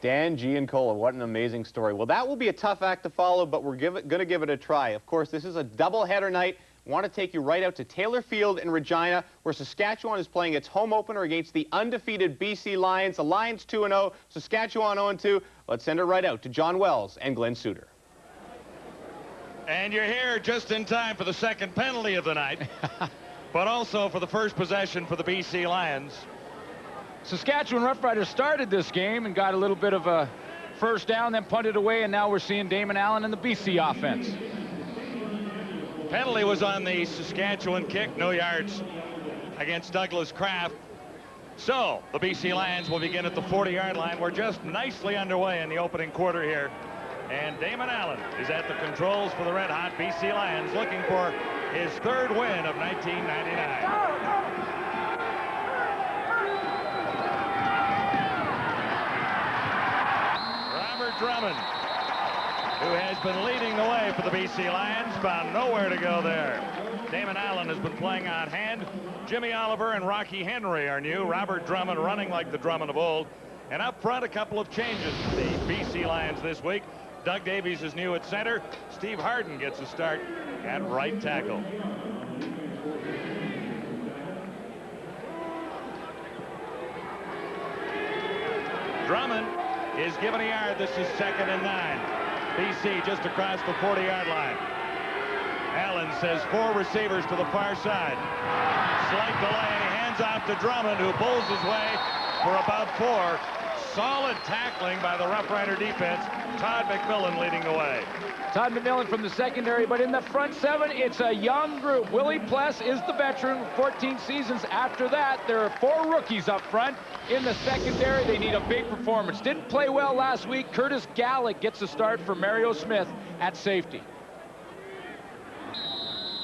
Dan Giancola, what an amazing story. Well, that will be a tough act to follow, but we're going to give it a try. Of course, this is a doubleheader night. I want to take you right out to Taylor Field in Regina, where Saskatchewan is playing its home opener against the undefeated BC Lions. The Lions 2-0, Saskatchewan 0-2. Let's send it right out to John Wells and Glenn Suter. And you're here just in time for the second penalty of the night, but also for the first possession for the BC Lions. Saskatchewan Roughriders started this game and got a little bit of a first down, then punted away, and now we're seeing Damon Allen and the BC offense. Penalty was on the Saskatchewan kick, no yards against Douglas Kraft. So the BC Lions will begin at the 40-yard line. We're just nicely underway in the opening quarter here. And Damon Allen is at the controls for the red-hot BC Lions, looking for his third win of 1999. Drummond, who has been leading the way for the BC Lions, found nowhere to go there. Damon Allen has been playing on hand. Jimmy Oliver and Rocky Henry are new. Robert Drummond running like the Drummond of old. And up front, a couple of changes for the BC Lions this week. Doug Davies is new at center. Steve Harden gets a start at right tackle. Drummond is given a yard. This is 2nd and 9. BC just across the 40-yard line. Allen says 4 receivers to the far side. Slight delay, and he hands off to Drummond, who pulls his way for about 4. Solid tackling by the Rough Rider defense. Todd McMillan leading the way. Todd McMillan from the secondary, but in the front 7, it's a young group. Willie Pless is the veteran with 14 seasons. After that, there are 4 rookies up front. In the secondary, they need a big performance. Didn't play well last week. Curtis Gallick gets a start for Mario Smith at safety.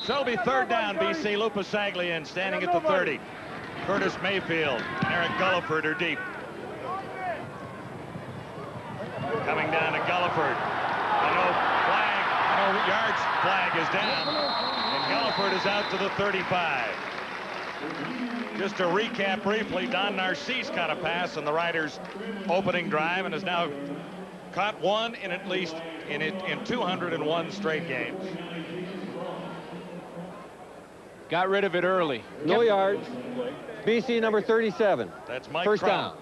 So it'll be 3rd down, BC. Lupasaglian standing at the 30. Curtis Mayfield and Eric Gulliford are deep. Coming down to Gulliford. No flag, no yards flag is down. And Gulliford is out to the 35. Just to recap briefly, Don Narcisse caught a pass on the Riders' opening drive and has now caught one in at least in 201 straight games. Got rid of it early. No yards. BC number 37. That's Mike First Crown. down.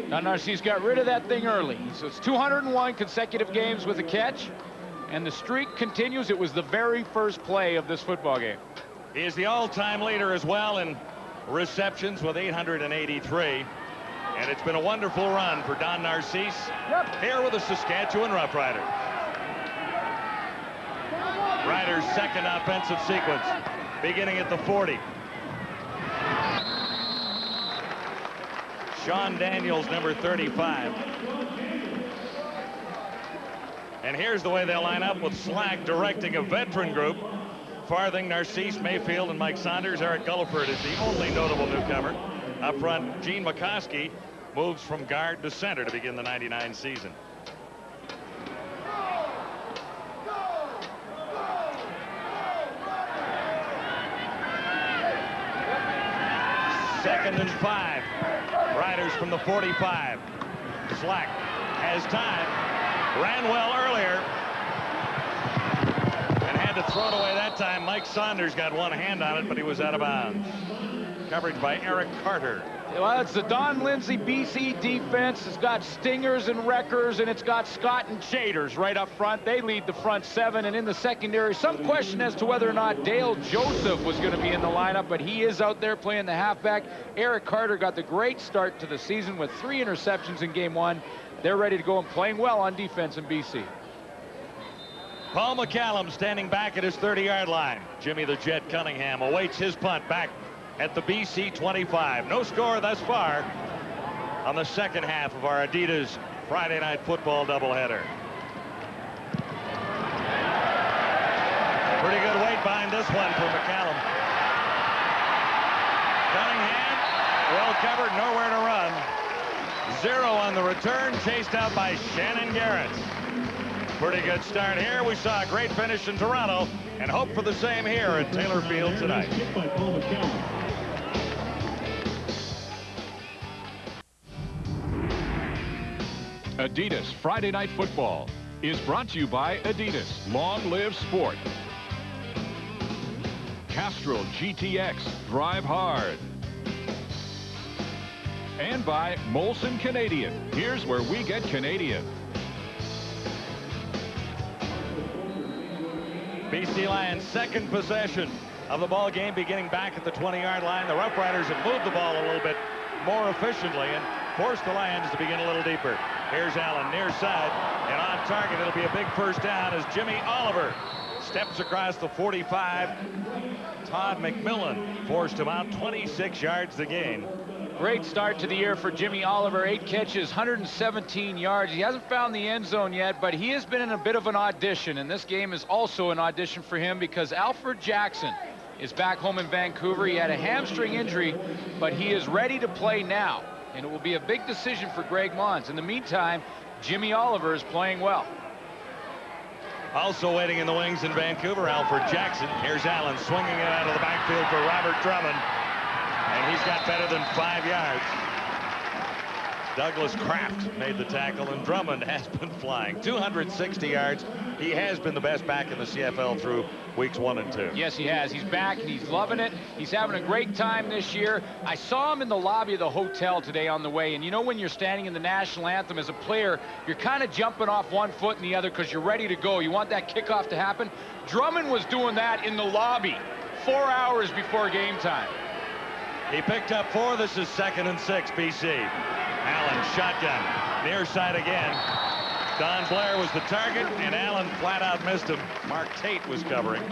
Don Narcisse got rid of that thing early. So it's 201 consecutive games with a catch. And the streak continues. It was the very first play of this football game. He is the all-time leader as well in receptions with 883. And it's been a wonderful run for Don Narcisse here with the Saskatchewan Roughriders. Riders' second offensive sequence beginning at the 40. Sean Daniels, number 35. And here's the way they'll line up with Slack directing a veteran group. Farthing, Narcisse, Mayfield, and Mike Saunders. Eric Gulliford is the only notable newcomer. Up front, Gene McCoskey moves from guard to center to begin the 99 season. Second and 5. Riders from the 45. Slack has time. Ran well earlier and had to throw it away that time. Mike Saunders got one hand on it, but he was out of bounds. Coverage by Eric Carter. Well, it's the Don Lindsay BC defense. It's got stingers and wreckers, and it's got Scott and Shaders right up front. They lead the front 7, and in the secondary, some question as to whether or not Dale Joseph was going to be in the lineup, but he is out there playing the halfback. Eric Carter got the great start to the season with 3 interceptions in game 1. They're ready to go and playing well on defense in BC. Paul McCallum standing back at his 30-yard line. Jimmy the Jet Cunningham awaits his punt back at the BC 25. No score thus far on the second half of our Adidas Friday Night Football doubleheader. Pretty good weight behind this one for McCallum. Cunningham, well covered, nowhere to run. 0 on the return, chased out by Shannon Garrett. Pretty good start here. We saw a great finish in Toronto and hope for the same here at Taylor Field tonight. Adidas Friday Night Football is brought to you by Adidas. Long live sport. Castrol GTX. Drive hard. And by Molson Canadian. Here's where we get Canadian. BC Lions' second possession of the ball game, beginning back at the 20-yard line. The Roughriders have moved the ball a little bit more efficiently and forced the Lions to begin a little deeper. Here's Allen near side, and on target. It'll be a big first down as Jimmy Oliver steps across the 45. Todd McMillan forced him out, 26 yards to gain. Great start to the year for Jimmy Oliver. 8 catches, 117 yards. He hasn't found the end zone yet, but he has been in a bit of an audition, and this game is also an audition for him because Alfred Jackson is back home in Vancouver. He had a hamstring injury, but he is ready to play now, and it will be a big decision for Greg Mons. In the meantime, Jimmy Oliver is playing well. Also waiting in the wings in Vancouver, Alfred Jackson. Here's Allen swinging it out of the backfield for Robert Drummond. And he's got better than 5 yards. Douglas Kraft made the tackle, and Drummond has been flying. 260 yards. He has been the best back in the CFL through weeks 1 and 2. Yes, he has. He's back, and he's loving it. He's having a great time this year. I saw him in the lobby of the hotel today on the way, and you know when you're standing in the national anthem as a player, you're kind of jumping off one foot and the other because you're ready to go. You want that kickoff to happen. Drummond was doing that in the lobby 4 hours before game time. He picked up 4. This is 2nd and 6, BC. Allen shotgun, near side again. Don Blair was the target, and Allen flat out missed him. Mark Tate was covering.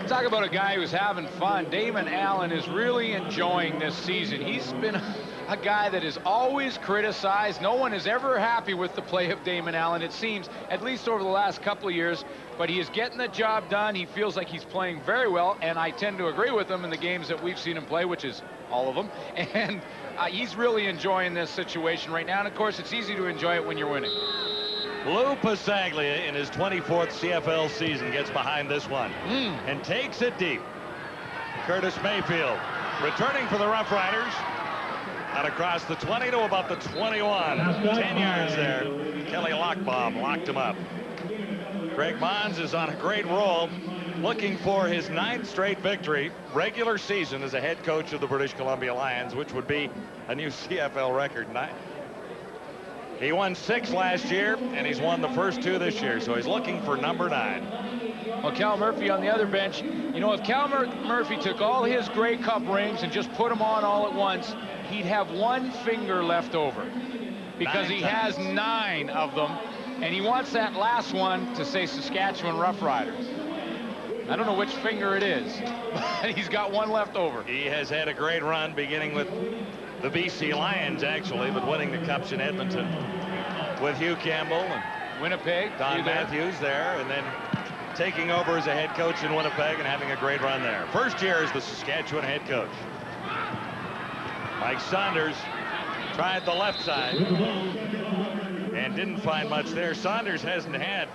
Talk about a guy who's having fun. Damon Allen is really enjoying this season. He's been a guy that is always criticized. No one is ever happy with the play of Damon Allen, it seems, at least over the last couple of years. But he is getting the job done. He feels like he's playing very well, and I tend to agree with him in the games that we've seen him play, which is all of them. And he's really enjoying this situation right now. And, of course, it's easy to enjoy it when you're winning. Lou Pasaglia in his 24th CFL season gets behind this one and takes it deep. Curtis Mayfield returning for the Roughriders. Out across the 20 to about the 21. 10 yards there. Kelly Lockbaum locked him up. Greg Mons is on a great roll, looking for his 9th straight victory, regular season as a head coach of the British Columbia Lions, which would be a new CFL record. He won 6 last year, and he's won the first 2 this year, so he's looking for number 9. Well, Cal Murphy on the other bench. You know, if Cal Murphy took all his Grey Cup rings and just put them on all at once, he'd have 1 finger left over because he has 9 of them, and he wants that last one to say Saskatchewan Roughriders. I don't know which finger it is, but he's got 1 left over. He has had a great run, beginning with the BC Lions, actually, but winning the Cups in Edmonton with Hugh Campbell and Winnipeg. Don Matthews there, and then taking over as a head coach in Winnipeg and having a great run there. First year as the Saskatchewan head coach. Mike Saunders tried the left side and didn't find much there. Saunders hasn't had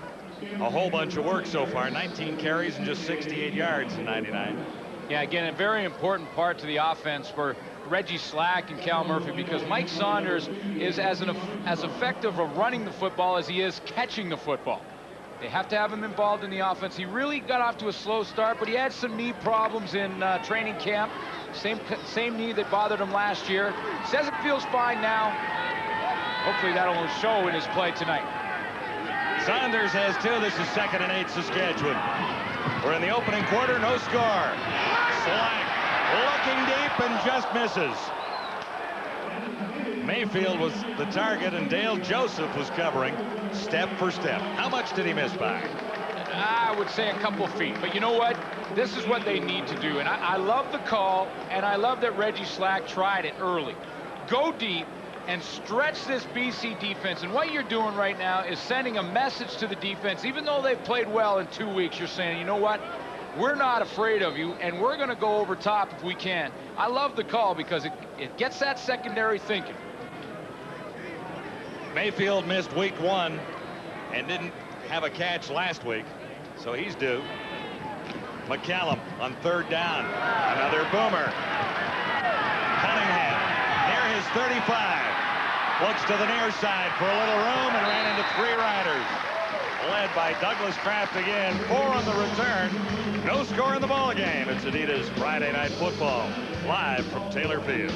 a whole bunch of work so far. 19 carries and just 68 yards in 99. Yeah, again, a very important part to the offense for Reggie Slack and Cal Murphy, because Mike Saunders is as effective of running the football as he is catching the football. They have to have him involved in the offense. He really got off to a slow start, but he had some knee problems in training camp. Same knee that bothered him last year. Says it feels fine now. Hopefully that'll show in his play tonight. Saunders has 2. This is 2nd and 8 Saskatchewan. We're in the opening quarter, no score. Slack looking deep and just misses. Mayfield was the target, and Dale Joseph was covering step for step. How much did he miss by? I would say a couple feet, but you know what? This is what they need to do, and I love the call, and I love that Reggie Slack tried it early. Go deep and stretch this BC defense, and what you're doing right now is sending a message to the defense. Even though they've played well in 2 weeks, you're saying, you know what? We're not afraid of you, and we're going to go over top if we can. I love the call because it gets that secondary thinking. Mayfield missed week 1 and didn't have a catch last week, so he's due. McCallum on 3rd down. Another boomer. Cunningham near his 35. Looks to the near side for a little room and ran into 3 Riders. Led by Douglas Kraft again. 4 on the return. No score in the ball game. It's Adidas Friday Night Football, live from Taylor Field.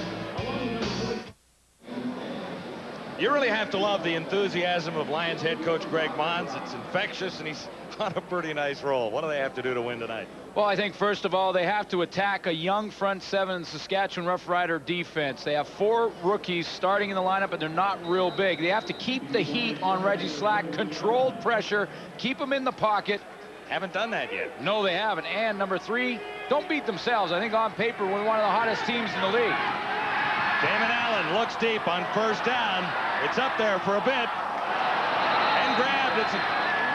You really have to love the enthusiasm of Lions head coach Greg Mons. It's infectious, and he's on a pretty nice roll. What do they have to do to win tonight? Well, I think first of all, they have to attack a young front 7 Saskatchewan Roughrider defense. They have 4 rookies starting in the lineup, but they're not real big. They have to keep the heat on Reggie Slack, controlled pressure, keep him in the pocket. Haven't done that yet. No, they haven't. And number 3, don't beat themselves. I think on paper, we're one of the hottest teams in the league. Damon Allen looks deep on first down. It's up there for a bit. And grabbed. It's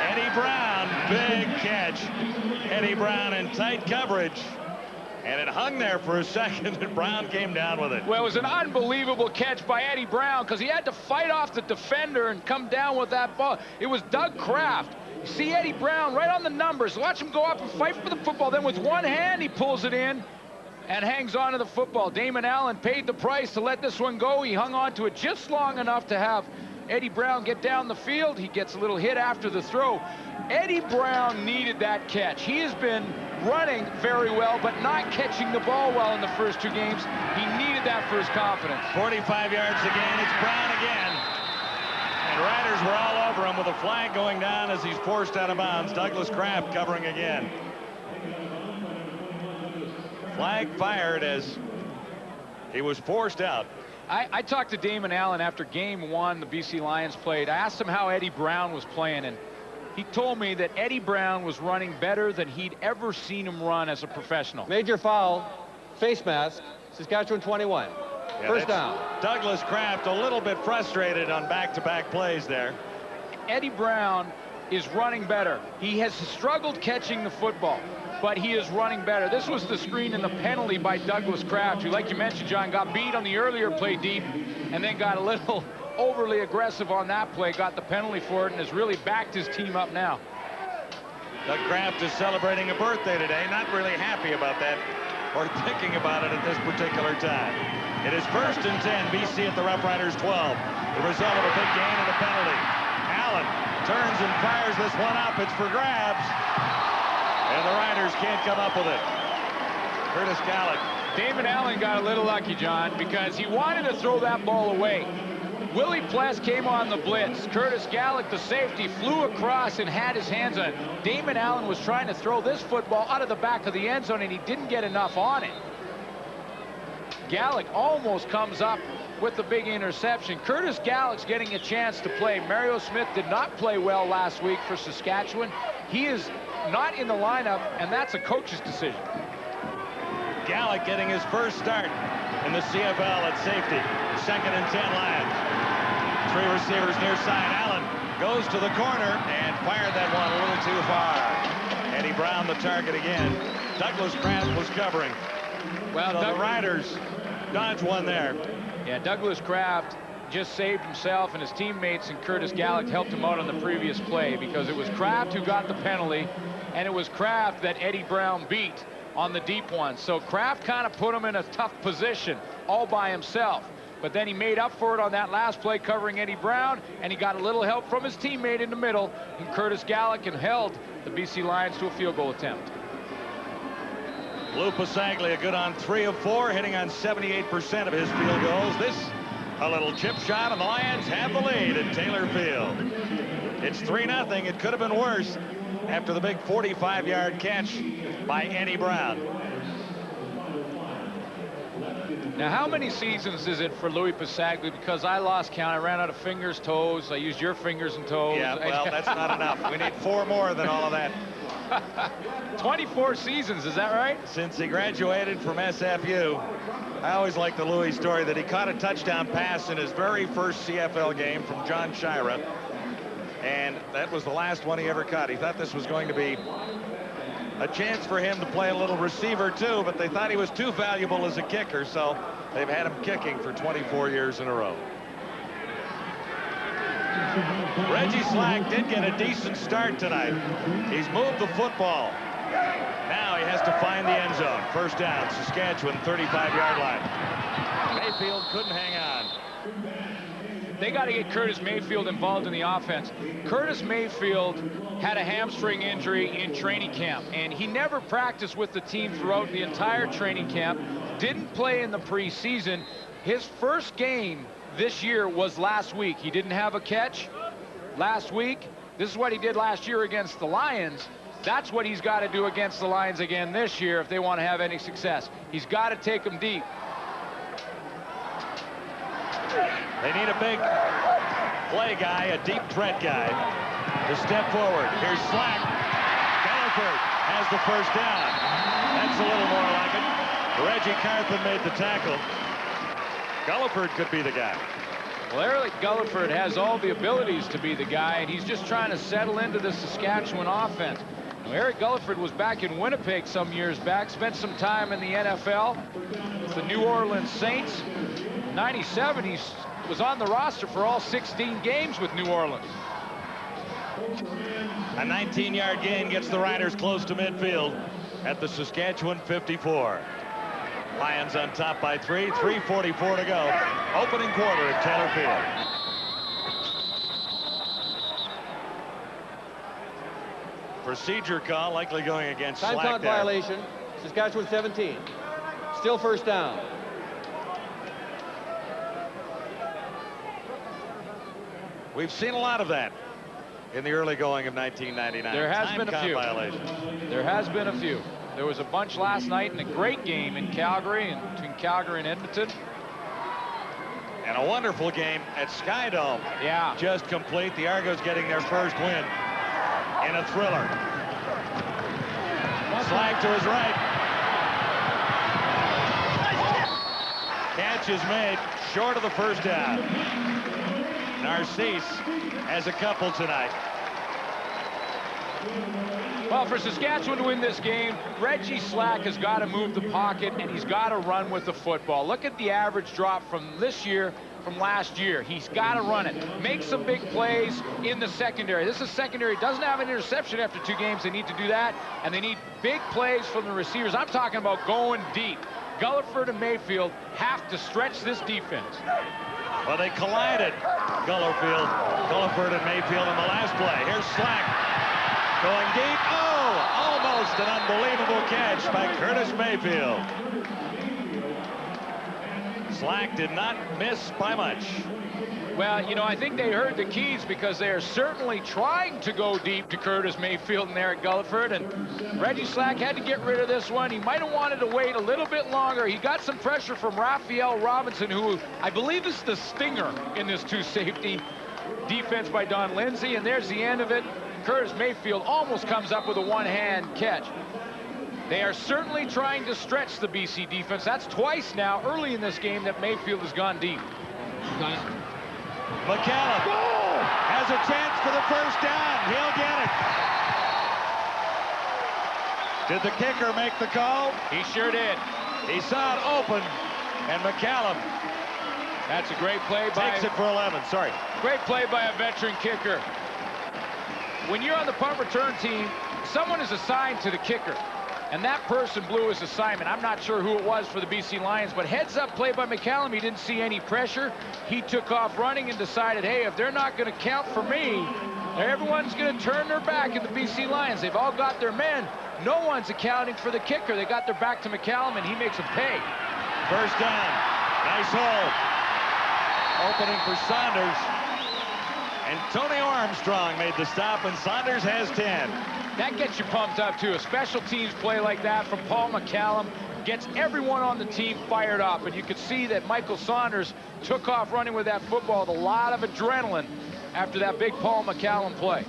Eddie Brown. Big catch. Eddie Brown in tight coverage. And it hung there for a second, and Brown came down with it. Well, it was an unbelievable catch by Eddie Brown because he had to fight off the defender and come down with that ball. It was Doug Kraft. You see Eddie Brown right on the numbers. Watch him go up and fight for the football. Then with one hand, he pulls it in and hangs on to the football. Damon Allen paid the price to let this one go. He hung on to it just long enough to have Eddie Brown get down the field. He gets a little hit after the throw. Eddie Brown needed that catch. He has been running very well, but not catching the ball well in the first 2 games. He needed that for his confidence. 45 yards again. It's Brown again. And Riders were all over him with a flag going down as he's forced out of bounds. Douglas Kraft covering again. Flag fired as he was forced out. I talked to Damon Allen after game 1 the BC Lions played. I asked him how Eddie Brown was playing, and he told me that Eddie Brown was running better than he'd ever seen him run as a professional. Major foul, face mask, Saskatchewan 21. Yeah, First down. Douglas Kraft a little bit frustrated on back-to-back plays there. Eddie Brown is running better. He has struggled catching the football, but he is running better. This was the screen and the penalty by Douglas Kraft, who, like you mentioned, John, got beat on the earlier play deep and then got a little overly aggressive on that play, got the penalty for it, and has really backed his team up now. Doug Kraft is celebrating a birthday today. Not really happy about that or thinking about it at this particular time. It is 1st and 10, BC at the Roughriders 12. The result of a big gain and a penalty. Allen turns and fires this one up. It's for grabs. And the Riders can't come up with it. Curtis Gallick. Damon Allen got a little lucky, John, because he wanted to throw that ball away. Willie Pless came on the blitz. Curtis Gallick, the safety, flew across and had his hands on it. Damon Allen was trying to throw this football out of the back of the end zone, and he didn't get enough on it. Gallick almost comes up with the big interception. Curtis Gallick's getting a chance to play. Mario Smith did not play well last week for Saskatchewan. He is not in the lineup, and that's a coach's decision. Gallick getting his first start in the CFL at safety. 2nd and 10 Lions. 3 receivers near side. Allen goes to the corner and fired that one a little too far. Eddie Brown the target again. Douglas Kraft was covering. Well, so the Riders dodged one there. Yeah, Douglas Kraft just saved himself, and his teammates and Curtis Gallick helped him out on the previous play, because it was Kraft who got the penalty, and it was Kraft that Eddie Brown beat on the deep one. So Kraft kind of put him in a tough position all by himself. But then he made up for it on that last play covering Eddie Brown, and he got a little help from his teammate in the middle, and Curtis Gallick, and held the BC Lions to a field goal attempt. Lou Pasaglia good on 3 of 4, hitting on 78% of his field goals. This, a little chip shot, and the Lions have the lead at Taylor Field. It's 3-0. It could have been worse after the big 45-yard catch by Eddie Brown. Now, how many seasons is it for Louis Pasaglia? Because I lost count. I ran out of fingers, toes. I used your fingers and toes. Yeah, well, that's not enough. We need 4 more than all of that. 24 seasons, is that right? Since he graduated from SFU. I always like the Louis story that he caught a touchdown pass in his very first CFL game from John Shira. And that was the last one he ever caught. He thought this was going to be a chance for him to play a little receiver too, but they thought he was too valuable as a kicker, so they've had him kicking for 24 years in a row. Reggie Slack did get a decent start tonight. He's moved the football. Now he has to find the end zone. First down, Saskatchewan, 35-yard line. Mayfield couldn't hang on. they got to get Curtis Mayfield involved in the offense. Curtis Mayfield had a hamstring injury in training camp, and he never practiced with the team throughout the entire training camp, didn't play in the preseason. His first game this year was last week. He didn't have a catch last week. This is what he did last year against the Lions. That's what he's got to do against the Lions again this year if they want to have any success. He's got to take them deep. They need a big play guy, a deep threat guy, to step forward. Here's Slack. Gulliford has the first down. That's a little more like it. Reggie Carthen made the tackle. Gulliford could be the guy. Well, Eric Gulliford has all the abilities to be the guy, and he's just trying to settle into the Saskatchewan offense. Now, Eric Gulliford was back in Winnipeg some years back, spent some time in the NFL with the New Orleans Saints. 97, he was on the roster for all 16 games with New Orleans. A 19-yard gain gets the Riders close to midfield at the Saskatchewan 54. Lions on top by 3, 3:44 to go. Opening quarter at Taylor Field. Procedure call likely going against Time Slack count there. violation. Saskatchewan 17. Still first down. We've seen a lot of that in the early going of 1999. There has Time been a count few. violations. There has been a few. There was a bunch last night in a great game in Calgary, and between Calgary and Edmonton. And a wonderful game at Skydome. Yeah. Just complete. The Argos getting their first win in a thriller. Slack to his right. Catch is made short of the first down. Narcisse has a couple tonight. Well, for Saskatchewan to win this game, Reggie Slack has got to move the pocket, and he's got to run with the football. Look at the average drop from this year from last year. He's got to run it. Make some big plays in the secondary. This is secondary. Doesn't have an interception after 2 games. They need to do that, and they need big plays from the receivers. I'm talking about going deep. Gulliford and Mayfield have to stretch this defense. Well, they collided, Gulliford and Mayfield in the last play. Here's Slack going deep. Oh, almost an unbelievable catch by Curtis Mayfield. Slack did not miss by much. Well, you know, I think they heard the keys because they are certainly trying to go deep to Curtis Mayfield and Eric Gulliford, and Reggie Slack had to get rid of this one. He might have wanted to wait a little bit longer. He got some pressure from Raphael Robinson, who I believe is the stinger in this 2-safety defense by Don Lindsay, and there's the end of it. Curtis Mayfield almost comes up with a one-hand catch. They are certainly trying to stretch the BC defense. That's twice now early in this game that Mayfield has gone deep. McCallum has a chance for the first down. He'll get it. Did the kicker make the call? He sure did. He saw it open, and McCallum That's a great play by... takes it for 11. Sorry. Great play by a veteran kicker. When you're on the punt return team, someone is assigned to the kicker, and that person blew his assignment. I'm not sure who it was for the BC Lions, but heads up play by McCallum. He didn't see any pressure. He took off running and decided, hey, if they're not going to count for me, everyone's going to turn their back at the BC Lions. They've all got their men. No one's accounting for the kicker. They got their back to McCallum, and he makes them pay. First down. Nice hole. Opening for Saunders. Antonio Armstrong made the stop, and Saunders has 10. That gets you pumped up, too. A special teams play like that from Paul McCallum gets everyone on the team fired up. And you could see that Michael Saunders took off running with that football with a lot of adrenaline after that big Paul McCallum play.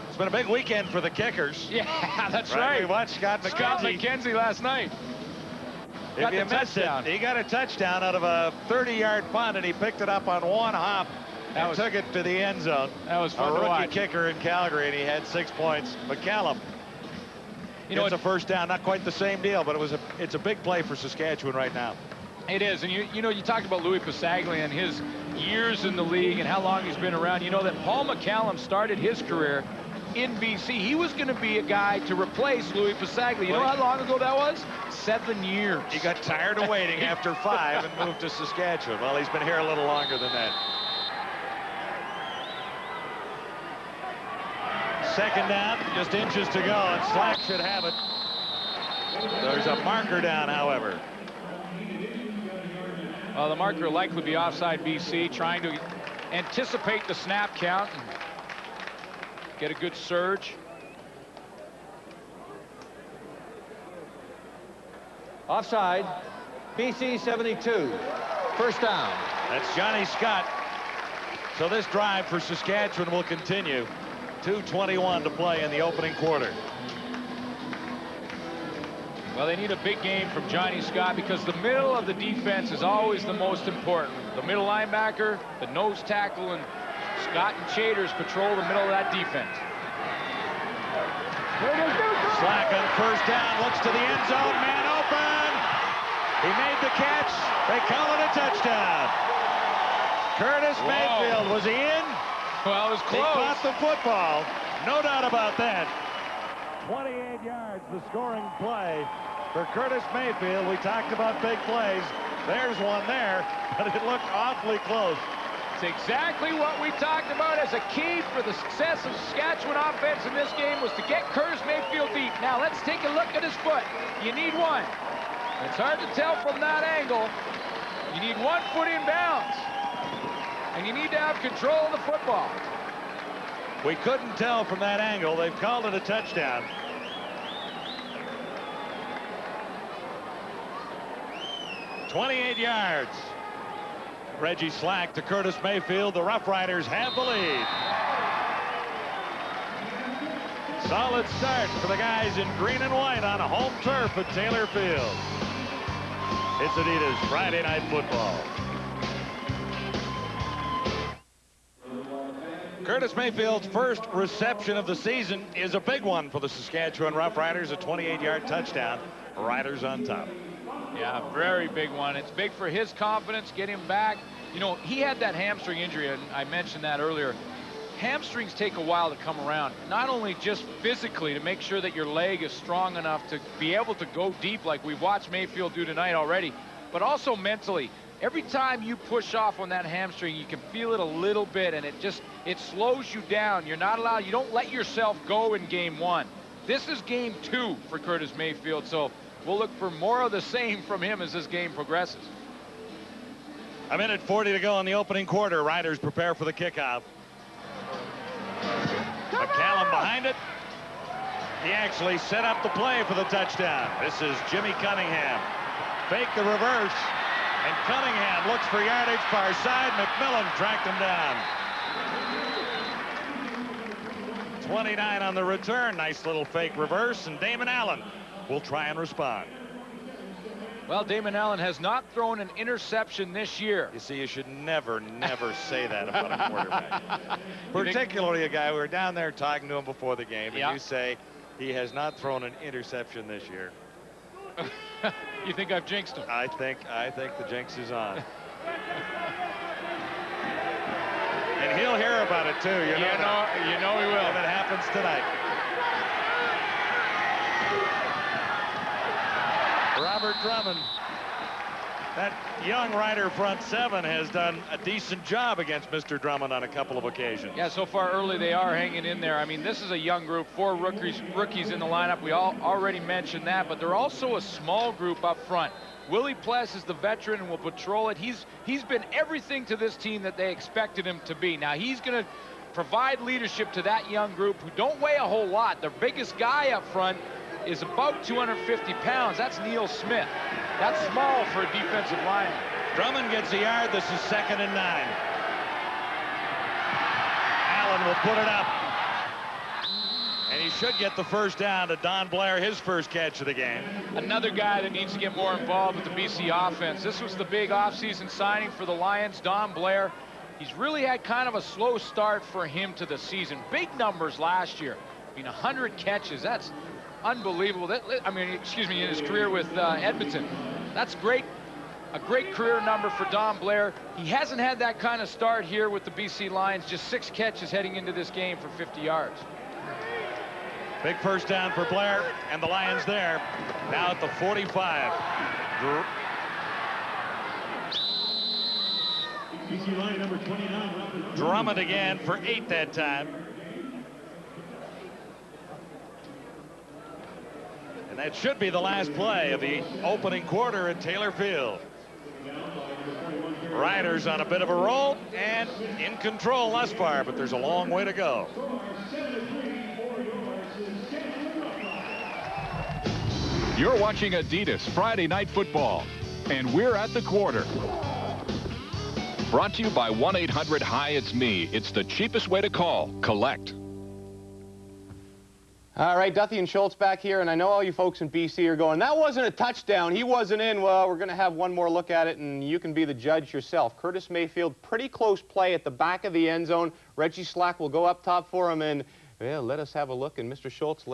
It's been a big weekend for the kickers. Yeah, that's right. We watched Scott McKenzie last night. If you missed it, he got a touchdown out of a 30-yard punt, and he picked it up on one hop. And took it to the end zone. That was fun to rookie watch. kicker in Calgary, and he had 6 points. McCallum gets a first down. Not quite the same deal, but it's a big play for Saskatchewan right now. It is, and you know, you talked about Louis Pasaglia and his years in the league and how long he's been around. You know that Paul McCallum started his career in BC. He was going to be a guy to replace Louis Pasaglia. You know how long ago that was? 7 years. He got tired of waiting after 5 and moved to Saskatchewan. Well, he's been here a little longer than that. Second down, just inches to go, and Slack should have it. There's a marker down, however. Well, the marker will likely be offside BC, trying to anticipate the snap count and get a good surge. Offside, BC 72. First down. That's Johnny Scott. So this drive for Saskatchewan will continue. 2:21 to play in the opening quarter. Well, they need a big game from Johnny Scott because the middle of the defense is always the most important. The middle linebacker, the nose tackle, and Scott and Chaders patrol the middle of that defense. Slack on first down, looks to the end zone, man open. He made the catch. They call it a touchdown. Curtis Mayfield, was he in? Well, it was close. He caught the football. No doubt about that. 28 yards, the scoring play for Curtis Mayfield. We talked about big plays. There's one there, but it looked awfully close. It's exactly what we talked about as a key for the success of Saskatchewan offense in this game was to get Curtis Mayfield deep. Now let's take a look at his foot. You need one. It's hard to tell from that angle. You need 1 foot in bounds. And you need to have control of the football. We couldn't tell from that angle. They've called it a touchdown. "28 yards. Reggie Slack to Curtis Mayfield. The Roughriders have the lead. Solid start for the guys in green and white on a home turf at Taylor Field. It's Adidas Friday Night Football. Curtis Mayfield's first reception of the season is a big one for the Saskatchewan Roughriders, a 28-yard touchdown. Riders on top. Yeah, very big one. It's big for his confidence, get him back. You know, he had that hamstring injury, and I mentioned that earlier. Hamstrings take a while to come around, not only just physically to make sure that your leg is strong enough to be able to go deep like we've watched Mayfield do tonight already, but also mentally. Every time you push off on that hamstring, you can feel it a little bit, and it slows you down. You're not allowed, you don't let yourself go in game 1. This is game 2 for Curtis Mayfield, so we'll look for more of the same from him as this game progresses. A minute 40 to go in the opening quarter. Riders prepare for the kickoff. McCallum behind it. He actually set up the play for the touchdown. This is Jimmy Cunningham. Fake the reverse. And Cunningham looks for yardage far side. McMillan tracked him down. 29 on the return. Nice little fake reverse. And Damon Allen will try and respond. Well, Damon Allen has not thrown an interception this year. You see, you should never say that about a quarterback. Particularly a guy, we were down there talking to him before the game, and you say he has not thrown an interception this year. You think I've jinxed him? I think the jinx is on. And he'll hear about it too. You know he will. If it happens tonight. Robert Drummond, that young Rider front 7 has done a decent job against Mr. Drummond on a couple of occasions. Yeah, so far early they are hanging in there. I mean, this is a young group, 4 rookies in the lineup. We all already mentioned that, but they're also a small group up front. Willie Pless is the veteran and will patrol it. He's been everything to this team that they expected him to be. Now he's going to provide leadership to that young group who don't weigh a whole lot. Their biggest guy up front is about 250 pounds. That's Neil Smith. That's small for a defensive lineman. Drummond gets a yard. This is 2nd and 9. Allen will put it up. And he should get the first down to Don Blair, his first catch of the game. Another guy that needs to get more involved with the BC offense. This was the big offseason signing for the Lions, Don Blair. He's really had kind of a slow start for him to the season. Big numbers last year. I mean, 100 catches. That's unbelievable. In his career with Edmonton. That's great. A great career number for Don Blair. He hasn't had that kind of start here with the BC Lions. Just 6 catches heading into this game for 50 yards. Big first down for Blair, and the Lions there. Now at the 45. Drummond again for 8 that time. And that should be the last play of the opening quarter at Taylor Field. Riders on a bit of a roll and in control thus far, but there's a long way to go. You're watching Adidas Friday Night Football, and we're at the quarter. Brought to you by 1-800-HI-IT'S-ME. It's the cheapest way to call. Collect. All right, Duthie and Schultz back here, and I know all you folks in BC are going, that wasn't a touchdown. He wasn't in. Well, we're going to have one more look at it, and you can be the judge yourself. Curtis Mayfield, pretty close play at the back of the end zone. Reggie Slack will go up top for him, and well, let us have a look. And Mr. Schultz,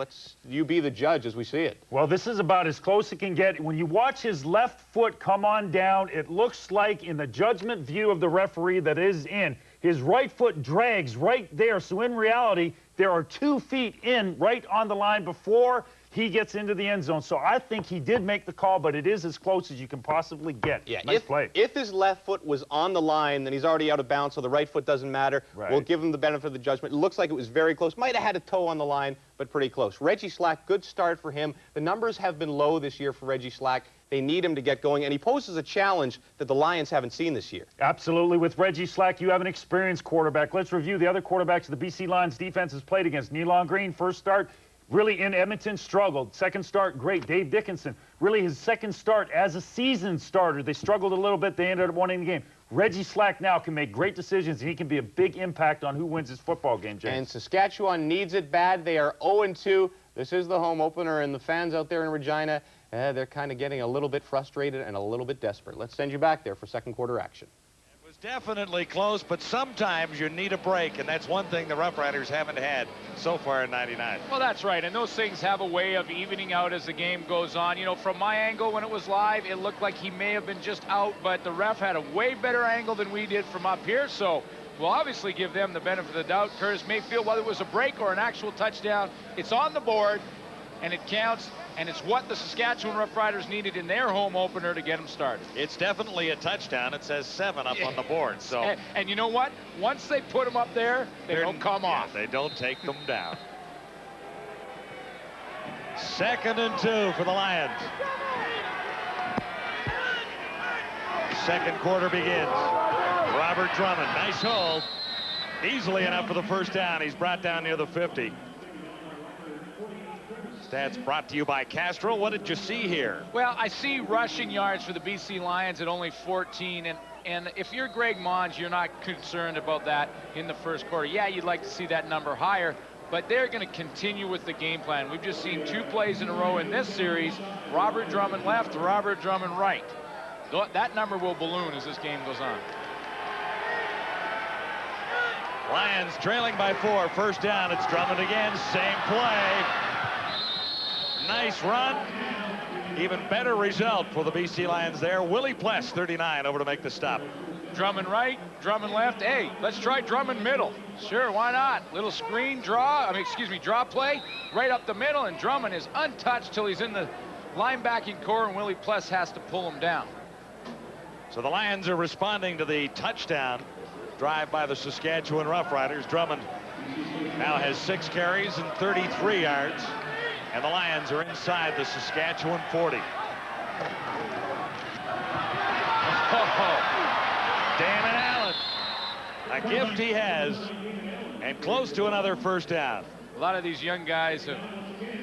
you be the judge as we see it. Well, this is about as close it can get. When you watch his left foot come on down, it looks like in the judgment view of the referee that is in. His right foot drags right there. So in reality, there are 2 feet in right on the line before he gets into the end zone. So I think he did make the call, but it is as close as you can possibly get. Yeah, nice play. If his left foot was on the line, then he's already out of bounds, so the right foot doesn't matter. Right. We'll give him the benefit of the judgment. It looks like it was very close. Might have had a toe on the line, but pretty close. Reggie Slack, good start for him. The numbers have been low this year for Reggie Slack. They need him to get going, and he poses a challenge that the Lions haven't seen this year. Absolutely. With Reggie Slack, you have an experienced quarterback. Let's review the other quarterbacks the BC Lions defense has played against. Nealon Green, first start, really in Edmonton, struggled. Second start, great. Dave Dickinson, really his second start as a season starter. They struggled a little bit. They ended up winning the game. Reggie Slack now can make great decisions, and he can be a big impact on who wins this football game, James. And Saskatchewan needs it bad. They are 0-2. This is the home opener, and the fans out there in Regina, they're kind of getting a little bit frustrated and a little bit desperate. Let's send you back there for second quarter action. It was definitely close, but sometimes you need a break, and that's one thing the Roughriders haven't had so far in 99. Well, that's right, and those things have a way of evening out as the game goes on. You know, from my angle when it was live, it looked like he may have been just out, but the ref had a way better angle than we did from up here, so we'll obviously give them the benefit of the doubt. Curtis Mayfield, whether it was a break or an actual touchdown, it's on the board, and it counts, and it's what the Saskatchewan Roughriders needed in their home opener to get them started. It's definitely a touchdown. It says 7 up on the board. So, and you know what? Once they put them up there, they don't come off. They don't take them down. 2nd and 2 for the Lions. Second quarter begins. Robert Drummond, nice hold. Easily enough for the first down. He's brought down near the 50. Stats brought to you by Castrol. What did you see here? Well, I see rushing yards for the BC Lions at only 14, and if you're Greg Mons, you're not concerned about that in the first quarter. Yeah, you'd like to see that number higher, but they're going to continue with the game plan. We've just seen 2 plays in a row in this series. Robert Drummond left, Robert Drummond right. That number will balloon as this game goes on. Lions trailing by 4. First down. It's Drummond again. Same play. Nice run. Even better result for the BC Lions there. Willie Pless, 39, over to make the stop. Drummond right, Drummond left. Hey, let's try Drummond middle. Sure, why not? Little screen draw, draw play right up the middle, and Drummond is untouched till he's in the linebacking core, and Willie Pless has to pull him down. So the Lions are responding to the touchdown drive by the Saskatchewan Roughriders. Drummond now has 6 carries and 33 yards. And the Lions are inside the Saskatchewan 40. Damon Allen. A gift he has. And close to another first down. A lot of these young guys have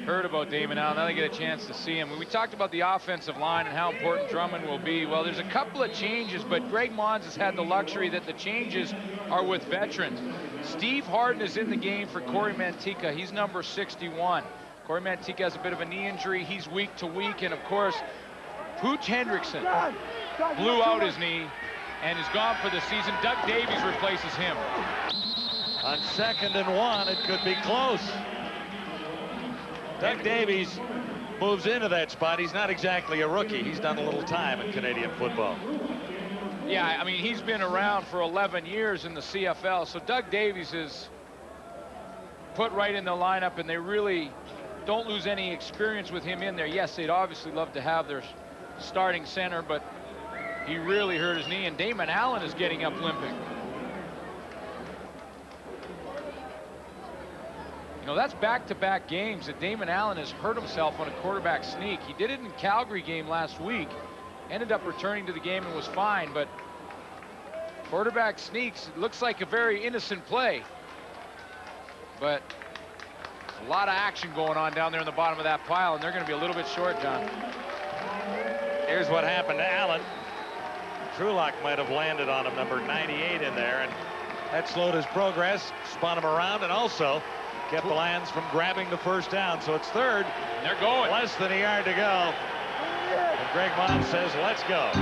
heard about Damon Allen. Now they get a chance to see him. When we talked about the offensive line and how important Drummond will be, well, there's a couple of changes, but Greg Mons has had the luxury that the changes are with veterans. Steve Harden is in the game for Corey Mantika. He's number 61. Corey Mantika has a bit of a knee injury. He's week to week. And, of course, Pooch Hendrickson blew out his knee and is gone for the season. Doug Davies replaces him. On 2nd and 1, it could be close. Doug Davies moves into that spot. He's not exactly a rookie. He's done a little time in Canadian football. Yeah, I mean, he's been around for 11 years in the CFL. So Doug Davies is put right in the lineup, and they really don't lose any experience with him in there. Yes, they'd obviously love to have their starting center, but he really hurt his knee, and Damon Allen is getting up limping. You know, that's back-to-back games that Damon Allen has hurt himself on a quarterback sneak. He did it in the Calgary game last week, ended up returning to the game and was fine, but quarterback sneaks, it looks like a very innocent play, but a lot of action going on down there in the bottom of that pile, and they're going to be a little bit short, John. Here's what happened to Allen. Trulock might have landed on him, number 98 in there, and that slowed his progress, spun him around, and also kept the Lions from grabbing the first down. So it's third. And they're going. Less than a yard to go. And Greg Mons says, let's go.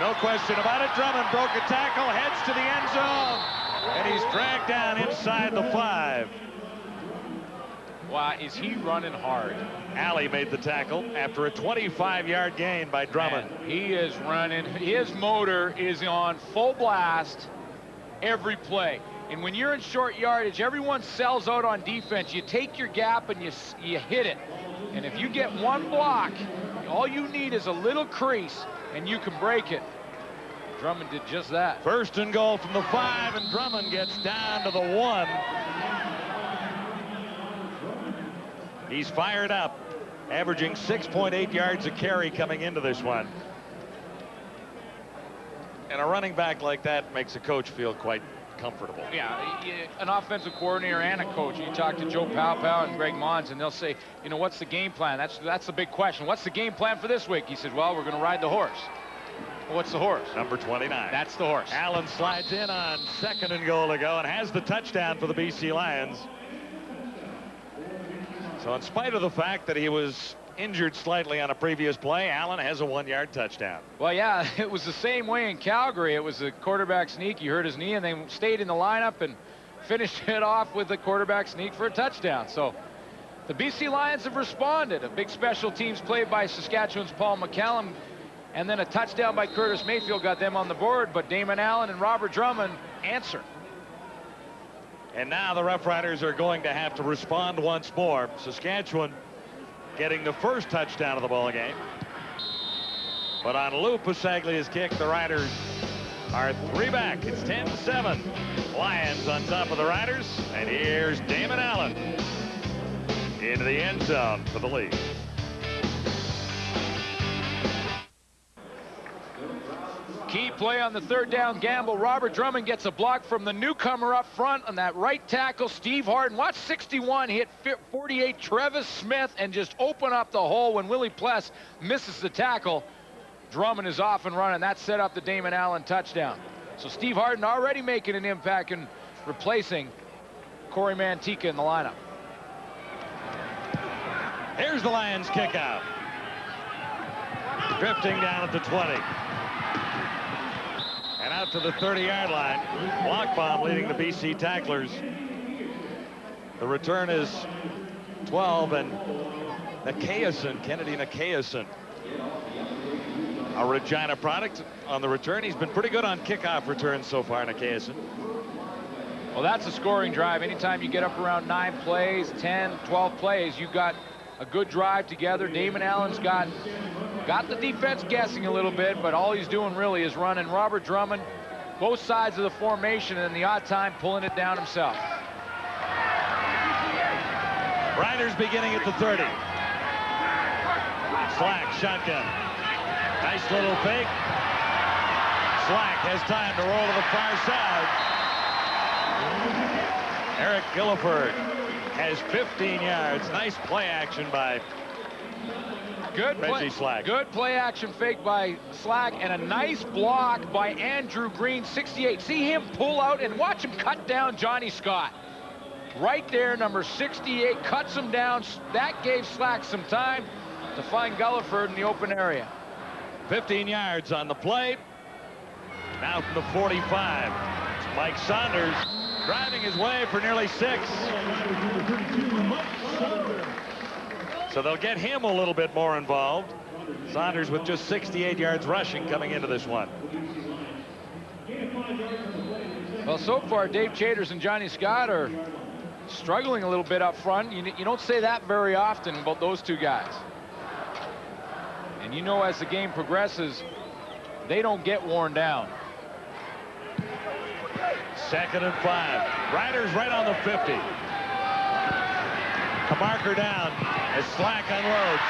No question about it. Drummond broke a tackle, heads to the end zone, and he's dragged down inside the 5. Wow, is he running hard? Alley made the tackle after a 25-yard gain by Drummond. Man, he is running. His motor is on full blast every play. And when you're in short yardage, everyone sells out on defense. You take your gap and you hit it. And if you get one block, all you need is a little crease, and you can break it. Drummond did just that. First and goal from the 5, and Drummond gets down to the 1. He's fired up, averaging 6.8 yards a carry coming into this one. And a running back like that makes a coach feel quite comfortable. Yeah, an offensive coordinator and a coach. You talk to Joe Powell and Greg Mons, and they'll say, you know, what's the game plan? That's the big question. What's the game plan for this week? He said, well, we're going to ride the horse. Well, what's the horse? Number 29. That's the horse. Allen slides in on second and goal to go and has the touchdown for the BC Lions. So in spite of the fact that he was injured slightly on a previous play, Allen has a 1-yard touchdown. Well, yeah, it was the same way in Calgary. It was a quarterback sneak. He hurt his knee, and they stayed in the lineup and finished it off with a quarterback sneak for a touchdown. So the BC Lions have responded. A big special teams play by Saskatchewan's Paul McCallum, and then a touchdown by Curtis Mayfield got them on the board, but Damon Allen and Robert Drummond answer. And now the Roughriders are going to have to respond once more. Saskatchewan getting the first touchdown of the ball game. But on Lou Pasaglia's kick, the Riders are 3 back. It's 10-7. Lions on top of the Riders. And here's Damon Allen into the end zone for the lead. Key play on the third down gamble. Robert Drummond gets a block from the newcomer up front on that right tackle, Steve Harden. Watch 61 hit 48 Trevis Smith and just open up the hole when Willie Pless misses the tackle. Drummond is off and running. That set up the Damon Allen touchdown. So Steve Harden already making an impact and replacing Corey Mantika in the lineup. Here's the Lions kick out. Drifting down at the 20. And out to the 30-yard line. Block bomb leading the BC tacklers. The return is 12, and Kennedy Nakayason, a Regina product on the return. He's been pretty good on kickoff returns so far, Nakayason. Well, that's a scoring drive. Anytime you get up around 9 plays, 10, 12 plays, you've got a good drive together. Damon Allen's got the defense guessing a little bit, but all he's doing really is running. Robert Drummond, both sides of the formation, and in the odd time pulling it down himself. Riders beginning at the 30. Slack, shotgun. Nice little fake. Slack has time to roll to the far side. Eric Gilliford has 15 yards. Nice play action by Reggie Slack. Good play action fake by Slack, and a nice block by Andrew Green, 68. See him pull out and watch him cut down Johnny Scott. Right there, number 68, cuts him down. That gave Slack some time to find Gulliford in the open area. 15 yards on the play. Now from the 45. It's Mike Saunders driving his way for nearly 6. So they'll get him a little bit more involved. Saunders with just 68 yards rushing coming into this one. Well, so far, Dave Chaters and Johnny Scott are struggling a little bit up front. You don't say that very often about those two guys. And you know, as the game progresses, they don't get worn down. 2nd and 5. Riders right on the 50. A marker down as Slack unloads.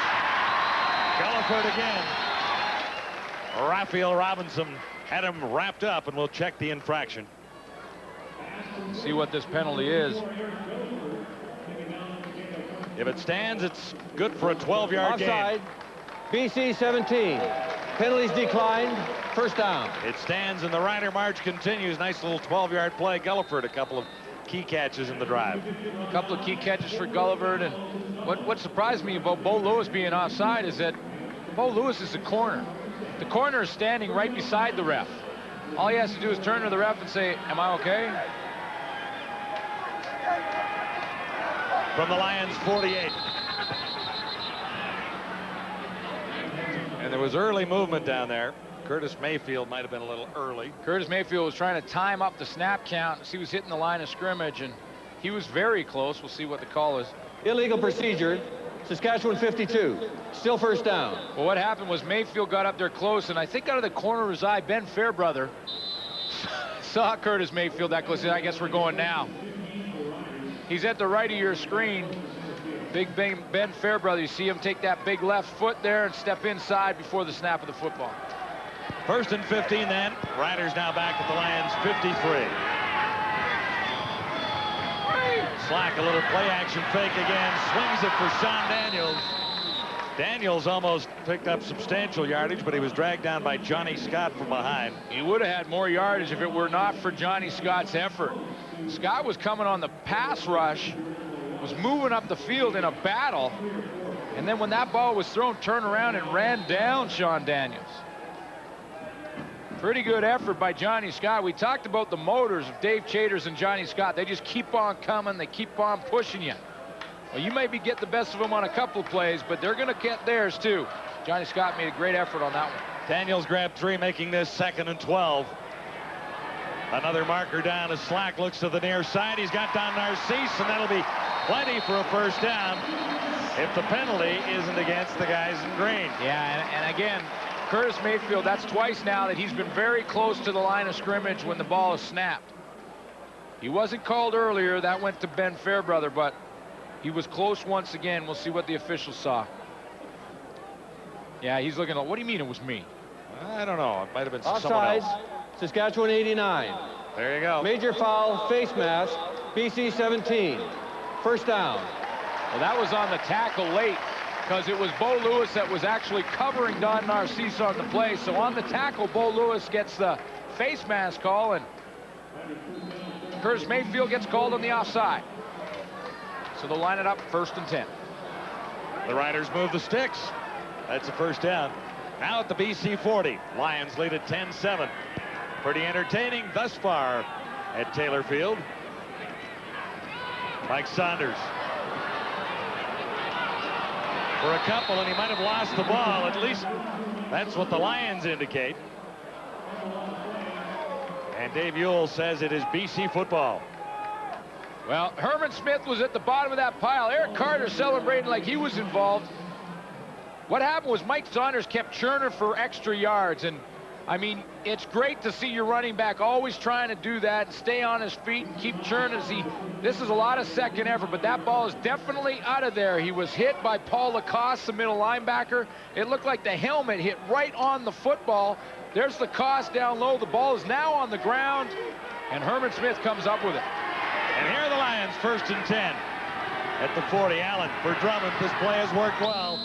Gulliford again. Raphael Robinson had him wrapped up, and we'll check the infraction. See what this penalty is. If it stands, it's good for a 12-yard gain. Offside. BC 17. Penalties declined. First down. It stands, and the Rider march continues. Nice little 12-yard play. Gulliford, a couple of key catches in the drive. A couple of key catches for Gulliford. And what surprised me about Bo Lewis being offside is that Bo Lewis is the corner. The corner is standing right beside the ref. All he has to do is turn to the ref and say, "Am I okay?" From the Lions 48. And there was early movement down there. Curtis Mayfield might have been a little early. Curtis Mayfield was trying to time up the snap count as he was hitting the line of scrimmage, and he was very close. We'll see what the call is. Illegal procedure. Saskatchewan 52. Still first down. Well, what happened was Mayfield got up there close, and I think out of the corner of his eye, Ben Fairbrother saw Curtis Mayfield that close. I guess we're going now. He's at the right of your screen. Big Ben Fairbrother. You see him take that big left foot there and step inside before the snap of the football. 1st and 15 then. Riders now back at the Lions 53. Slack, a little play action fake again. Swings it for Sean Daniels. Daniels almost picked up substantial yardage, but he was dragged down by Johnny Scott from behind. He would have had more yardage if it were not for Johnny Scott's effort. Scott was coming on the pass rush, was moving up the field in a battle, and then when that ball was thrown, turned around and ran down Sean Daniels. Pretty good effort by Johnny Scott. We talked about the motors of Dave Chaters and Johnny Scott. They just keep on coming. They keep on pushing you. Well, you maybe get the best of them on a couple of plays, but they're going to get theirs too. Johnny Scott made a great effort on that one. Daniels grabbed 3, making this 2nd and 12. Another marker down as Slack looks to the near side. He's got Don Narcisse, and that'll be plenty for a first down if the penalty isn't against the guys in green. Yeah, and again, Curtis Mayfield, that's twice now that he's been very close to the line of scrimmage when the ball is snapped. He wasn't called earlier. That went to Ben Fairbrother, but he was close once again. We'll see what the officials saw. Yeah, he's looking at, what do you mean it was me? I don't know. It might have been someone Offside. else. Saskatchewan 89. There you go. Major foul, face mask. BC 17. First down. Well, that was on the tackle late because it was Bo Lewis that was actually covering Don Narcisse on the play. So on the tackle, Bo Lewis gets the face mask call, and Curtis Mayfield gets called on the offside. So they'll line it up 1st and 10. The Riders move the sticks. That's a first down. Now at the BC 40. Lions lead at 10-7. Pretty entertaining thus far at Taylor Field. Mike Saunders for a couple, and he might have lost the ball. At least that's what the Lions indicate. And Dave Ewell says it is BC football. Well, Herman Smith was at the bottom of that pile. Eric Carter celebrating like he was involved. What happened was Mike Saunders kept churning for extra yards, and I mean, it's great to see your running back always trying to do that and stay on his feet and keep churning. This is a lot of second effort, but that ball is definitely out of there. He was hit by Paul Lacoste, the middle linebacker. It looked like the helmet hit right on the football. There's Lacoste down low. The ball is now on the ground, and Herman Smith comes up with it. And here are the Lions, 1st and 10 at the 40. Allen for Drummond. This play has worked well,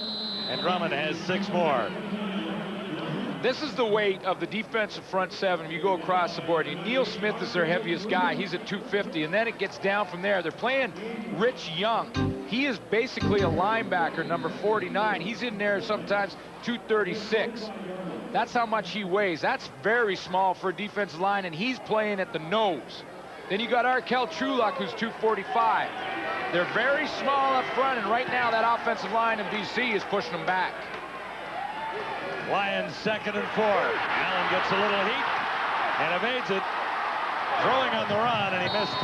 and Drummond has 6 more. This is the weight of the defensive front seven. If you go across the board, and Neil Smith is their heaviest guy. He's at 250, and then it gets down from there. They're playing Rich Young. He is basically a linebacker, number 49. He's in there sometimes 236. That's how much he weighs. That's very small for a defensive line, and he's playing at the nose. Then you got Arkel Trulak, who's 245. They're very small up front, and right now that offensive line in BC is pushing them back. Lions 2nd and 4. Allen gets a little heat and evades it. throwing on the run, and he missed.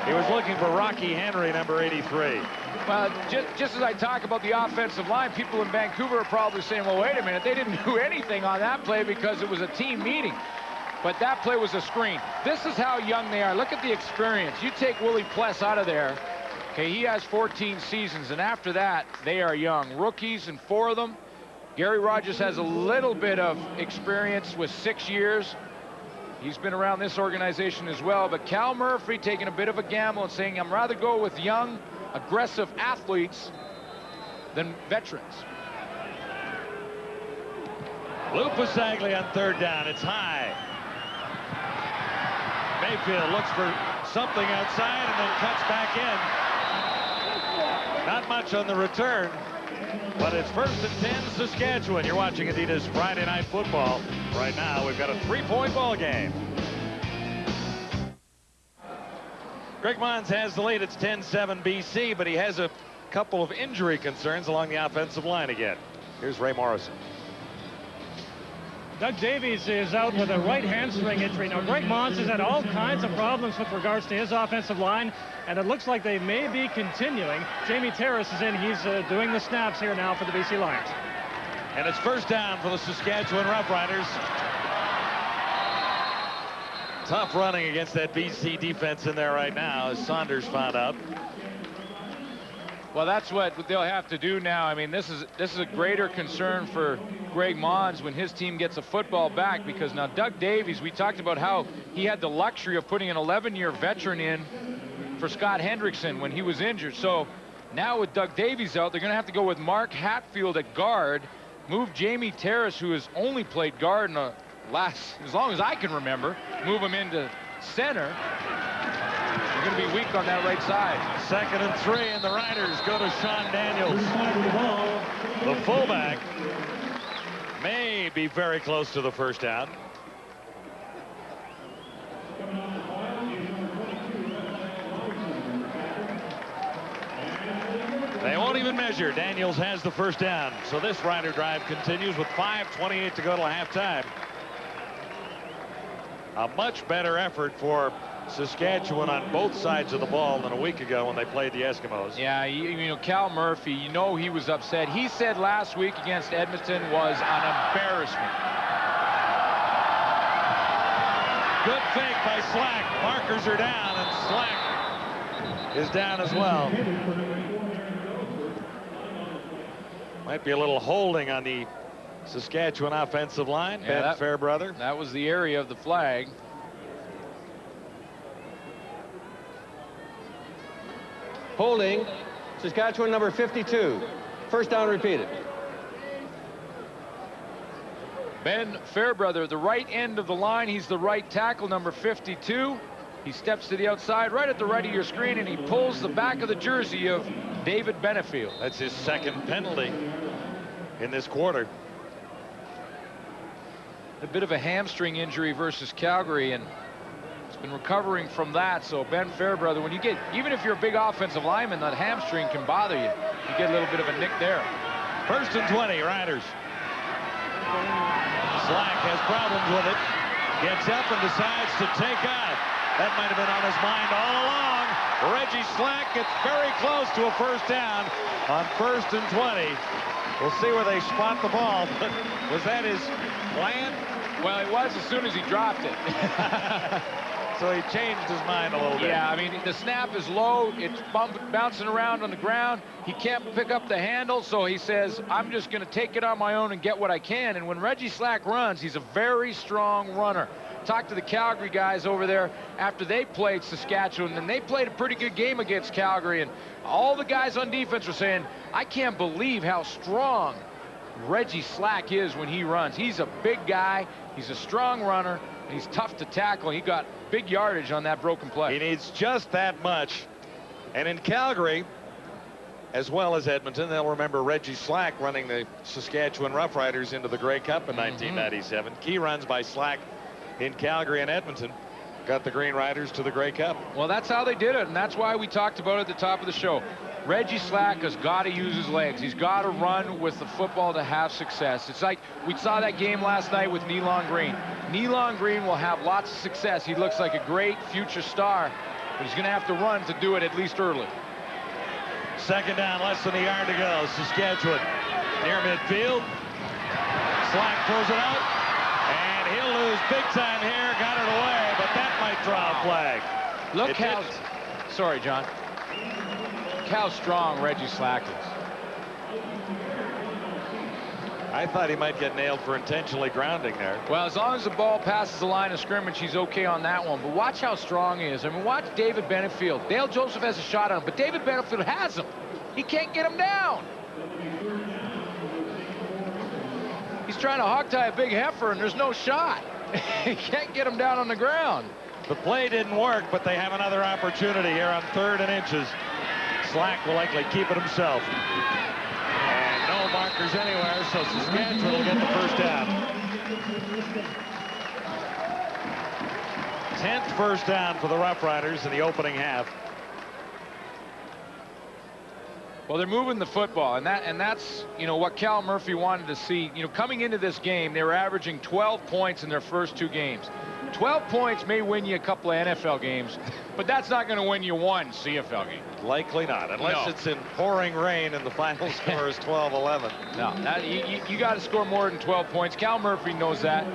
He was looking for Rocky Henry, number 83. Well, just as I talk about the offensive line, people in Vancouver are probably saying, well, wait a minute, they didn't do anything on that play because it was a team meeting. But that play was a screen. This is how young they are. Look at the experience. You take Willie Pless out of there. Okay, he has 14 seasons, and after that, they are young. Rookies, and 4 of them. Gary Rogers has a little bit of experience with 6 years. He's been around this organization as well, but Cal Murphy taking a bit of a gamble and saying, I'd rather go with young, aggressive athletes than veterans. Lou Pasaglia on 3rd down. It's high. Mayfield looks for something outside and then cuts back in. Not much on the return, but it's 1st and 10 Saskatchewan. You're watching Adidas Friday Night Football. Right now, we've got a 3-point ball game. Greg Mons has the lead. It's 10-7 BC, but he has a couple of injury concerns along the offensive line again. Here's Ray Morrison. Doug Davies is out with a right hamstring injury. Now, Greg Mons has had all kinds of problems with regards to his offensive line, and it looks like they may be continuing. Jamie Terrace is in. He's doing the snaps here now for the BC Lions. And it's 1st down for the Saskatchewan Roughriders. Tough running against that BC defense in there right now, as Saunders found out. Well, that's what they'll have to do now. I mean, this is a greater concern for Greg Mons when his team gets a football back, because now Doug Davies, we talked about how he had the luxury of putting an 11-year veteran in for Scott Hendrickson when he was injured. So now with Doug Davies out, they're going to have to go with Mark Hatfield at guard, move Jamie Terrace, who has only played guard in as long as I can remember, move him into center. They're going to be weak on that right side. 2nd and 3, and the Riders go to Sean Daniels. The fullback may be very close to the 1st down. They won't even measure. Daniels has the 1st down. So this Rider drive continues with 5:28 to go till halftime. A much better effort for Saskatchewan on both sides of the ball than a week ago when they played the Eskimos. Yeah, you know, Cal Murphy, you know he was upset. He said last week against Edmonton was an embarrassment. Good fake by Slack. Markers are down, and Slack is down as well. Might be a little holding on the Saskatchewan offensive line. Yeah, Ben Fairbrother. That was the area of the flag. Holding, Saskatchewan number 52. 1st down repeated. Ben Fairbrother, the right end of the line. He's the right tackle, number 52. He steps to the outside, right at the right of your screen, and he pulls the back of the jersey of David Benefield. That's his 2nd penalty in this quarter. A bit of a hamstring injury versus Calgary, and he's been recovering from that. So Ben Fairbrother, when you get, even if you're a big offensive lineman, that hamstring can bother you. You get a little bit of a nick there. 1st and 20, Riders. Slack has problems with it. Gets up and decides to take off. That might have been on his mind all along. Reggie Slack gets very close to a 1st down on 1st and 20. We'll see where they spot the ball, but was that his plan? Well, it was as soon as he dropped it. So he changed his mind a little bit. Yeah, I mean, the snap is low. It's bouncing around on the ground. He can't pick up the handle, so he says, I'm just going to take it on my own and get what I can. And when Reggie Slack runs, he's a very strong runner. Talked to the Calgary guys over there after they played Saskatchewan, and they played a pretty good game against Calgary. And all the guys on defense were saying, I can't believe how strong Reggie Slack is when he runs. He's a big guy. He's a strong runner. And he's tough to tackle. He got big yardage on that broken play. He needs just that much. And in Calgary, as well as Edmonton, they'll remember Reggie Slack running the Saskatchewan Roughriders into the Grey Cup in 1997. Key runs by Slack in Calgary and Edmonton got the Green Riders to the Grey Cup. Well, that's how they did it, and that's why we talked about it at the top of the show. Reggie Slack has got to use his legs. He's got to run with the football to have success. It's like we saw that game last night with Nealon Green. Nealon Green will have lots of success. He looks like a great future star, but he's going to have to run to do it at least early. Second down, less than a yard to go. Saskatchewan near midfield. Slack pulls it out, and he'll lose big time here. Got it away, but that might draw a flag. Look how, sorry, John. Look how strong Reggie Slack is. I thought he might get nailed for intentionally grounding there. Well, as long as the ball passes the line of scrimmage, he's okay on that one. But watch how strong he is. I mean, watch David Benefield. Dale Joseph has a shot on him, but David Benefield has him. He can't get him down. He's trying to hog tie a big heifer, and there's no shot. He can't get him down on the ground. The play didn't work, but they have another opportunity here on 3rd and inches. Slack will likely keep it himself. And no markers anywhere, so Saskatchewan will get the first down. 10th first down for the Roughriders in the opening half. Well, they're moving the football, and that's, you know, what Cal Murphy wanted to see. You know, coming into this game, they were averaging 12 points in their first 2 games. 12 points may win you a couple of NFL games, but that's not going to win you one CFL game. Likely not, unless it's in pouring rain and the final score is 12-11. No, you got to score more than 12 points. Cal Murphy knows that.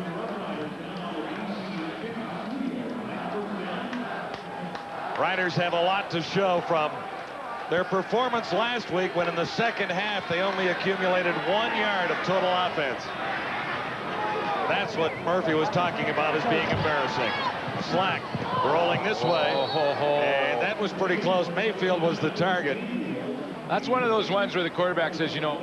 Riders have a lot to show from their performance last week, when in the second half they only accumulated 1 yard of total offense. That's what Murphy was talking about as being embarrassing. Slack rolling this way, and that was pretty close. Mayfield was the target. That's one of those ones where the quarterback says, you know,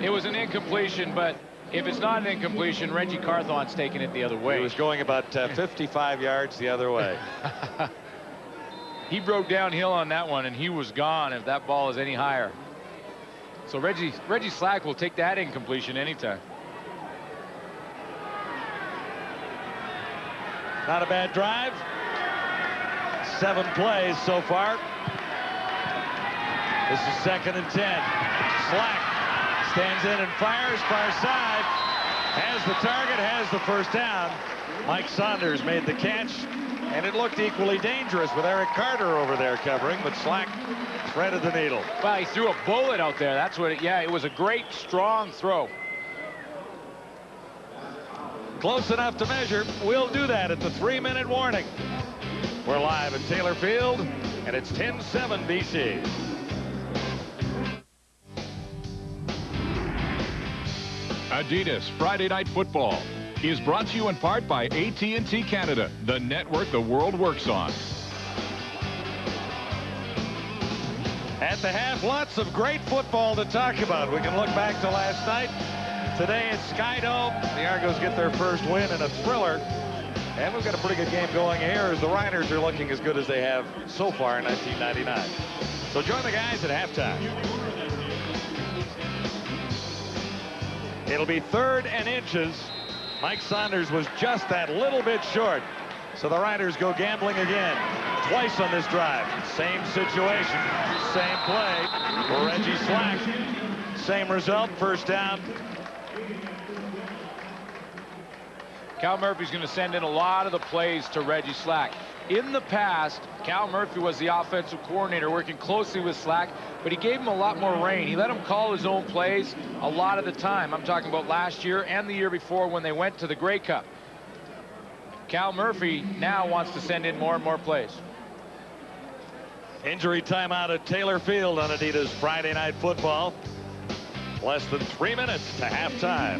it was an incompletion, but if it's not an incompletion, Reggie Carthon's taking it the other way. He was going about 55 yards the other way. He broke downhill on that one, and he was gone if that ball is any higher. So Reggie Slack will take that incompletion anytime. Not a bad drive. 7 plays so far. This is 2nd and 10. Slack stands in and fires far side. Has the target, has the first down. Mike Saunders made the catch, and it looked equally dangerous with Eric Carter over there covering, but Slack threaded the needle. Well, he threw a bullet out there. That's what it was a great, strong throw. Close enough to measure. We'll do that at the 3-minute warning. We're live at Taylor Field, and it's 10-7 BC. Adidas Friday Night Football is brought to you in part by AT&T Canada, the network the world works on. At the half, lots of great football to talk about. We can look back to last night. Today at Skydome, the Argos get their first win in a thriller. And we've got a pretty good game going here as the Riders are looking as good as they have so far in 1999. So join the guys at halftime. It'll be 3rd and inches. Mike Saunders was just that little bit short. So the Riders go gambling again. Twice on this drive. Same situation. Same play for Reggie Slack. Same result. First down. Cal Murphy's going to send in a lot of the plays to Reggie Slack. In the past, Cal Murphy was the offensive coordinator working closely with Slack, but he gave him a lot more reign. He let him call his own plays a lot of the time. I'm talking about last year and the year before when they went to the Grey Cup. Cal Murphy now wants to send in more and more plays. Injury timeout at Taylor Field on Adidas Friday Night Football. Less than 3 minutes to halftime.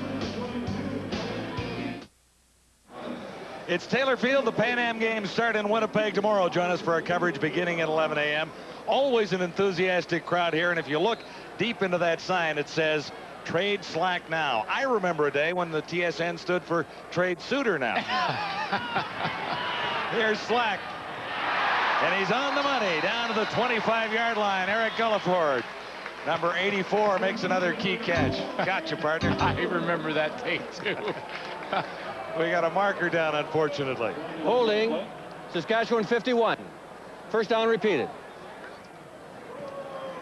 It's Taylor Field. The Pan Am Games start in Winnipeg tomorrow. Join us for our coverage beginning at 11 a.m. Always an enthusiastic crowd here, and if you look deep into that sign, it says Trade Slack Now. I remember a day when the TSN stood for Trade Suitor Now. Here's Slack, and he's on the money down to the 25-yard line. Eric Gulliford, number 84, makes another key catch. Gotcha, partner. I remember that tape too. We got a marker down, unfortunately. Holding, Saskatchewan 51. First down repeated.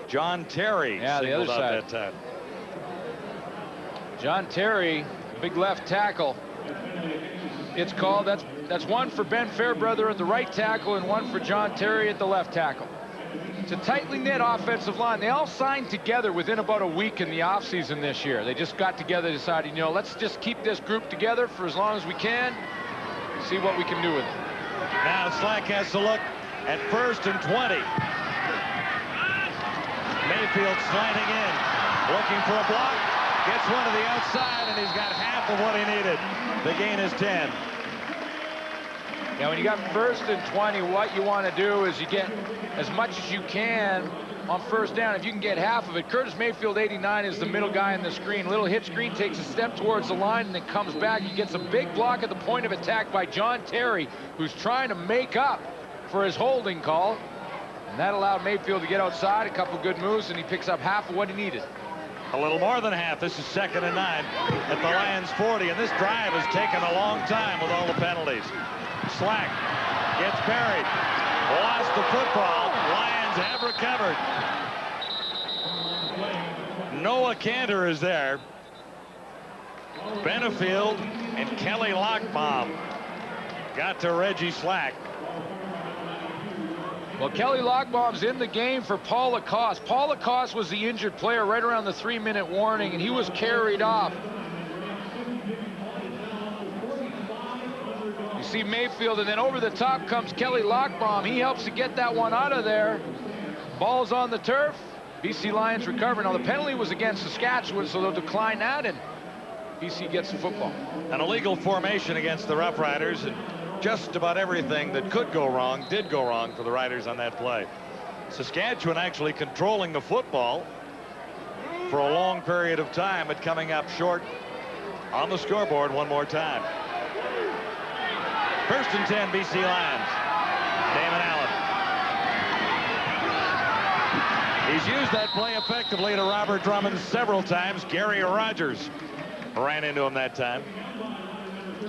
John Terry the other singled out side. that time. John Terry, big left tackle. It's called. That's one for Ben Fairbrother at the right tackle and one for John Terry at the left tackle. It's a tightly knit offensive line. They all signed together within about a week in the offseason this year. They just got together, decided, you know, let's just keep this group together for as long as we can, see what we can do with it. Now Slack has to look at 1st and 20. Mayfield slanting in, looking for a block, gets one to the outside, and he's got half of what he needed. The gain is 10. Now, when you got 1st and 20, what you want to do is you get as much as you can on 1st down. If you can get half of it, Curtis Mayfield, 89, is the middle guy in the screen. Little hitch screen, takes a step towards the line and then comes back. He gets a big block at the point of attack by John Terry, who's trying to make up for his holding call. And that allowed Mayfield to get outside, a couple good moves, and he picks up half of what he needed. A little more than half. This is 2nd and 9 at the Lions 40, and this drive has taken a long time with all the penalties. Slack gets buried, lost the football. Lions have recovered. Noah Cantor is there. Benefield and Kelly Lockbaum got to Reggie Slack. Well, Kelly Lockbaum's in the game for Paul Lacoste. Paul Lacoste was the injured player right around the 3-minute warning, and he was carried off. You see Mayfield, and then over the top comes Kelly Lockbaum. He helps to get that one out of there. Ball's on the turf. BC Lions recover. Now, the penalty was against Saskatchewan, so they'll decline that, and BC gets the football. An illegal formation against the Roughriders, and just about everything that could go wrong did go wrong for the Riders on that play. Saskatchewan actually controlling the football for a long period of time, but coming up short on the scoreboard one more time. 1st and 10, BC Lions. Damon Allen. He's used that play effectively to Robert Drummond several times. Gary Rogers ran into him that time.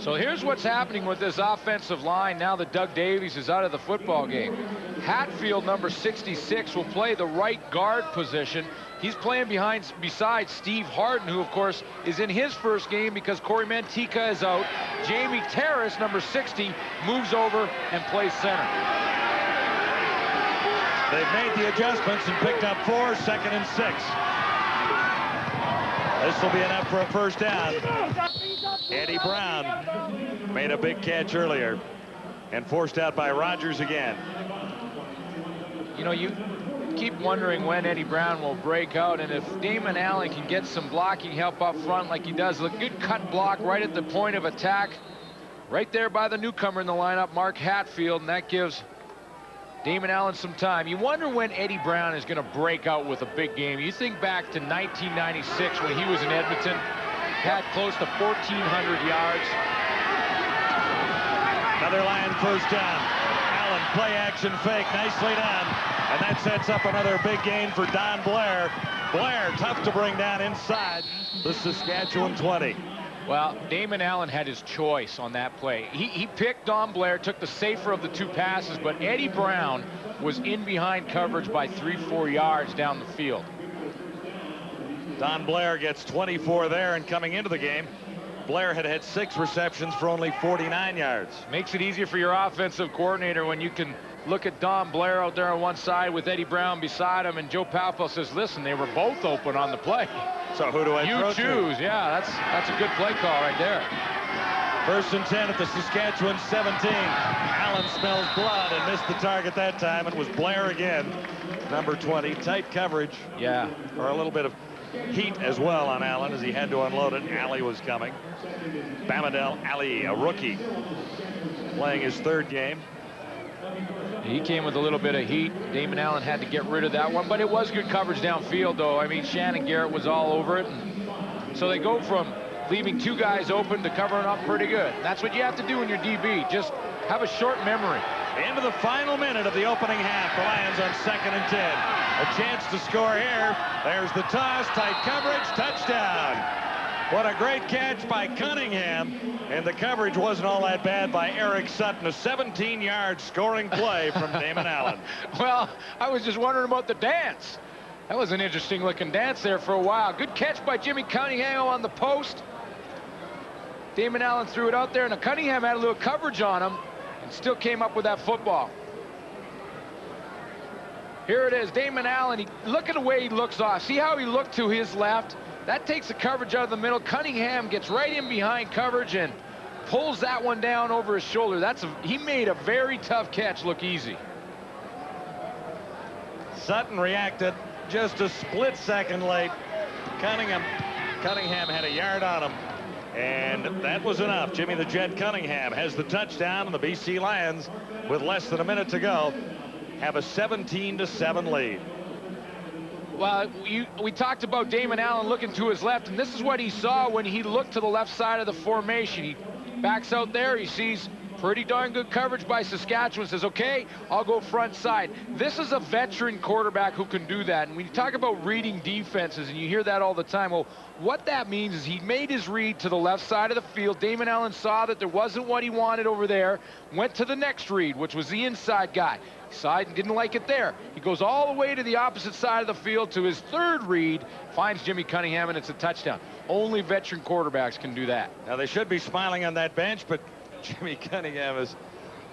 So here's what's happening with this offensive line now that Doug Davies is out of the football game. Hatfield, number 66, will play the right guard position. He's playing beside Steve Harden, who, of course, is in his first game because Corey Mantika is out. Jamie Terrace, number 60, moves over and plays center. They've made the adjustments and picked up 4, 2nd and 6. This will be enough for a 1st down. Eddie Brown made a big catch earlier and forced out by Rogers again. You know, you keep wondering when Eddie Brown will break out, and if Damon Allen can get some blocking help up front like he does, a good cut block right at the point of attack, right there by the newcomer in the lineup, Mark Hatfield, and that gives Damon Allen some time. You wonder when Eddie Brown is going to break out with a big game. You think back to 1996 when he was in Edmonton, had close to 1,400 yards. Another Lion 1st down. Allen, play action fake, nicely done. And that sets up another big gain for Don Blair. Blair, tough to bring down inside the Saskatchewan 20. Well, Damon Allen had his choice on that play. He picked Don Blair, took the safer of the 2 passes, but Eddie Brown was in behind coverage by 3-4 yards down the field. Don Blair gets 24 there, and coming into the game, Blair had 6 receptions for only 49 yards. Makes it easier for your offensive coordinator when you can look at Don Blair out there on one side with Eddie Brown beside him, and Joe Palfo says, listen, they were both open on the play. So who do I throw You choose. to? Yeah, that's a good play call right there. 1st and 10 at the Saskatchewan 17. Allen smells blood and missed the target that time. It was Blair again, number 20. Tight coverage. Yeah. Or a little bit of heat as well on Allen as he had to unload it. Alley was coming. Bamadel Alley, a rookie, playing his 3rd game. He came with a little bit of heat. Damon Allen had to get rid of that one, but it was good coverage downfield, though. I mean, Shannon Garrett was all over it. And so they go from leaving 2 guys open to covering up pretty good. That's what you have to do in your DB. Just have a short memory. Into the final minute of the opening half. The Lions on 2nd and 10. A chance to score here. There's the toss. Tight coverage. Touchdown. What a great catch by Cunningham. And the coverage wasn't all that bad by Eric Sutton. A 17-yard scoring play from Damon Allen. Well, I was just wondering about the dance. That was an interesting looking dance there for a while. Good catch by Jimmy Cunningham on the post. Damon Allen threw it out there, and Cunningham had a little coverage on him and still came up with that football. Here it is, Damon Allen. Look at the way he looks off. See how he looked to his left? That takes the coverage out of the middle. Cunningham gets right in behind coverage and pulls that one down over his shoulder. He made a very tough catch look easy. Sutton reacted just a split second late. Cunningham had a yard on him, and that was enough. Jimmy the Jet Cunningham has the touchdown, and the BC Lions, with less than a minute to go, have a 17-7 lead. Well, we talked about Damon Allen looking to his left, and this is what he saw when he looked to the left side of the formation. He backs out there. He sees pretty darn good coverage by Saskatchewan. Says, okay, I'll go front side. This is a veteran quarterback who can do that. And when you talk about reading defenses, and you hear that all the time, well, what that means is he made his read to the left side of the field. Damon Allen saw that there wasn't what he wanted over there, went to the next read, which was the inside guy. He saw it and didn't like it there. He goes all the way to the opposite side of the field to his third read, finds Jimmy Cunningham, and it's a touchdown. Only veteran quarterbacks can do that. Now, they should be smiling on that bench, but Jimmy Cunningham is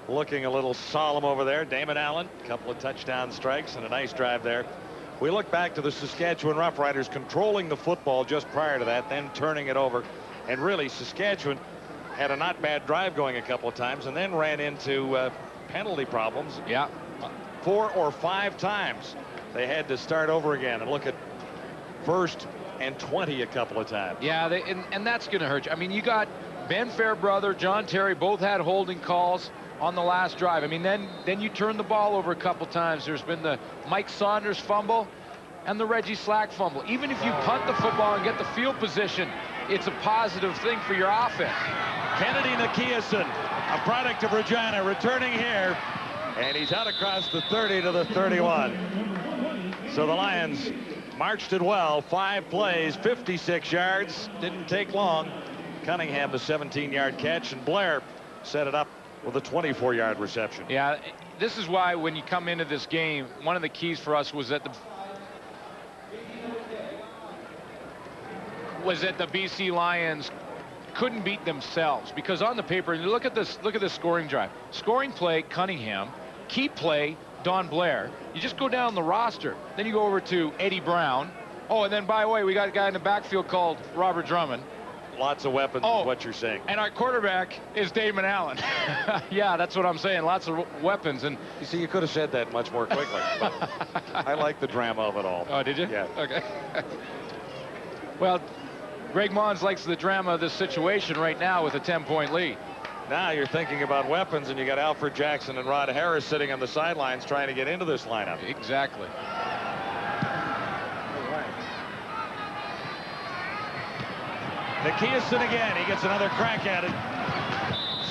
looking a little solemn over there. Damon Allen, a couple of touchdown strikes and a nice drive there. We look back to the Saskatchewan Roughriders controlling the football just prior to that, then turning it over. And really, Saskatchewan had a not bad drive going a couple of times and then ran into penalty problems. Yeah. 4 or 5 times they had to start over again and look at 1st and 20 a couple of times. Yeah, and that's going to hurt you. I mean, you got Ben Fairbrother, John Terry, both had holding calls on the last drive. I mean, then you turn the ball over a couple times. There's been the Mike Saunders fumble and the Reggie Slack fumble. Even if you punt the football and get the field position, it's a positive thing for your offense. Kennedy Nakiason, a product of Regina, returning here, and he's out across the 30 to the 31. So the Lions marched it well. 5 plays, 56 yards. Didn't take long. Cunningham, the 17-yard catch, and Blair set it up with a 24-yard reception. Yeah, this is why when you come into this game, one of the keys for us was that the BC Lions couldn't beat themselves, because on the paper, look at this scoring drive. Scoring play, Cunningham. Key play, Don Blair. You just go down the roster. Then you go over to Eddie Brown. Oh, and then, by the way, we got a guy in the backfield called Robert Drummond. Lots of weapons is what you're saying. And our quarterback is Damon Allen. Yeah, that's what I'm saying. Lots of weapons. And you see, you could have said that much more quickly. But I like the drama of it all. Oh, did you? Yeah. Okay. Well, Greg Mons likes the drama of this situation right now with a 10-point lead. Now you're thinking about weapons, and you got Alfred Jackson and Rod Harris sitting on the sidelines trying to get into this lineup. Exactly. Nakiason again. He gets another crack at it.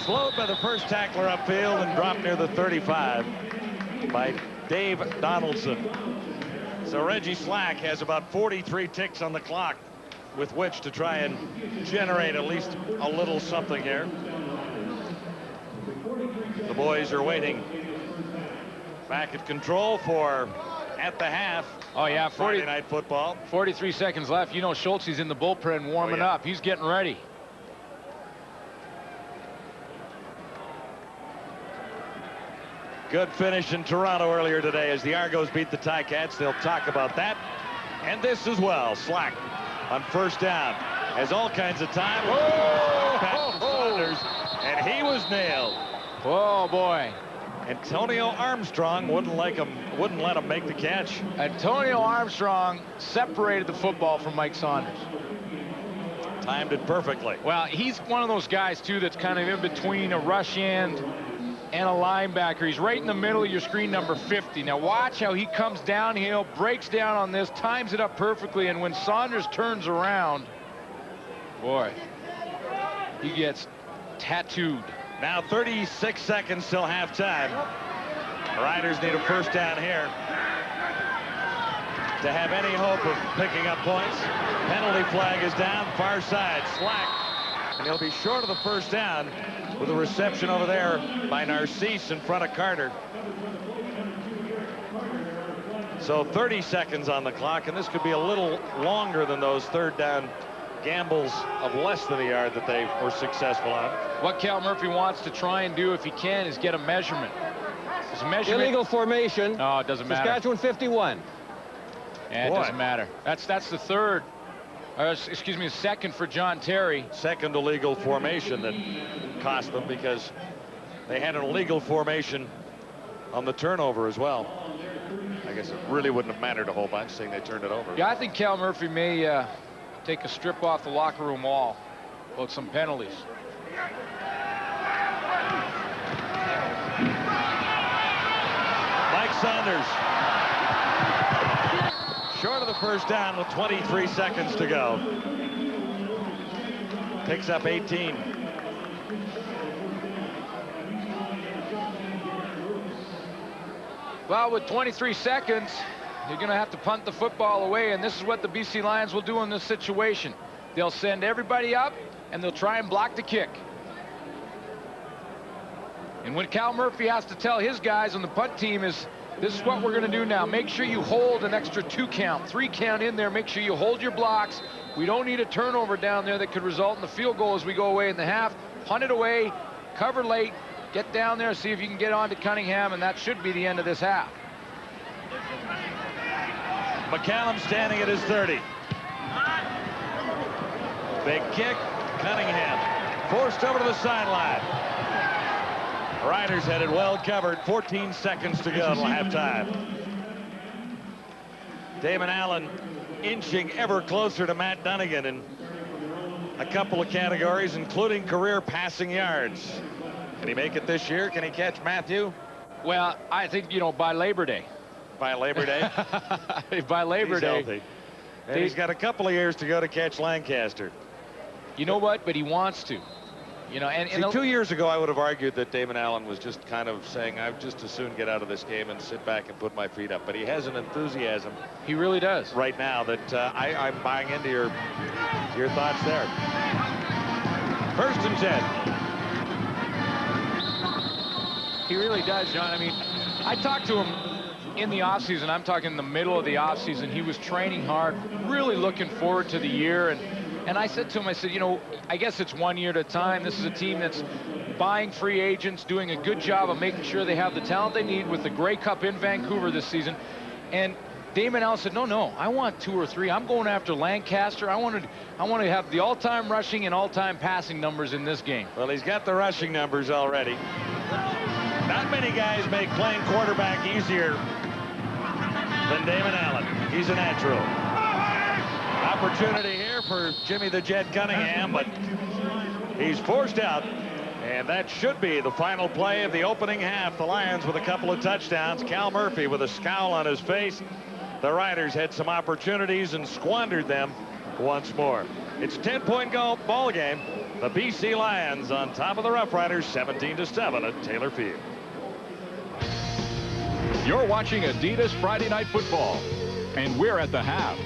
Slowed by the first tackler upfield and dropped near the 35 by Dave Donaldson. So Reggie Slack has about 43 ticks on the clock with which to try and generate at least a little something here. The boys are waiting back at control for at the half. Oh, yeah, Friday night football. 43 seconds left. You know, Schultz is in the bullpen warming up. He's getting ready. Good finish in Toronto earlier today as the Argos beat the Ticats. They'll talk about that. And this as well. Slack on first down has all kinds of time. Saunders, and he was nailed. Oh, boy. Antonio Armstrong wouldn't let him make the catch. Antonio Armstrong separated the football from Mike Saunders. Timed it perfectly. Well, he's one of those guys, too, that's kind of in between a rush end and a linebacker. He's right in the middle of your screen, number 50. Now watch how he comes downhill, breaks down on this, times it up perfectly, and when Saunders turns around, boy, he gets tattooed. Now 36 seconds till halftime. The Riders need a first down here to have any hope of picking up points. Penalty flag is down, far side, Slack, and he'll be short of the first down with a reception over there by Narcisse in front of Carter. So 30 seconds on the clock, and this could be a little longer than those third down gambles of less than a yard that they were successful on. What Cal Murphy wants to try and do, if he can, is get a measurement. There's a measurement. Illegal formation. No, it doesn't matter. Saskatchewan 51. And it doesn't matter. That's the third. Excuse me, the second for John Terry. Second illegal formation that cost them, because they had an illegal formation on the turnover as well. I guess it really wouldn't have mattered a whole bunch, seeing they turned it over. Yeah, I think Cal Murphy may take a strip off the locker room wall about some penalties. Mike Saunders short of the first down with 23 seconds to go. Picks up 18. Well, with 23 seconds, you're going to have to punt the football away, and this is what the BC Lions will do in this situation. They'll send everybody up, and they'll try and block the kick. And what Cal Murphy has to tell his guys on the punt team is, this is what we're going to do now. Make sure you hold an extra 2 count, 3 count in there. Make sure you hold your blocks. We don't need a turnover down there that could result in the field goal as we go away in the half. Punt it away, cover late, get down there, see if you can get on to Cunningham, and that should be the end of this half. McCallum standing at his 30. Big kick. Cunningham forced over to the sideline. Riders had it well covered. 14 seconds to go till halftime. Damon Allen inching ever closer to Matt Dunnigan in a couple of categories, including career passing yards. Can he make it this year? Can he catch Matthew? Well, I think, you know, by Labor Day. By Labor Day? By Labor Day. Healthy. And he's got a couple of years to go to catch Lancaster. You know what? But he wants to. You know, and See, 2 years ago, I would have argued that Damon Allen was just kind of saying, I'd just as soon get out of this game and sit back and put my feet up. But he has an enthusiasm. He really does. Right now that I'm buying into your thoughts there. First and 10. He really does, John. I mean, I talked to him in the offseason. I'm talking in the middle of the offseason. He was training hard, really looking forward to the year. And I said to him, I said, you know, I guess it's 1 year at a time. This is a team that's buying free agents, doing a good job of making sure they have the talent they need with the Grey Cup in Vancouver this season. And Damon Allen said, no, I want 2 or 3. I'm going after Lancaster. I want to have the all-time rushing and all-time passing numbers in this game. Well, he's got the rushing numbers already. Not many guys make playing quarterback easier than Damon Allen. He's a natural. Opportunity here for Jimmy the Jet Cunningham, but he's forced out. And that should be the final play of the opening half. The Lions with a couple of touchdowns. Cal Murphy with a scowl on his face. The Riders had some opportunities and squandered them once more. It's a 10-point ball game. The BC Lions on top of the Roughriders, 17-7 at Taylor Field. You're watching Adidas Friday Night Football, and we're at the half.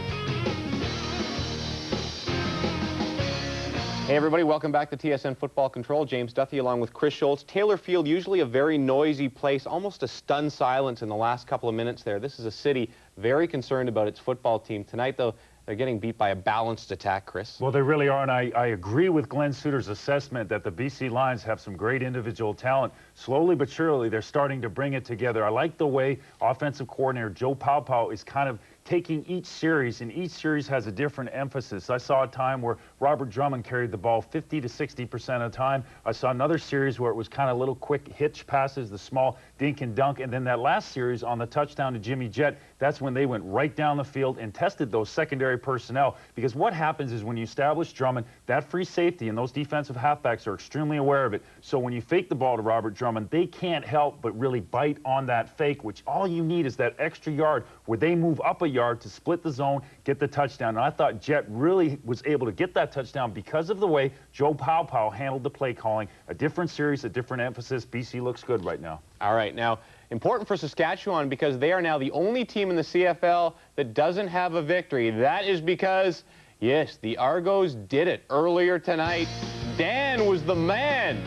Hey everybody, welcome back to TSN Football Control. James Duthie along with Chris Schultz. Taylor Field, usually a very noisy place, almost a stunned silence in the last couple of minutes there. This is a city very concerned about its football team. Tonight, though, they're getting beat by a balanced attack, Chris. Well, they really are, and I agree with Glenn Suter's assessment that the BC Lions have some great individual talent. Slowly but surely, they're starting to bring it together. I like the way offensive coordinator Joe Paopao is kind of taking each series, and each series has a different emphasis. I saw a time where Robert Drummond carried the ball 50 to 60% of the time. I saw another series where it was kind of little quick hitch passes, the small dink and dunk, and then that last series on the touchdown to Jimmy Jett, that's when they went right down the field and tested those secondary personnel. Because what happens is when you establish Drummond, that free safety and those defensive halfbacks are extremely aware of it. So when you fake the ball to Robert Drummond, they can't help but really bite on that fake, which all you need is that extra yard where they move up a yard to split the zone, get the touchdown. And I thought Jett really was able to get that touchdown because of the way Joe Paopao handled the play calling. A different series, a different emphasis. BC looks good right now. All right, now, important for Saskatchewan because they are now the only team in the CFL that doesn't have a victory. That is because, yes, the Argos did it earlier tonight. Dan was the man.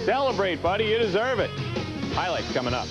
Celebrate, buddy. You deserve it. Highlights coming up.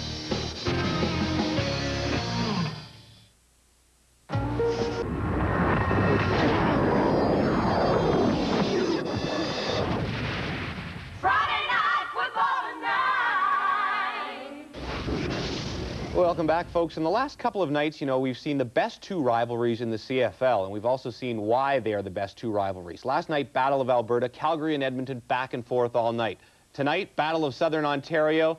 Welcome back, folks. In the last couple of nights, you know, we've seen the best two rivalries in the CFL, and we've also seen why they are the best two rivalries. Last night, Battle of Alberta, Calgary and Edmonton back and forth all night. Tonight, Battle of Southern Ontario,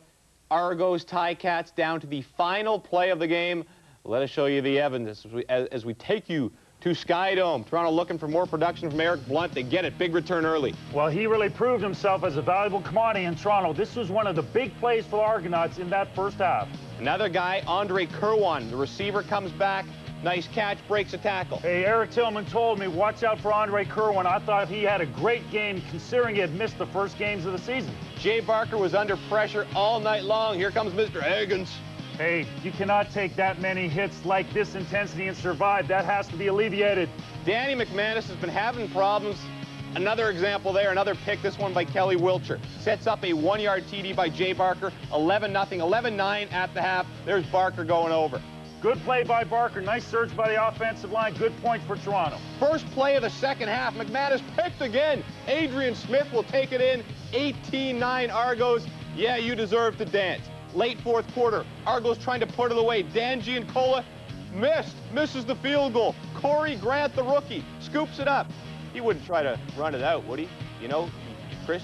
Argos, Ticats down to the final play of the game. Let us show you the evidence as we take you to Skydome. Toronto looking for more production from Eric Blunt. They get it. Big return early. Well, he really proved himself as a valuable commodity in Toronto. This was one of the big plays for the Argonauts in that first half. Another guy, Andre Kerwan. The receiver comes back. Nice catch, breaks a tackle. Hey, Eric Tillman told me, watch out for Andre Kerwan. I thought he had a great game considering he had missed the first games of the season. Jay Barker was under pressure all night long. Here comes Mr. Higgins. Hey, you cannot take that many hits like this intensity and survive. That has to be alleviated. Danny McManus has been having problems. Another example there, another pick, this one by Kelly Wiltshire. Sets up a 1-yard TD by Jay Barker, 11-0, 11-9 at the half. There's Barker going over. Good play by Barker. Nice surge by the offensive line. Good point for Toronto. First play of the second half, McManus picked again. Adrian Smith will take it in, 18-9 Argos. Yeah, you deserve to dance. Late fourth quarter, Argos trying to put it away. Dan Giancola misses the field goal. Corey Grant, the rookie, scoops it up. He wouldn't try to run it out, would he? You know, Chris,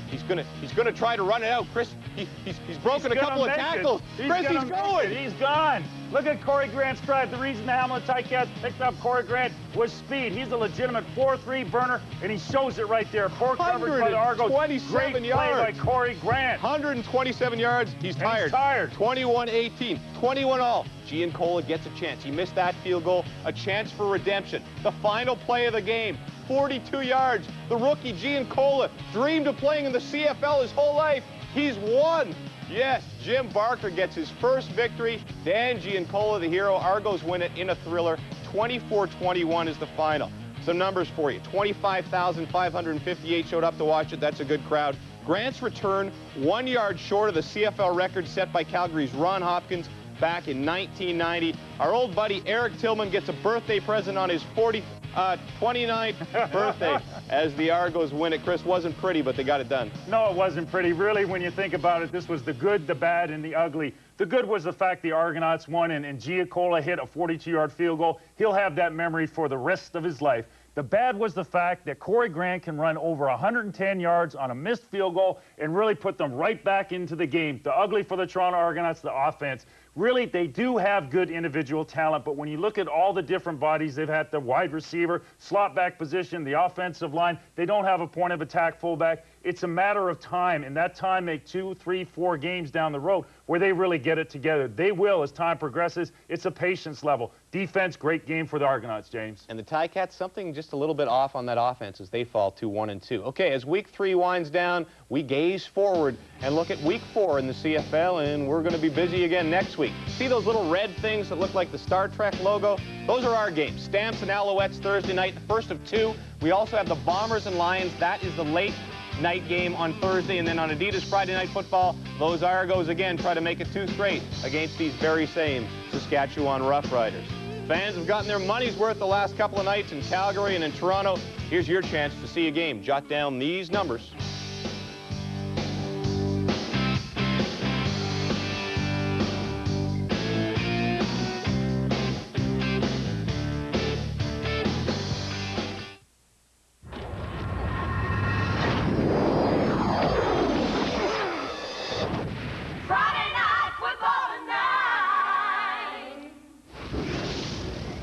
he's gonna try to run it out. Chris, he's broken a couple of tackles. Chris, he's going. He's gone. Look at Corey Grant's stride. The reason the Hamilton Ticats picked up Corey Grant was speed. He's a legitimate 4-3 burner, and he shows it right there. Poor coverage by the Argos. Great play by Corey Grant. 127 yards. He's tired. He's tired. 21-18. 21-all. Giancola gets a chance. He missed that field goal. A chance for redemption. The final play of the game. 42 yards. The rookie Giancola dreamed of playing in the CFL his whole life. He's won. Yes, Jim Barker gets his first victory. Dan Giancola, the hero. Argos win it in a thriller. 24-21 is the final. Some numbers for you. 25,558 showed up to watch it. That's a good crowd. Grant's return, 1 yard short of the CFL record set by Calgary's Ron Hopkins back in 1990. Our old buddy Eric Tillman gets a birthday present on his 29th birthday as the Argos win it. Chris, wasn't pretty, but they got it done. No, it wasn't pretty. Really, when you think about it, this was the good, the bad, and the ugly. The good was the fact the Argonauts won, and Giancola hit a 42-yard field goal. He'll have that memory for the rest of his life. The bad was the fact that Corey Grant can run over 110 yards on a missed field goal and really put them right back into the game. The ugly for the Toronto Argonauts, the offense. Really, they do have good individual talent, but when you look at all the different bodies they've had, the wide receiver, slot back position, the offensive line, they don't have a point of attack fullback. It's a matter of time, and that time may 2, 3, 4 games down the road where they really get it together. They will as time progresses. It's a patience level. Defense, great game for the Argonauts, James. And the Ticats, something just a little bit off on that offense as they fall to 1-2. Okay, as week 3 winds down, we gaze forward and look at week 4 in the CFL, and we're going to be busy again next week. See those little red things that look like the Star Trek logo? Those are our games. Stamps and Alouettes Thursday night, the first of 2. We also have the Bombers and Lions. That is the late night game on Thursday, and then on Adidas Friday Night Football, those Argos again try to make it 2 straight against these very same Saskatchewan Roughriders. Fans have gotten their money's worth the last couple of nights in Calgary and in Toronto. Here's your chance to see a game. Jot down these numbers.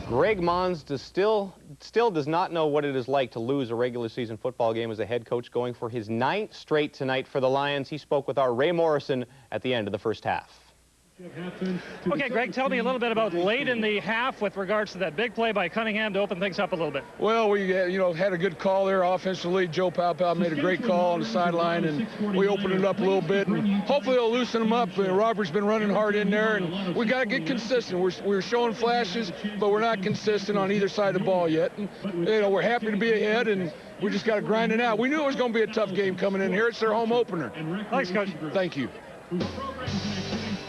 Greg Mons still does not know what it is like to lose a regular season football game as a head coach, going for his 9th straight tonight for the Lions. He spoke with our Ray Morrison at the end of the first half. Okay, Greg, tell me a little bit about late in the half with regards to that big play by Cunningham to open things up a little bit. Well, we had a good call there offensively. Joe Powell made a great call on the sideline, and we opened it up a little bit, and hopefully it'll loosen them up. Robert's been running hard in there, and we got to get consistent. We're showing flashes, but we're not consistent on either side of the ball yet. And, we're happy to be ahead, and we just got to grind it out. We knew it was going to be a tough game coming in here. It's their home opener. Thanks, Coach. Thank you.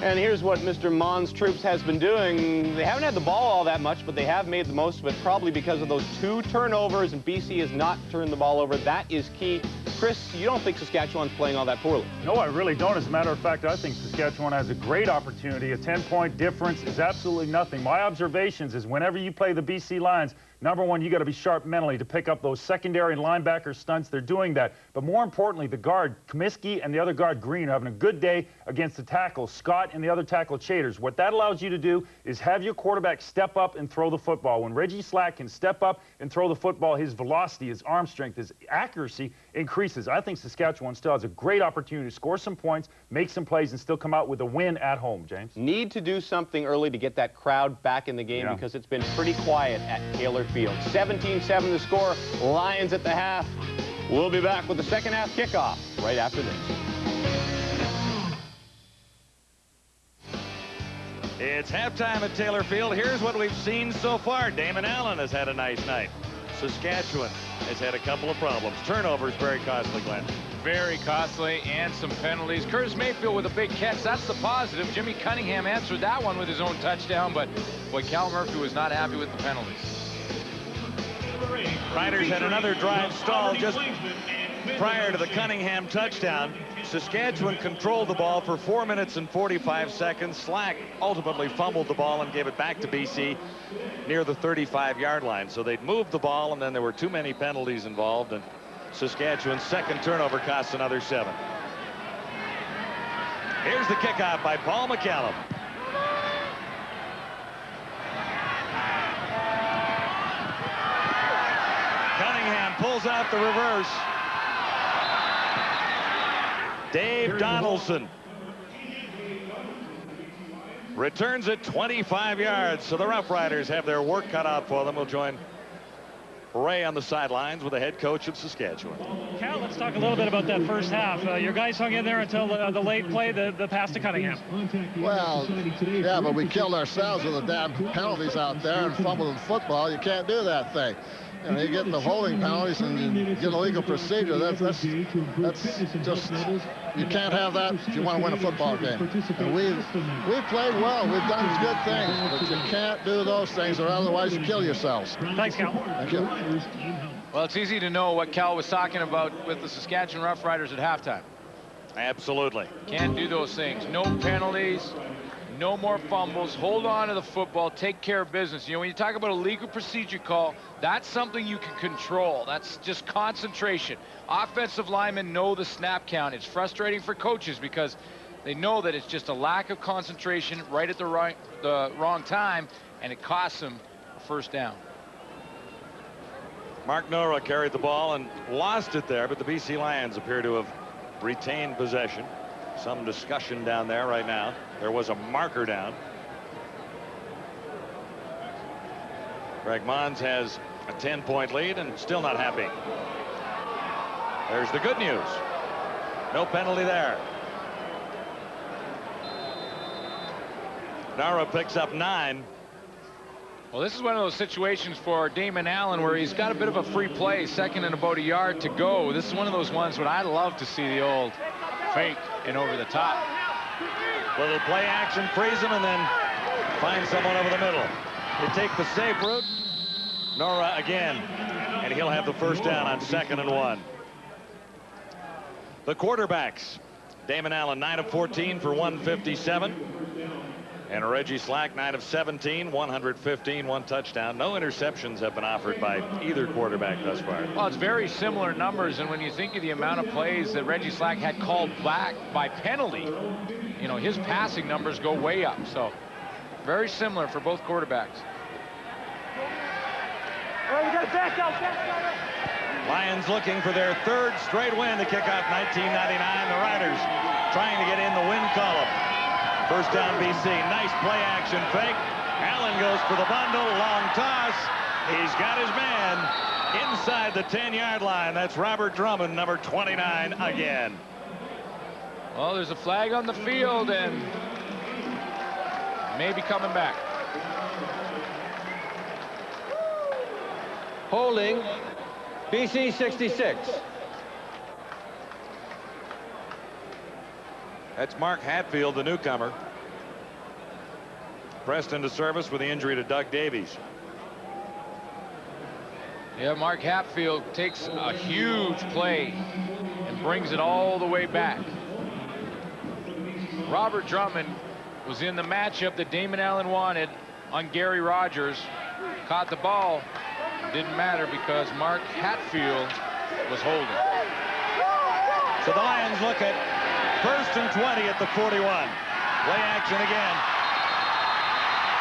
And here's what Mr. Mons' troops has been doing. They haven't had the ball all that much, but they have made the most of it, probably because of those 2 turnovers, and BC has not turned the ball over. That is key. Chris, you don't think Saskatchewan's playing all that poorly? No, I really don't. As a matter of fact, I think Saskatchewan has a great opportunity. A 10-point difference is absolutely nothing. My observations is whenever you play the BC Lions, number one, you got to be sharp mentally to pick up those secondary and linebacker stunts. They're doing that. But more importantly, the guard, Comiskey, and the other guard, Green, are having a good day against the tackle, Scott, and the other tackle, Chaders. What that allows you to do is have your quarterback step up and throw the football. When Reggie Slack can step up and throw the football, his velocity, his arm strength, his accuracy increases. I think Saskatchewan still has a great opportunity to score some points, make some plays, and still come out with a win at home, James. Need to do something early to get that crowd back in the game because it's been pretty quiet at Taylor Field. 17-7 the score. Lions at the half. We'll be back with the second half kickoff right after this. It's halftime at Taylor Field. Here's what we've seen so far. Damon Allen has had a nice night. Saskatchewan has had a couple of problems. Turnovers very costly, Glenn. Very costly, and some penalties. Curtis Mayfield with a big catch. That's the positive. Jimmy Cunningham answered that one with his own touchdown, but boy, Cal Murphy was not happy with the penalties. Riders had another drive stall just prior to the Cunningham touchdown. Saskatchewan controlled the ball for 4 minutes and 45 seconds. Slack ultimately fumbled the ball and gave it back to BC near the 35-yard line. So they'd moved the ball, and then there were too many penalties involved, and Saskatchewan's second turnover costs another 7. Here's the kickoff by Paul McCallum. Cunningham pulls out the reverse. Dave Donaldson returns it 25 yards. So the Roughriders have their work cut out for them. We'll join Ray on the sidelines with the head coach of Saskatchewan. Cal, let's talk a little bit about that first half. Your guys hung in there until the late play, the pass to Cunningham. Well, yeah, but we killed ourselves with the damn penalties out there and fumbled the football. You can't do that thing. And you get the holding penalties and you get illegal procedure. That's just, you can't have that if you want to win a football game. And we've played well. We've done good things, but you can't do those things or otherwise you kill yourselves. Thanks, Cal. Thank you. Well, it's easy to know what Cal was talking about with the Saskatchewan Roughriders at halftime. Absolutely. Can't do those things. No penalties. No more fumbles. Hold on to the football. Take care of business. You know, when you talk about a legal procedure call, that's something you can control. That's just concentration. Offensive linemen know the snap count. It's frustrating for coaches because they know that it's just a lack of concentration right at the wrong time, and it costs them a first down. Mark Nora carried the ball and lost it there, but the BC Lions appear to have retained possession. Some discussion down there right now. There was a marker down. Greg Mons has a 10-point lead and still not happy. There's the good news. No penalty there. Nara picks up 9. Well, this is one of those situations for Damon Allen where he's got a bit of a free play, second and about a yard to go. This is one of those ones where I'd love to see the old fake and over the top. Little play action, freeze him, and then find someone over the middle. They take the safe route. Nora again, and he'll have the first down on 2nd and 1. The quarterbacks. Damon Allen, 9 of 14 for 157. And Reggie Slack, 9 of 17, 115, 1 touchdown. No interceptions have been offered by either quarterback thus far. Well, it's very similar numbers, and when you think of the amount of plays that Reggie Slack had called back by penalty, you know, his passing numbers go way up. So very similar for both quarterbacks. Lions looking for their 3rd straight win to kick off 1999. The Riders trying to get in the win column. First down, BC. Nice play action fake. Allen goes for the bundle. Long toss. He's got his man inside the 10-yard line. That's Robert Drummond, number 29 again. Well, there's a flag on the field, and maybe coming back. Holding, BC 66. That's Mark Hatfield, the newcomer. Pressed into service with the injury to Doug Davies. Yeah, Mark Hatfield takes a huge play brings it all the way back. Robert Drummond was in the matchup that Damon Allen wanted on Gary Rogers. Caught the ball. Didn't matter because Mark Hatfield was holding. So the Lions look at 1st and 20 at the 41. Play action again.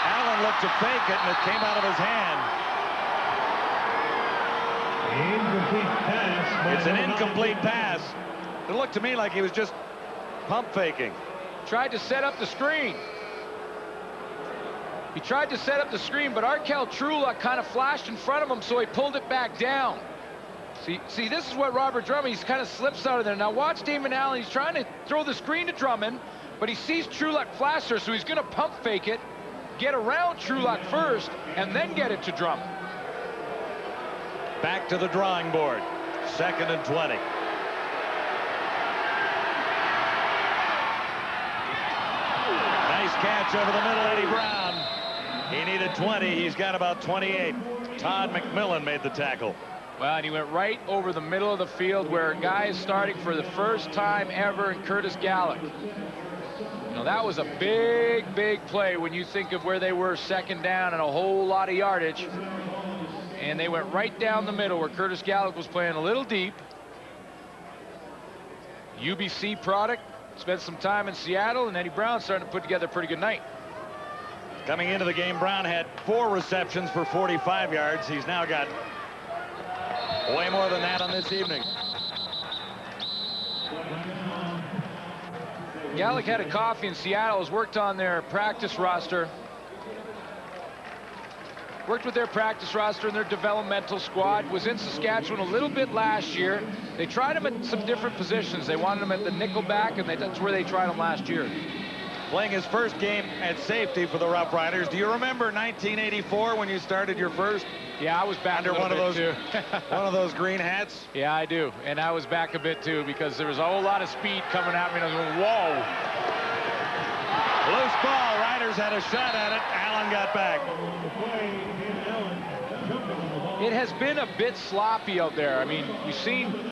Allen looked to fake it, and it came out of his hand. It's an incomplete pass. It looked to me like he was just pump faking. Tried to set up the screen. He tried to set up the screen, but Arkell Truelock kind of flashed in front of him, so he pulled it back down. See, this is what Robert Drummond, he's kind of slips out of there. Now watch Damon Allen. He's trying to throw the screen to Drummond, but he sees Truelock flash there, so he's going to pump fake it, get around Truelock first, and then get it to Drummond. Back to the drawing board. 2nd and 20. Nice catch over the middle, Eddie Brown. He needed 20. He's got about 28. Todd McMillan made the tackle. Well, and he went right over the middle of the field where a guy is starting for the first time ever in Curtis Gallick. You know, that was a big, big play when you think of where they were 2nd down and a whole lot of yardage. And they went right down the middle where Curtis Gallick was playing a little deep. UBC product, spent some time in Seattle, and Eddie Brown starting to put together a pretty good night. Coming into the game, Brown had 4 receptions for 45 yards. He's now got way more than that on this evening. Gallick had a coffee in Seattle, has worked on their practice roster. Worked with their practice roster and their developmental squad. Was in Saskatchewan a little bit last year. They tried him at some different positions. They wanted him at the nickelback, and that's where they tried him last year. Playing his first game at safety for the Roughriders. Do you remember 1984 when you started your first? Yeah, I was back under one of those green hats. Yeah, I do, and I was back a bit too because there was a whole lot of speed coming at me, and I was going, whoa! Loose ball. Riders had a shot at it. Allen got back. It has been a bit sloppy out there. I mean, you've seen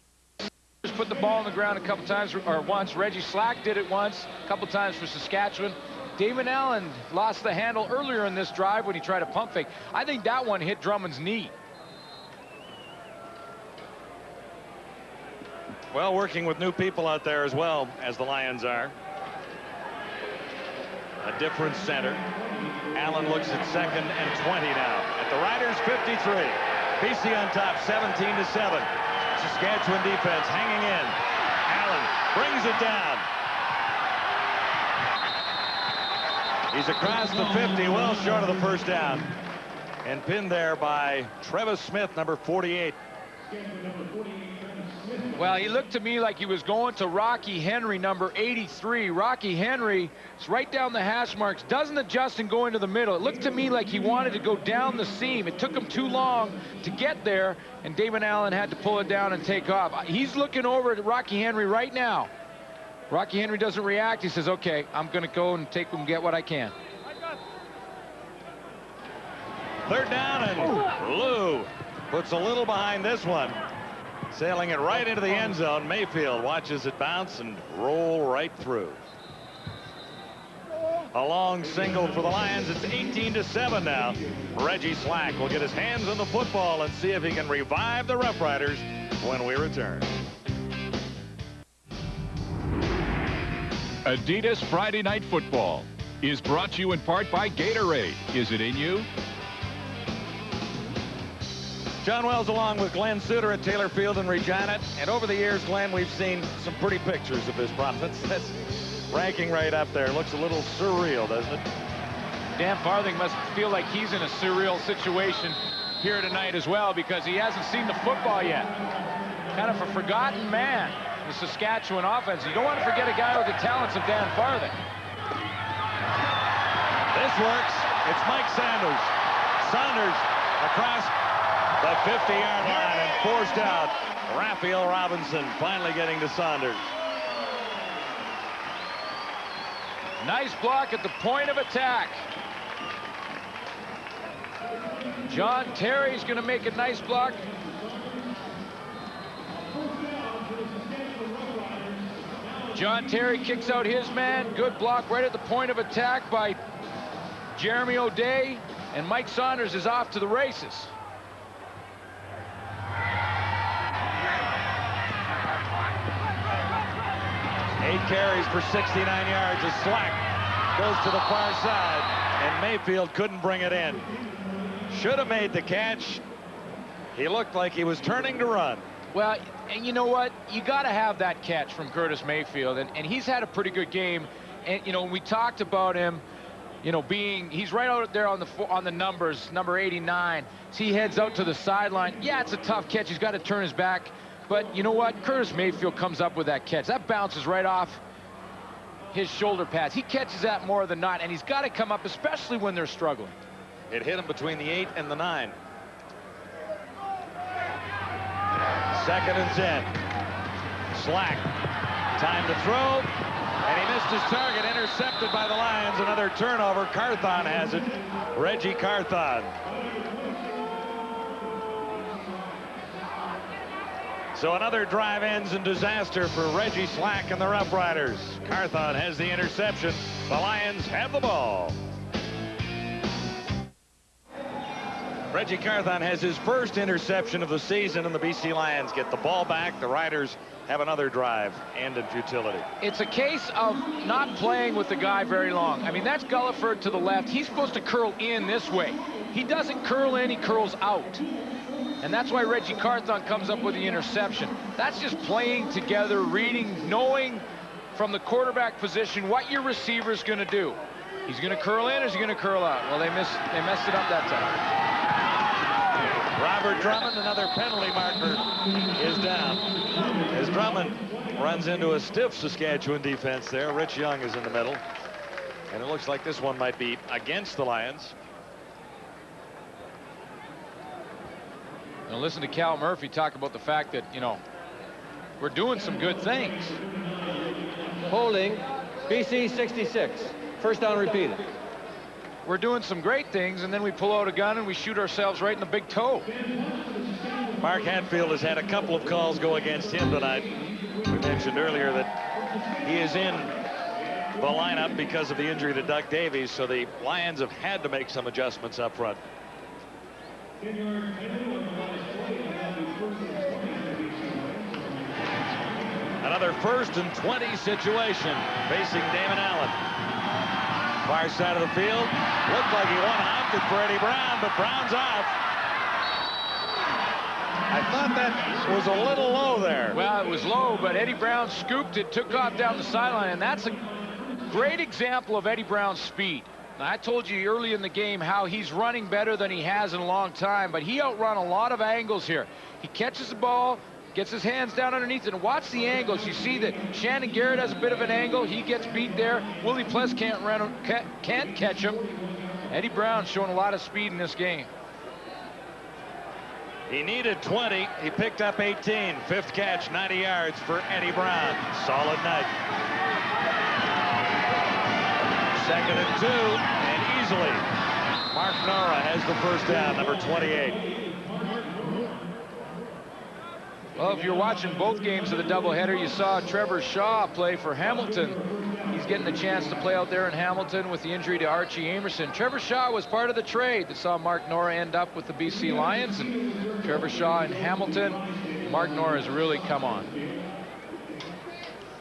put the ball on the ground a couple times, or once. Reggie Slack did it once, a couple times for Saskatchewan. Damon Allen lost the handle earlier in this drive when he tried to pump fake. I think that one hit Drummond's knee. Well, working with new people out there as well as the Lions are. A different center. Allen looks at 2nd and 20 now. At the Riders 53. BC on top, 17-7. Saskatchewan defense hanging in. Allen brings it down. He's across the 50, well short of the first down. And pinned there by Trevis Smith, number 48. Well, he looked to me like he was going to Rocky Henry, number 83. Rocky Henry is right down the hash marks, doesn't adjust and go into the middle. It looked to me like he wanted to go down the seam. It took him too long to get there, and Damon Allen had to pull it down and take off. He's looking over at Rocky Henry right now. Rocky Henry doesn't react. He says, okay, I'm going to go and take him, get what I can. 3rd down, and Lou puts a little behind this one. Sailing it right into the end zone. Mayfield watches it bounce and roll right through. A long single for the Lions. It's 18-7 now. Reggie Slack will get his hands on the football and see if he can revive the Roughriders when we return. Adidas Friday Night Football is brought to you in part by Gatorade. Is it in you? John Wells along with Glenn Suter at Taylor Field in Regina. And over the years, Glenn, we've seen some pretty pictures of his profits. That's ranking right up there. Looks a little surreal, doesn't it? Dan Farthing must feel like he's in a surreal situation here tonight as well because he hasn't seen the football yet. Kind of a forgotten man, the Saskatchewan offense. You don't want to forget a guy with the talents of Dan Farthing. This works. It's Mike Sanders. Saunders across the 50-yard line and forced out. Raphael Robinson finally getting to Saunders. Nice block at the point of attack. John Terry's going to make a nice block. John Terry kicks out his man. Good block right at the point of attack by Jeremy O'Day. And Mike Saunders is off to the races. Eight carries for 69 yards. A slack goes to the far side, and Mayfield couldn't bring it in. Should have made the catch. He looked like he was turning to run. Well, and you know what? You got to have that catch from Curtis Mayfield, and he's had a pretty good game. And you know, we talked about him, you know, he's right out there on the numbers, number 89. So he heads out to the sideline. Yeah, it's a tough catch. He's got to turn his back. But you know what? Curtis Mayfield comes up with that catch. That bounces right off his shoulder pads. He catches that more than not, and he's got to come up, especially when they're struggling. It hit him between the 8 and the 9. 2nd and 10. Slack. Time to throw. And he missed his target. Intercepted by the Lions. Another turnover. Carthon has it. Reggie Carthon. So another drive ends in disaster for Reggie Slack and the Roughriders. Carthon has the interception. The Lions have the ball. Reggie Carthon has his first interception of the season, and the BC Lions get the ball back. The Riders have another drive, end in futility. It's a case of not playing with the guy very long. I mean, that's Gulliford to the left. He's supposed to curl in this way. He doesn't curl in, he curls out. And that's why Reggie Carthon comes up with the interception. That's just playing together, reading, knowing from the quarterback position what your receiver's going to do. He's going to curl in or is he going to curl out? Well, they messed it up that time. Robert Drummond, another penalty marker, is down. As Drummond runs into a stiff Saskatchewan defense there, Rich Young is in the middle. And it looks like this one might be against the Lions. Now listen to Cal Murphy talk about the fact that, you know, we're doing some good things. Holding, BC 66. First down repeated. We're doing some great things, and then we pull out a gun and we shoot ourselves right in the big toe. Mark Hatfield has had a couple of calls go against him tonight. We mentioned earlier that he is in the lineup because of the injury to Doug Davies, so the Lions have had to make some adjustments up front. Another 1st and 20 situation facing Damon Allen. Far side of the field. Looked like he one-hopped for Eddie Brown, but Brown's off. I thought that was a little low there. Well, it was low, but Eddie Brown scooped it, took off down the sideline, and that's a great example of Eddie Brown's speed. Now, I told you early in the game how he's running better than he has in a long time, but he outrun a lot of angles here. He catches the ball, gets his hands down underneath, and watch the angles. You see that Shannon Garrett has a bit of an angle. He gets beat there. Willie Pless can't catch him. Eddie Brown showing a lot of speed in this game. He needed 20. He picked up 18. 5th catch, 90 yards for Eddie Brown. Solid night. 2nd and 2, and easily Mark Nora has the first down, number 28. Well, if you're watching both games of the doubleheader, you saw Trevor Shaw play for Hamilton. He's getting a chance to play out there in Hamilton with the injury to Archie Amerson. Trevor Shaw was part of the trade that saw Mark Nora end up with the BC Lions, and Trevor Shaw in Hamilton. Mark Nora has really come on.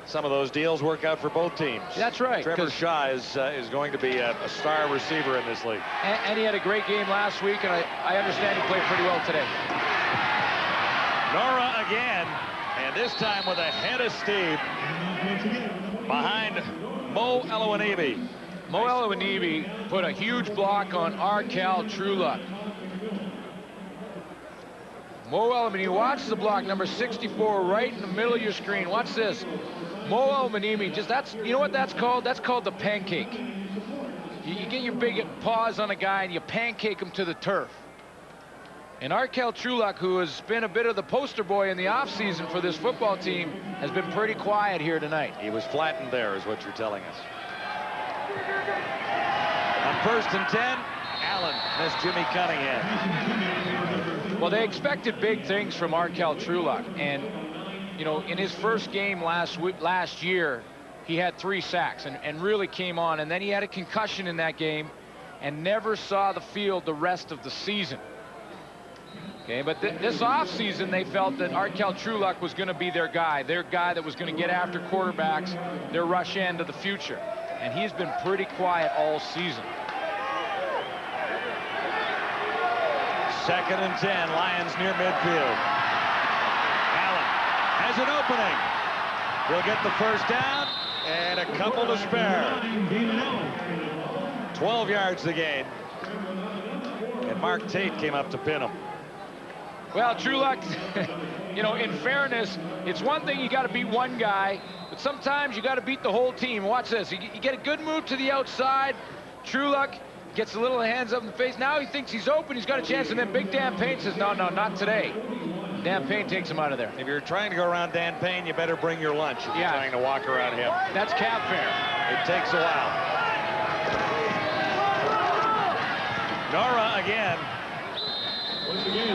Some of those deals work out for both teams. That's right. Trevor Shaw is going to be a star receiver in this league. And he had a great game last week, and I understand he played pretty well today. Nora again, and this time with a head of steam behind Mo Elowanibi. Mo Elowanibi put a huge block on Arkel Truluck. Mo Elowanibi, watch the block, number 64, right in the middle of your screen. Watch this. Mo Elowanibi, you know what that's called? That's called the pancake. You get your big paws on a guy and you pancake him to the turf. And Arkel Truluck, who has been a bit of the poster boy in the offseason for this football team, has been pretty quiet here tonight. He was flattened there, is what you're telling us. On 1st and 10, Allen missed Jimmy Cunningham. Well, they expected big things from Arkel Truluck, and you know, in his first game last year, he had 3 sacks and really came on. And then he had a concussion in that game and never saw the field the rest of the season. Okay, but this offseason, they felt that Arkel Trueluck was going to be their guy that was going to get after quarterbacks, their rush end of the future. And he's been pretty quiet all season. 2nd and 10, Lions near midfield. Allen has an opening. He'll get the first down and a couple to spare. 12 yards to gain. And Mark Tate came up to pin him. Well, Trueluck, you know, in fairness, it's one thing you got to beat one guy, but sometimes you got to beat the whole team. Watch this. You get a good move to the outside. Trueluck gets a little hands up in the face. Now he thinks he's open. He's got a chance. And then Big Dan Payne says, no, not today. Dan Payne takes him out of there. If you're trying to go around Dan Payne, you better bring your lunch if you're trying to walk around him. That's cab fare. It takes a while. Nora again.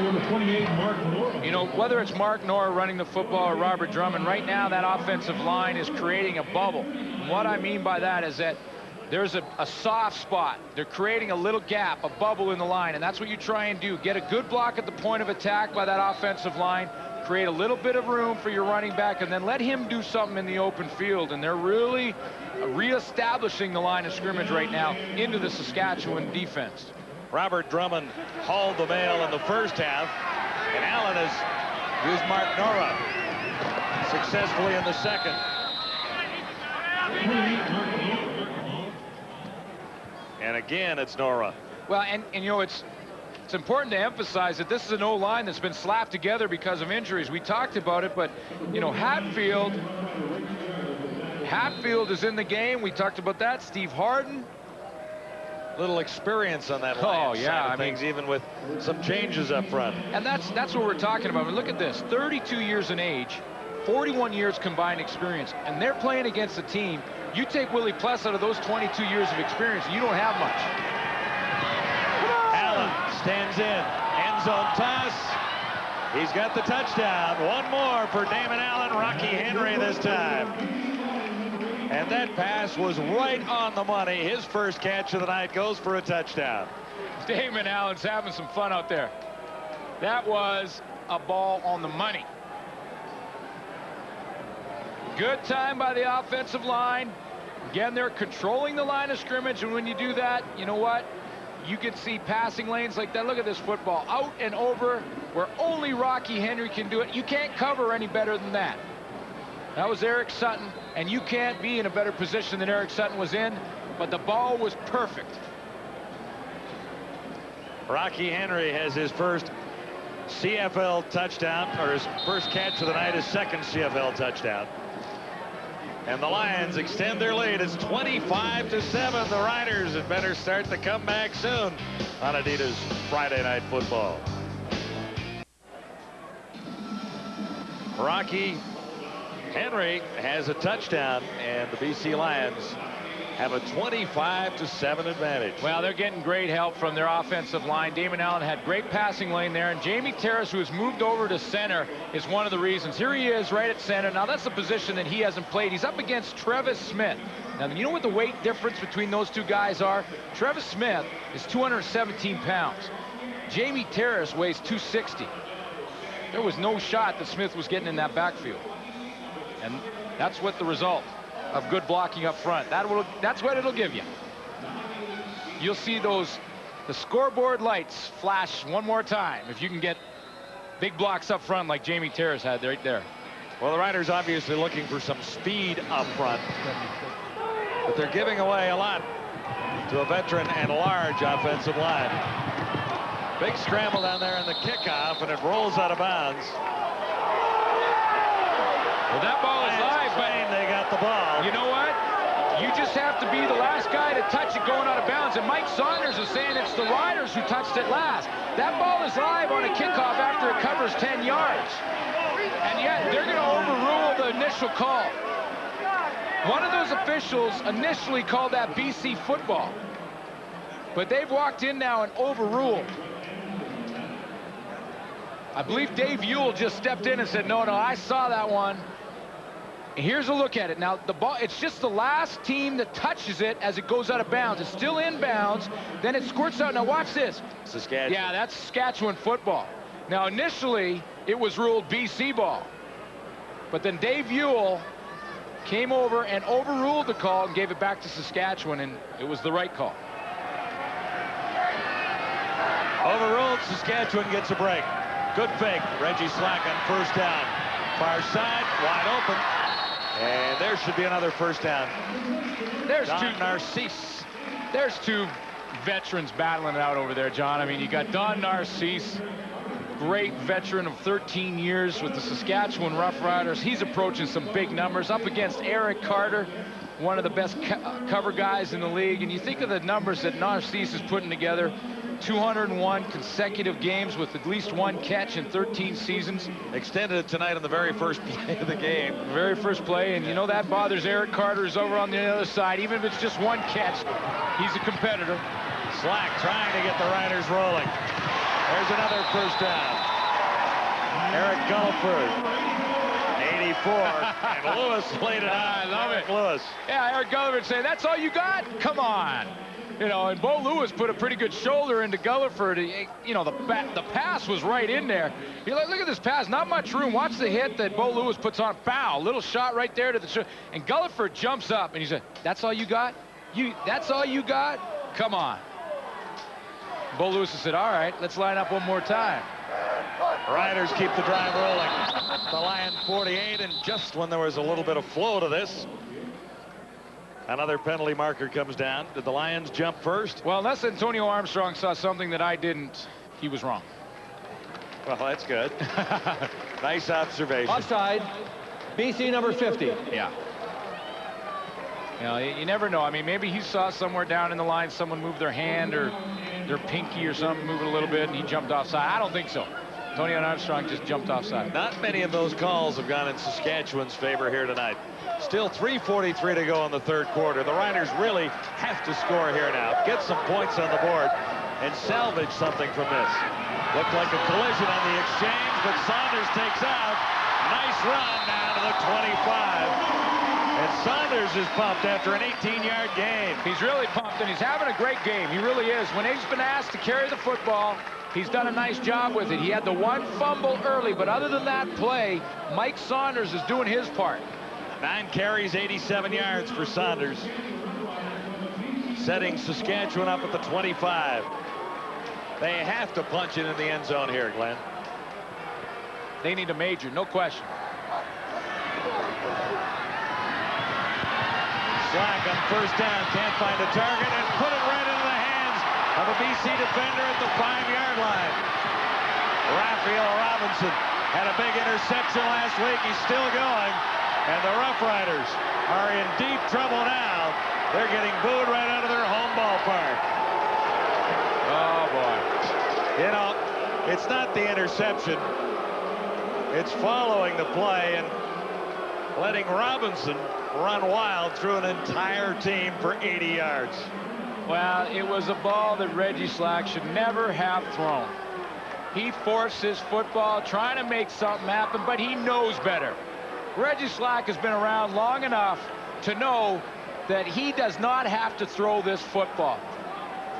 Number 28, Mark Nora. You know, whether it's Mark Nora running the football or Robert Drummond, right now that offensive line is creating a bubble. And what I mean by that is that there's a soft spot. They're creating a little gap, a bubble in the line, and that's what you try and do. Get a good block at the point of attack by that offensive line, create a little bit of room for your running back, and then let him do something in the open field. And they're really reestablishing the line of scrimmage right now into the Saskatchewan defense. Robert Drummond hauled the mail in the first half, and Allen has used Mark Nora successfully in the second. And again, it's Nora. Well, and you know, it's important to emphasize that this is an O-line that's been slapped together because of injuries. We talked about it, but, you know, Hatfield is in the game. We talked about that. Steve Harden. Little experience on that line. Oh, yeah. I mean, even with some changes up front. And that's what we're talking about. I mean, look at this. 32 years in age, 41 years combined experience, and they're playing against a team. You take Willie Pless out of those 22 years of experience, you don't have much. Allen stands in. End zone toss. He's got the touchdown. One more for Damon Allen. Rocky Henry this time. And that pass was right on the money. His first catch of the night goes for a touchdown. Damon Allen's having some fun out there. That was a ball on the money. Good time by the offensive line. Again, they're controlling the line of scrimmage, and when you do that, you know what? You can see passing lanes like that. Look at this football. Out and over where only Rocky Henry can do it. You can't cover any better than that. That was Eric Sutton, and you can't be in a better position than Eric Sutton was in, but the ball was perfect. Rocky Henry has his first CFL touchdown, or his first catch of the night, his second CFL touchdown. And the Lions extend their lead. It's 25-7. The Riders had better start the comeback soon on Adidas Friday Night Football. Rocky Henry has a touchdown, and the BC Lions have a 25-7 advantage. Well, they're getting great help from their offensive line. Damon Allen had great passing lane there, and Jamie Terrace, who has moved over to center, is one of the reasons. Here he is right at center. Now, that's a position that he hasn't played. He's up against Travis Smith. Now, you know what the weight difference between those two guys are? Travis Smith is 217 pounds. Jamie Terrace weighs 260. There was no shot that Smith was getting in that backfield. And that's what the result of good blocking up front. That's what it'll give you. You'll see the scoreboard lights flash one more time if you can get big blocks up front like Jamie Terrace had right there. Well, the Riders obviously looking for some speed up front, but they're giving away a lot to a veteran and large offensive line. Big scramble down there in the kickoff, and it rolls out of bounds. Well, that ball is live, but they got the ball. You know what? You just have to be the last guy to touch it going out of bounds. And Mike Saunders is saying it's the Riders who touched it last. That ball is live on a kickoff after it covers 10 yards. And yet they're going to overrule the initial call. One of those officials initially called that BC football. But they've walked in now and overruled. I believe Dave Ewell just stepped in and said, no, I saw that one. And here's a look at it. Now, the ball, it's just the last team that touches it as it goes out of bounds. It's still inbounds, then it squirts out. Now, watch this. Saskatchewan. Yeah, that's Saskatchewan football. Now, initially, it was ruled BC ball. But then Dave Ewell came over and overruled the call and gave it back to Saskatchewan, and it was the right call. Overruled. Saskatchewan gets a break. Good fake. Reggie Slack on first down. Far side, wide open. And there should be another first down. There's Don Narcisse. There's two veterans battling it out over there, John. I mean, you got Don Narcisse, great veteran of 13 years with the Saskatchewan Roughriders. He's approaching some big numbers up against Eric Carter, one of the best cover guys in the league. And you think of the numbers that Narcisse is putting together. 201 consecutive games with at least one catch in 13 seasons. Extended it tonight on the very first play of the game. Very first play, and you know that bothers Eric Carter, who's over on the other side. Even if it's just one catch, he's a competitor. Slack trying to get the Riders rolling. There's another first down. Eric Gulliford, 84, and Lewis laid it on. I love it. Lewis. Yeah, Eric Gulliford saying, that's all you got? Come on. You know, and Bo Lewis put a pretty good shoulder into Gulliford. You know, the pass was right in there. You're like, look at this pass, not much room. Watch the hit that Bo Lewis puts on. Foul, little shot right there to the and Gulliford jumps up and he said, that's all you got? That's all you got? Come on. Bo Lewis said, all right, let's line up one more time. Riders keep the drive rolling. The Lion 48, and just when there was a little bit of flow to this, another penalty marker comes down. Did the Lions jump first? Well, unless Antonio Armstrong saw something that I didn't, he was wrong. Well, that's good. Nice observation. Offside, BC number 50. Yeah. You know, you never know. I mean, maybe he saw somewhere down in the line someone move their hand or their pinky or something, move it a little bit, and he jumped offside. I don't think so. Antonio Armstrong just jumped offside. Not many of those calls have gone in Saskatchewan's favor here tonight. Still 3:43 to go in the third quarter. The Riders really have to score here now. Get some points on the board and salvage something from this. Looked like a collision on the exchange, but Saunders takes out. Nice run down to the 25. And Saunders is pumped after an 18-yard gain. He's really pumped, and he's having a great game. He really is. When he's been asked to carry the football, he's done a nice job with it. He had the one fumble early, but other than that play, Mike Saunders is doing his part. 9 carries, 87 yards for Saunders. Setting Saskatchewan up at the 25. They have to punch it in the end zone here, Glenn. They need a major, no question. Slack on first down, can't find a target, and put it right into the hands of a BC defender at the 5-yard line. Raphael Robinson had a big interception last week. He's still going. And the Roughriders are in deep trouble now. They're getting booed right out of their home ballpark. Oh, boy. You know, it's not the interception. It's following the play and letting Robinson run wild through an entire team for 80 yards. Well, it was a ball that Reggie Slack should never have thrown. He forced his football, trying to make something happen, but he knows better. Reggie Slack has been around long enough to know that he does not have to throw this football.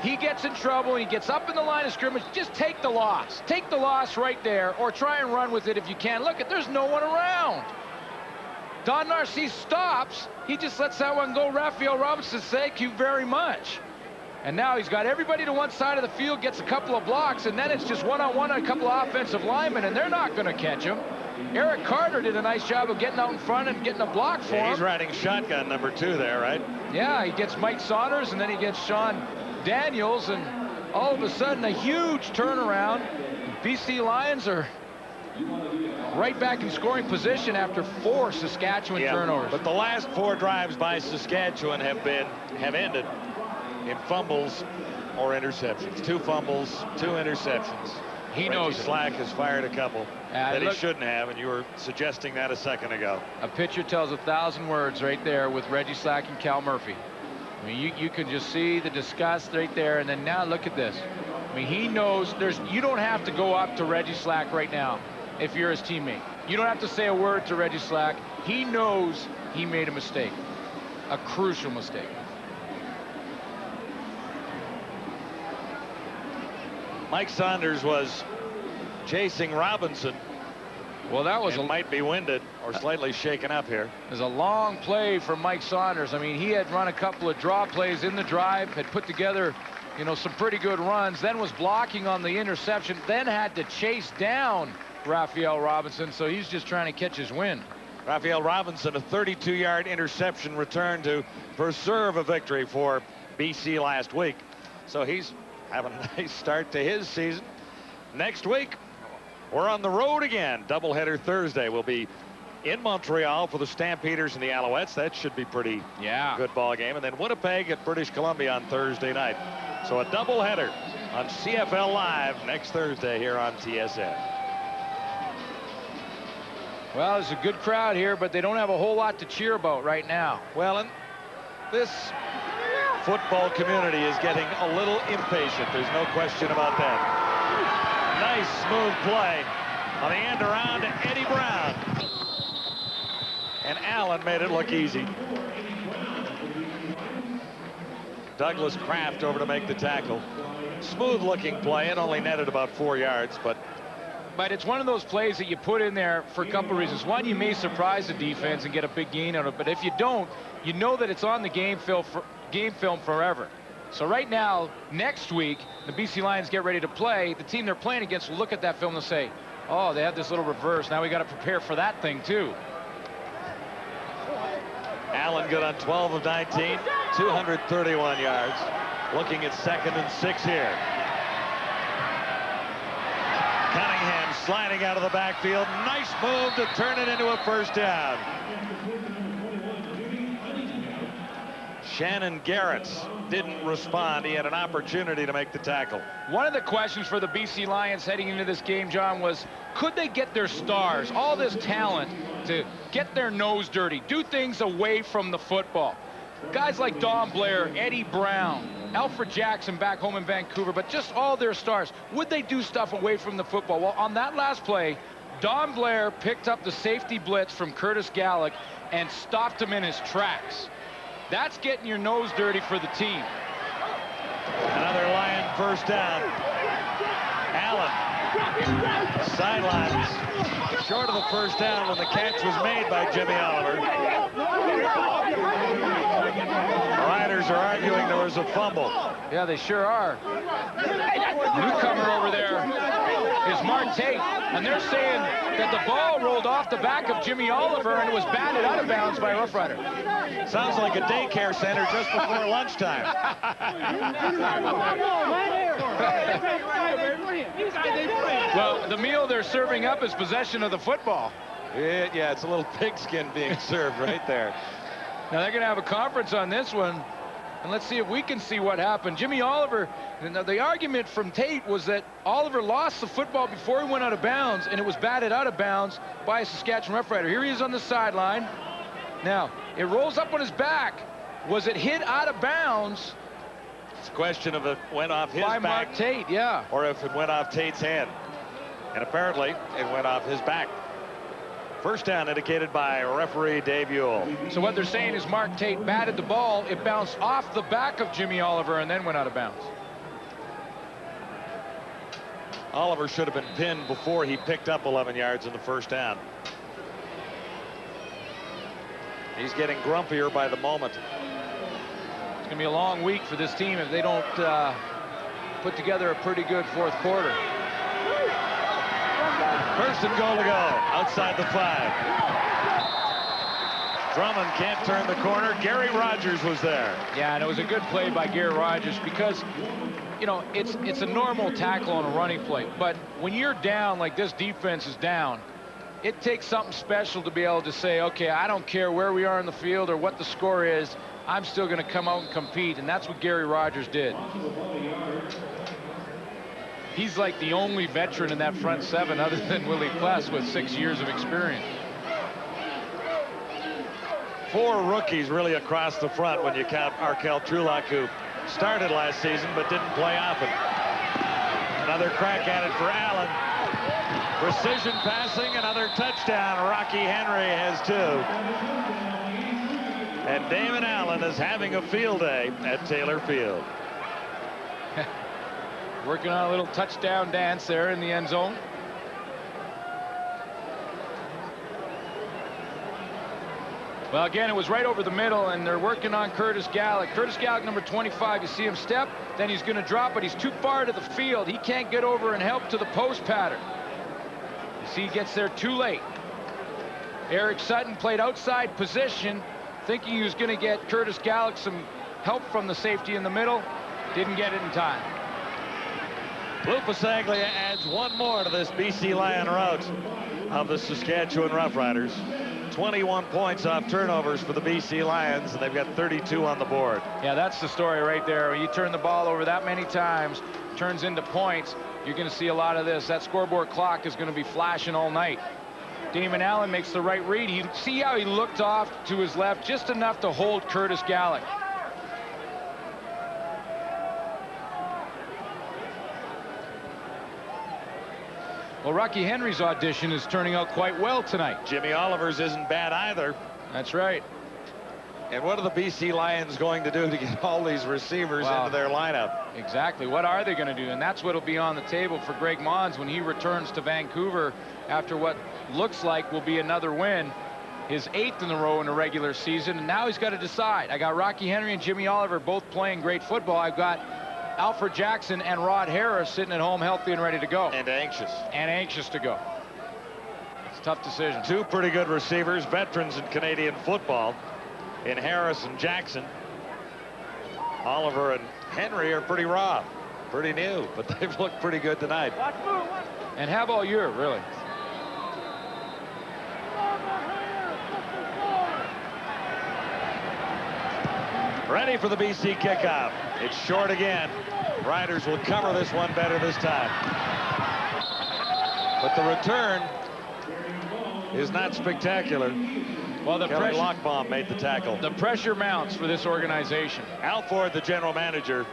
He gets in trouble, he gets up in the line of scrimmage, just take the loss. Take the loss right there, or try and run with it if you can. Look, there's no one around. Don Narcisse stops. He just lets that one go. Raphael Robinson, thank you very much. And now he's got everybody to one side of the field, gets a couple of blocks, and then it's just one-on-one on a couple of offensive linemen, and they're not going to catch him. Eric Carter did a nice job of getting out in front and getting a block for him. He's riding shotgun number 2 there, right? Yeah, he gets Mike Saunders, and then he gets Sean Daniels, and all of a sudden a huge turnaround. BC Lions are right back in scoring position after 4 Saskatchewan turnovers. But the last 4 drives by Saskatchewan have ended in fumbles or interceptions. 2 fumbles, 2 interceptions. He knows Reggie Slack has fired a couple that he shouldn't have, and you were suggesting that a second ago. A picture tells 1,000 words right there with Reggie Slack and Cal Murphy. I mean, you can just see the disgust right there, and then now look at this. I mean, he knows you don't have to go up to Reggie Slack right now if you're his teammate. You don't have to say a word to Reggie Slack. He knows he made a mistake, a crucial mistake. Mike Saunders was chasing Robinson. Well, that was might be winded or slightly shaken up here. There's a long play from Mike Saunders. I mean, he had run a couple of draw plays in the drive, had put together, you know, some pretty good runs, then was blocking on the interception, then had to chase down Raphael Robinson, so he's just trying to catch his wind. Raphael Robinson, a 32-yard interception return to preserve a victory for BC last week. So he's having a nice start to his season. Next week, we're on the road again. Doubleheader Thursday. We'll be in Montreal for the Stampeders and the Alouettes. That should be pretty good ball game. And then Winnipeg at British Columbia on Thursday night. So a doubleheader on CFL Live next Thursday here on TSN. Well, there's a good crowd here, but they don't have a whole lot to cheer about right now. Well, and this football community is getting a little impatient. There's no question about that. Nice smooth play on the end around to Eddie Brown. And Allen made it look easy. Douglas Kraft over to make the tackle. Smooth looking play. It only netted about 4 yards, but it's one of those plays that you put in there for a couple reasons. One, you may surprise the defense and get a big gain out of it, but if you don't, you know that it's on the game film forever. So right now, next week, the BC Lions get ready to play. The team they're playing against will look at that film and say, oh, they have this little reverse. Now we got to prepare for that thing, too. Allen good on 12 of 19, 231 yards. Looking at 2nd and 6 here. Cunningham sliding out of the backfield. Nice move to turn it into a first down. Shannon Garrett didn't respond. He had an opportunity to make the tackle. One of the questions for the BC Lions heading into this game, John, was could they get their stars, all this talent, to get their nose dirty, do things away from the football? Guys like Don Blair, Eddie Brown, Alfred Jackson back home in Vancouver, but just all their stars, would they do stuff away from the football? Well, on that last play, Don Blair picked up the safety blitz from Curtis Gallick and stopped him in his tracks. That's getting your nose dirty for the team. Another Lion first down. Allen sidelines short of the first down when the catch was made by Jimmy Oliver. The Riders are arguing there was a fumble. Yeah, they sure are. Newcomer over there is Mark Tate, and they're saying that the ball rolled off the back of Jimmy Oliver and it was batted out of bounds by Roughrider. Sounds like a daycare center just before lunchtime. Well, the meal they're serving up is possession of the football. Yeah, it's a little pigskin being served right there. Now they're going to have a conference on this one, and let's see if we can see what happened. Jimmy Oliver, the argument from Tate was that Oliver lost the football before he went out of bounds, and it was batted out of bounds by a Saskatchewan Roughrider. Here he is on the sideline. Now, it rolls up on his back. Was it hit out of bounds? It's a question of if it went off his by back, Mark Tate, yeah, or if it went off Tate's head. And apparently, it went off his back. First down indicated by referee Dave Ewell. So what they're saying is Mark Tate batted the ball. It bounced off the back of Jimmy Oliver and then went out of bounds. Oliver should have been pinned before he picked up 11 yards in the first down. He's getting grumpier by the moment. It's going to be a long week for this team if they don't put together a pretty good fourth quarter. First and goal to go outside the 5. Drummond can't turn the corner. Gary Rogers was there. Yeah, and it was a good play by Gary Rogers because, you know, it's a normal tackle on a running play. But when you're down like this defense is down, it takes something special to be able to say, okay, I don't care where we are in the field or what the score is. I'm still going to come out and compete, and that's what Gary Rogers did. He's like the only veteran in that front 7 other than Willie Pless with 6 years of experience. 4 rookies really across the front when you count Arkel Trulak, who started last season but didn't play often. Another crack at it for Allen. Precision passing, another touchdown. Rocky Henry has 2. And Damon Allen is having a field day at Taylor Field. Working on a little touchdown dance there in the end zone. Well, again, it was right over the middle, and they're working on Curtis Gallick. Curtis Gallick, number 25, you see him step, then he's going to drop, but he's too far to the field. He can't get over and help to the post pattern. You see he gets there too late. Eric Sutton played outside position, thinking he was going to get Curtis Gallick some help from the safety in the middle. Didn't get it in time. Lou Pasaglia adds 1 more to this BC Lion rout of the Saskatchewan Roughriders. 21 points off turnovers for the BC Lions, and they've got 32 on the board. Yeah, that's the story right there. When you turn the ball over that many times, turns into points, you're going to see a lot of this. That scoreboard clock is going to be flashing all night. Damon Allen makes the right read. You see how he looked off to his left, just enough to hold Curtis Gallick. Well, Rocky Henry's audition is turning out quite well tonight. Jimmy Oliver's isn't bad either. That's right. And what are the BC Lions going to do to get all these receivers into their lineup? Exactly. What are they going to do? And that's what will be on the table for Greg Mons when he returns to Vancouver after what looks like will be another win. His 8th in a row in the regular season. And now he's got to decide. I got Rocky Henry and Jimmy Oliver both playing great football. I've got Alfred Jackson and Rod Harris sitting at home healthy and ready to go. And anxious. And anxious to go. It's a tough decision. 2 pretty good receivers, veterans in Canadian football, in Harris and Jackson. Oliver and Henry are pretty raw, pretty new, but they've looked pretty good tonight. And have all year, really. Ready for the BC kickoff. It's short again. Riders will cover this one better this time. But the return is not spectacular. Well, the Kelly pressure, Lockbaum made the tackle. the pressure mounts for this organization. Al Ford, the general manager,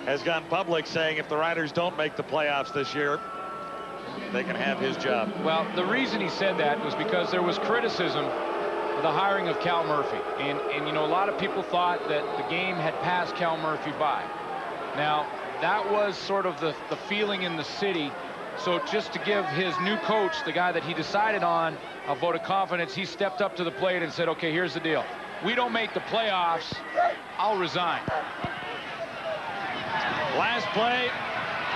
has gone public saying if the Riders don't make the playoffs this year, they can have his job. Well, the reason he said that was because there was criticism of the hiring of Cal Murphy. And you know, a lot of people thought that the game had passed Cal Murphy by. Now, that was sort of the feeling in the city. So just to give his new coach, the guy that he decided on, a vote of confidence, he stepped up to the plate and said, okay, here's the deal. We don't make the playoffs, I'll resign. Last play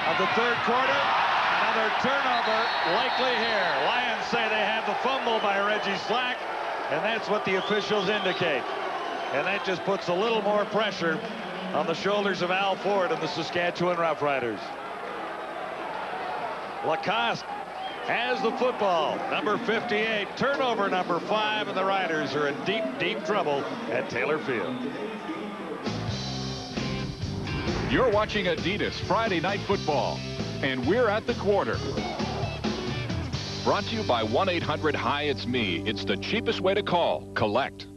of the 3rd quarter. Another turnover likely here. Lions say they have the fumble by Reggie Slack, and that's what the officials indicate. And that just puts a little more pressure on the shoulders of Al Ford and the Saskatchewan Roughriders. Lacoste has the football, number 58, turnover number 5, and the Riders are in deep, deep trouble at Taylor Field. You're watching Adidas Friday Night Football, and we're at the quarter. Brought to you by 1-800-HI-IT'S-ME. It's the cheapest way to call. Collect.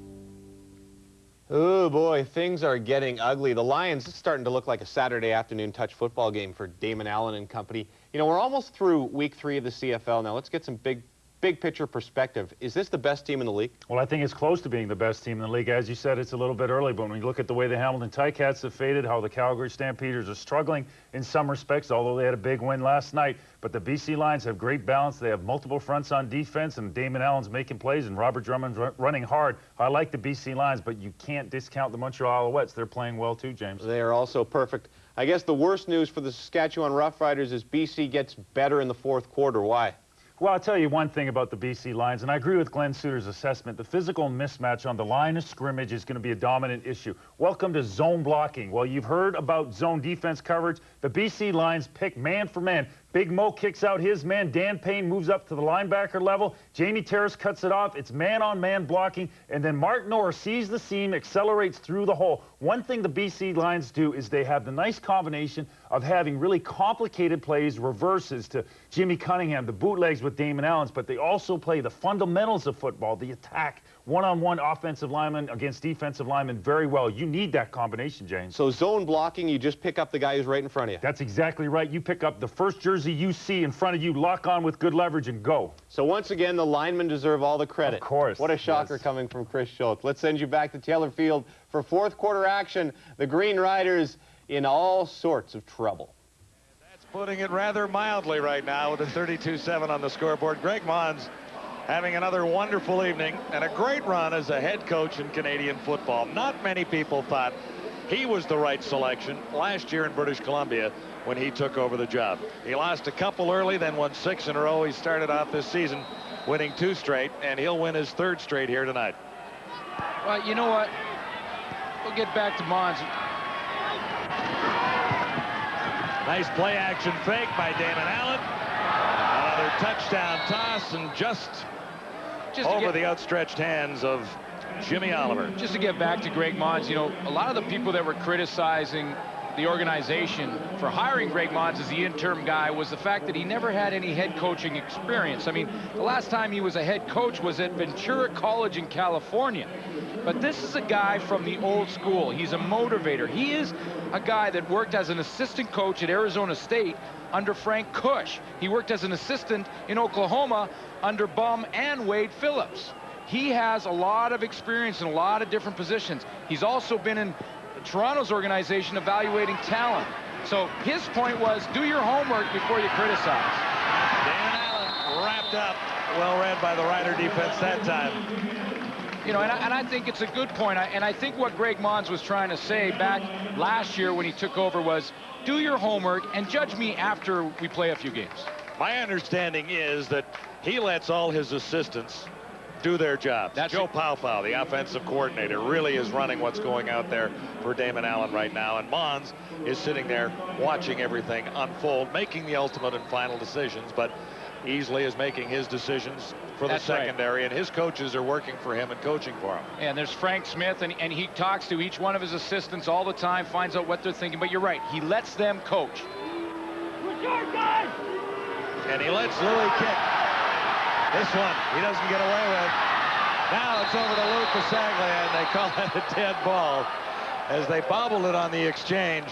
Oh boy, things are getting ugly. The Lions, it's starting to look like a Saturday afternoon touch football game for Damon Allen and company. You know, we're almost through week 3 of the CFL now. Let's get some big picture perspective. Is this the best team in the league? Well, I think it's close to being the best team in the league. As you said, it's a little bit early, but when you look at the way the Hamilton Ticats have faded, how the Calgary Stampeders are struggling in some respects, although they had a big win last night. But the BC Lions have great balance. They have multiple fronts on defense, and Damon Allen's making plays, and Robert Drummond's running hard. I like the BC Lions, but you can't discount the Montreal Alouettes. They're playing well too, James. They are also perfect. I guess the worst news for the Saskatchewan Roughriders is BC gets better in the 4th quarter. Why? Well, I'll tell you one thing about the BC Lions, and I agree with Glenn Suter's assessment. The physical mismatch on the line of scrimmage is going to be a dominant issue. Welcome to zone blocking. Well, you've heard about zone defense coverage. The BC Lions pick man for man. Big Mo kicks out his man. Dan Payne moves up to the linebacker level. Jamie Terrace cuts it off. It's man-on-man blocking. And then Mark Norris sees the seam, accelerates through the hole. One thing the BC Lions do is they have the nice combination of having really complicated plays, reverses to Jimmy Cunningham, the bootlegs with Damon Allen's, but they also play the fundamentals of football, the attack, one-on-one offensive lineman against defensive lineman very well. You need that combination, James. So zone blocking, you just pick up the guy who's right in front of you. That's exactly right. You pick up the first jersey you see in front of you, lock on with good leverage, and go. So once again, the linemen deserve all the credit. Of course. What a shocker coming from Chris Schultz. Let's send you back to Taylor Field for fourth quarter action. The Green Riders in all sorts of trouble. That's putting it rather mildly right now with a 32-7 on the scoreboard. Greg Mons having another wonderful evening and a great run as a head coach in Canadian football. Not many people thought he was the right selection last year in British Columbia when he took over the job. He lost a couple early, then won 6 in a row. He started off this season winning 2 straight, and he'll win his 3rd straight here tonight. Well, you know what? We'll get back to Mons. Nice play action fake by Damon Allen. Another touchdown toss, and just over the outstretched hands of Jimmy Oliver. Just to get back to Greg Mons, you know, a lot of the people that were criticizing the organization for hiring Greg Mons as the interim guy was the fact that he never had any head coaching experience. I mean, the last time he was a head coach was at Ventura College in California. But this is a guy from the old school. He's a motivator. He is a guy that worked as an assistant coach at Arizona State under Frank Cush. He worked as an assistant in Oklahoma under Bum and Wade Phillips. He has a lot of experience in a lot of different positions. He's also been in Toronto's organization evaluating talent. So his point was, do your homework before you criticize. Dan Allen wrapped up. Well read by the Rider defense that time. You know, and I think it's a good point. And I think what Greg Mons was trying to say back last year when he took over was, do your homework and judge me after we play a few games. My understanding is that he lets all his assistants do their job. Joe Paupau, the offensive coordinator, really is running what's going out there for Damon Allen right now. And Mons is sitting there watching everything unfold, making the ultimate and final decisions, but easily is making his decisions for the secondary, and his coaches are working for him and coaching for him. And there's Frank Smith, and he talks to each one of his assistants all the time, finds out what they're thinking. But you're right, he lets them coach. And he lets Louis kick. This one he doesn't get away with. Now it's over to Lou Casaglia, and they call it a dead ball as they bobbled it on the exchange.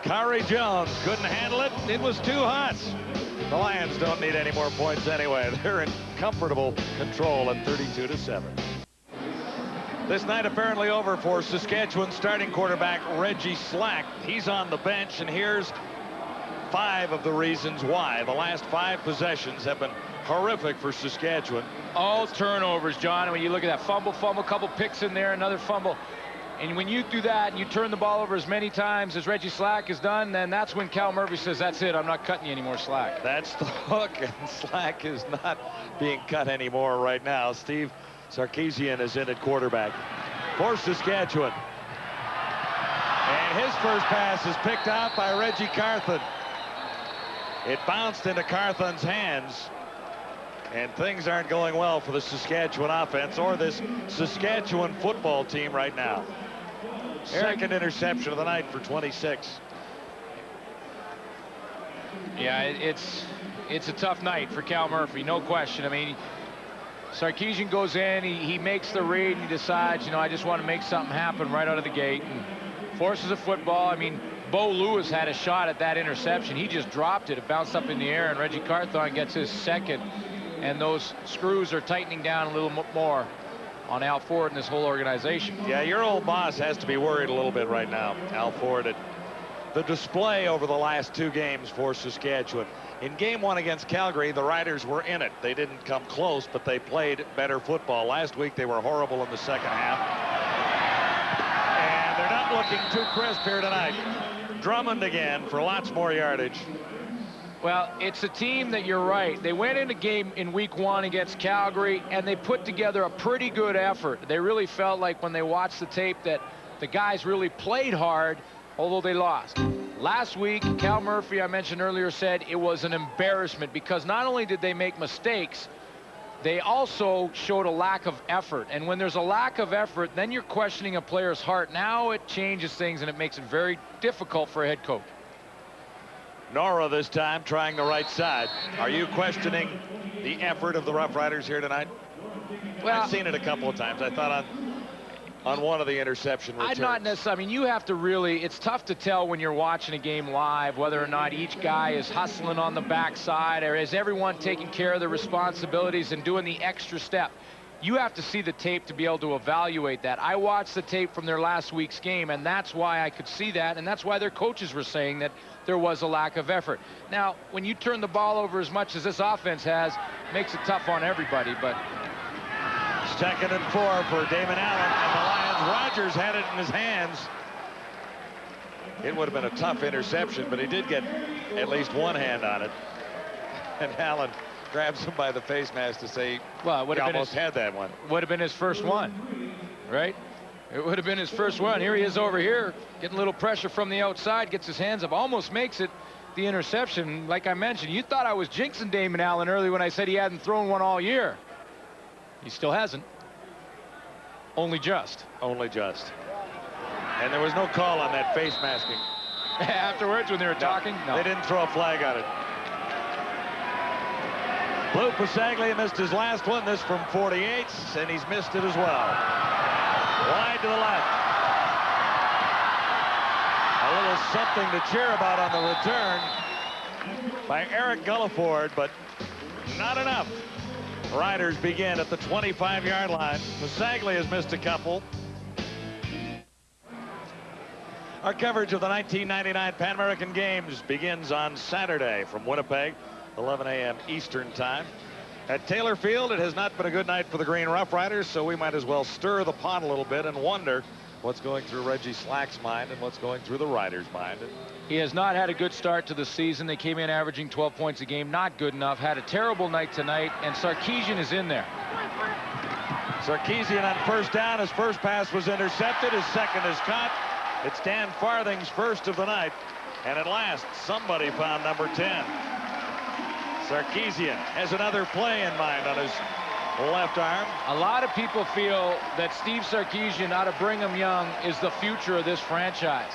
Khari Jones couldn't handle it. It was too hot. The Lions don't need any more points anyway. They're in comfortable control at 32-7. This night apparently over for Saskatchewan starting quarterback Reggie Slack. He's on the bench, and here's 5 of the reasons why. The last 5 possessions have been horrific for Saskatchewan. All turnovers, John. When you look at that fumble, couple picks in there, another fumble. And when you do that and you turn the ball over as many times as Reggie Slack has done, then that's when Cal Murphy says, that's it, I'm not cutting you any more slack. That's the hook, and Slack is not being cut anymore right now. Steve Sarkisian is in at quarterback for Saskatchewan. And his first pass is picked out by Reggie Carthon. It bounced into Carthon's hands, and things aren't going well for the Saskatchewan offense or this Saskatchewan football team right now. Second interception of the night for 26. Yeah, it's a tough night for Cal Murphy, no question. I mean, Sarkisian goes in, he makes the read, and he decides, you know, I just want to make something happen right out of the gate, and forces a football. I mean, Bo Lewis had a shot at that interception. He just dropped it. It bounced up in the air, and Reggie Carthon gets his second, and those screws are tightening down a little more on Al Ford and this whole organization. Yeah, your old boss has to be worried a little bit right now, Al Ford, at the display over the last 2 games for Saskatchewan. In game 1 against Calgary, the Riders were in it. They didn't come close, but they played better football. Last week, they were horrible in the second half. And they're not looking too crisp here tonight. Drummond again for lots more yardage. Well, it's a team that, you're right, they went in a game in week 1 against Calgary, and they put together a pretty good effort. They really felt like when they watched the tape that the guys really played hard, although they lost. Last week, Cal Murphy, I mentioned earlier, said it was an embarrassment because not only did they make mistakes, they also showed a lack of effort. And when there's a lack of effort, then you're questioning a player's heart. Now it changes things, and it makes it very difficult for a head coach. Nora this time trying the right side. Are you questioning the effort of the Roughriders here tonight? Well, I've seen it a couple of times. I thought on one of the interception returns. I'm not necessarily. I mean, you have to really, it's tough to tell when you're watching a game live whether or not each guy is hustling on the backside or is everyone taking care of their responsibilities and doing the extra step. You have to see the tape to be able to evaluate that. I watched the tape from their last week's game, and that's why I could see that, and that's why their coaches were saying that there was a lack of effort. Now, when you turn the ball over as much as this offense has, makes it tough on everybody, but... 2nd and 4 for Damon Allen and the Lions. Rogers had it in his hands. It would have been a tough interception, but he did get at least one hand on it. And Allen grabs him by the face mask to say, well, he almost had that one. Would have been his first one, right? It would have been his first one. Here he is over here, getting a little pressure from the outside, gets his hands up, almost makes it the interception. Like I mentioned, you thought I was jinxing Damon Allen early when I said he hadn't thrown one all year. He still hasn't. Only just. Only just. And there was no call on that face masking. Afterwards, when they were talking? No. They didn't throw a flag on it. Lou Pasaglia missed his last one, this from 48, and he's missed it as well. Wide to the left. A little something to cheer about on the return by Eric Gulliford, but not enough. Riders begin at the 25-yard line. Pasaglia has missed a couple. Our coverage of the 1999 Pan American Games begins on Saturday from Winnipeg, 11 a.m. Eastern Time. At Taylor Field, it has not been a good night for the Green Rough Riders, so we might as well stir the pot a little bit and wonder what's going through Reggie Slack's mind and what's going through the Riders' mind. He has not had a good start to the season. They came in averaging 12 points a game. Not good enough. Had a terrible night tonight, and Sarkisian is in there. Sarkisian on first down. His first pass was intercepted. His second is caught. It's Dan Farthing's first of the night. And at last, somebody found number 10. Sarkisian has another play in mind on his left arm. A lot of people feel that Steve Sarkisian out of Brigham Young is the future of this franchise.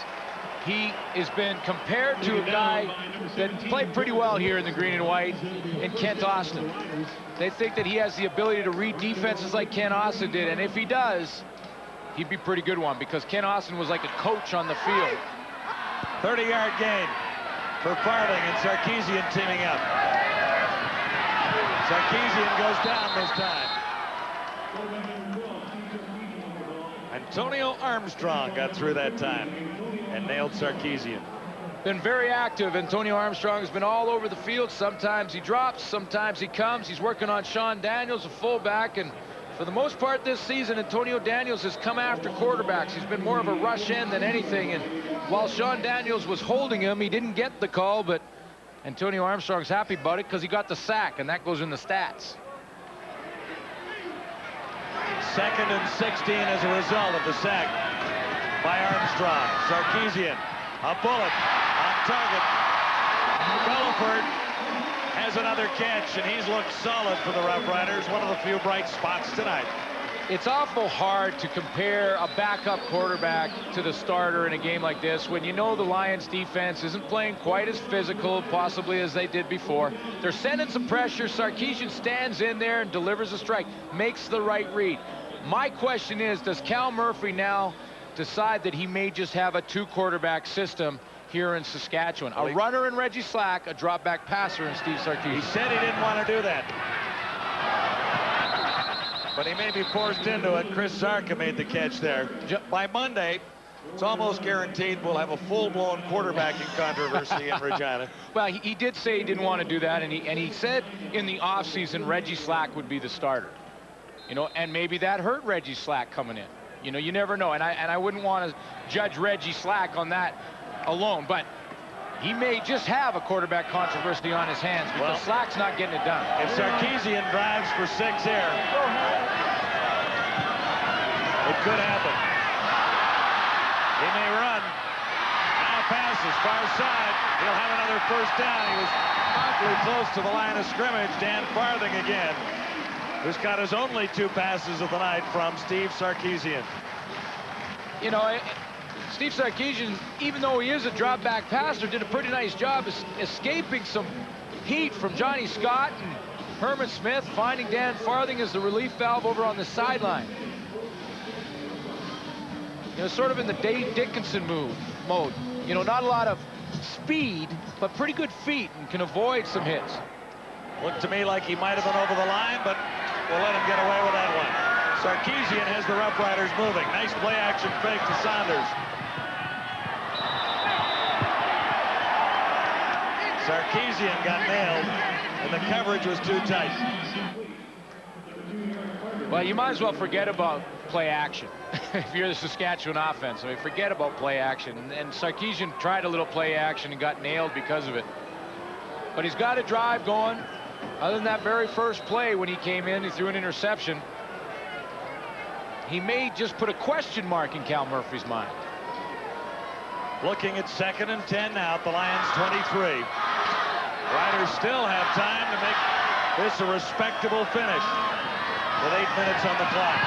He has been compared to a guy that played pretty well here in the green and white in Kent Austin. They think that he has the ability to read defenses like Kent Austin did, and if he does, he'd be a pretty good one because Kent Austin was like a coach on the field. 30-yard gain for Farthing and Sarkisian teaming up. Sarkisian goes down this time. Antonio Armstrong got through that time and nailed Sarkisian. Been very active. Antonio Armstrong has been all over the field. Sometimes he drops, sometimes he comes. He's working on Sean Daniels, a fullback, and for the most part this season, Antonio Daniels has come after quarterbacks. He's been more of a rush end than anything, and while Sean Daniels was holding him, he didn't get the call, but Antonio Armstrong's happy about it because he got the sack, and that goes in the stats. 2nd and 16 as a result of the sack by Armstrong. Sarkisian, a bullet on target. Gulliford has another catch, and he's looked solid for the Rough Riders. One of the few bright spots tonight. It's awful hard to compare a backup quarterback to the starter in a game like this when you know the Lions defense isn't playing quite as physical possibly as they did before. They're sending some pressure. Sarkisian stands in there and delivers a strike, makes the right read. My question is, does Cal Murphy now decide that he may just have a two-quarterback system here in Saskatchewan? A runner in Reggie Slack, a drop-back passer in Steve Sarkisian. He said he didn't want to do that, but he may be forced into it. Chris Zarka made the catch there. By Monday, it's almost guaranteed we'll have a full-blown quarterbacking controversy in Regina. Well, he did say he didn't want to do that, and he said in the offseason Reggie Slack would be the starter. You know, and maybe that hurt Reggie Slack coming in. You know, you never know, and I wouldn't want to judge Reggie Slack on that alone, but he may just have a quarterback controversy on his hands because Slack's not getting it done. If Sarkisian drives for 6 here, it could happen. He may run. Now passes far side. He'll have another first down. He was awfully close to the line of scrimmage. Dan Farthing again, who's got his only 2 passes of the night from Steve Sarkisian. You know, Steve Sarkisian, even though he is a drop back passer, did a pretty nice job escaping some heat from Johnny Scott and Herman Smith, finding Dan Farthing as the relief valve over on the sideline. You know, sort of in the Dave Dickinson mode. You know, not a lot of speed, but pretty good feet and can avoid some hits. Looked to me like he might have been over the line, but we'll let him get away with that one. Sarkisian has the Rough Riders moving. Nice play action fake to Saunders. Sarkisian got nailed, and the coverage was too tight. Well, you might as well forget about play action if you're the Saskatchewan offense. I mean, forget about play action. And Sarkisian tried a little play action and got nailed because of it. But he's got a drive going. Other than that very first play when he came in, he threw an interception. He may just put a question mark in Cal Murphy's mind. Looking at 2nd and 10 now at the Lions 23. Riders still have time to make this a respectable finish with 8 minutes on the clock.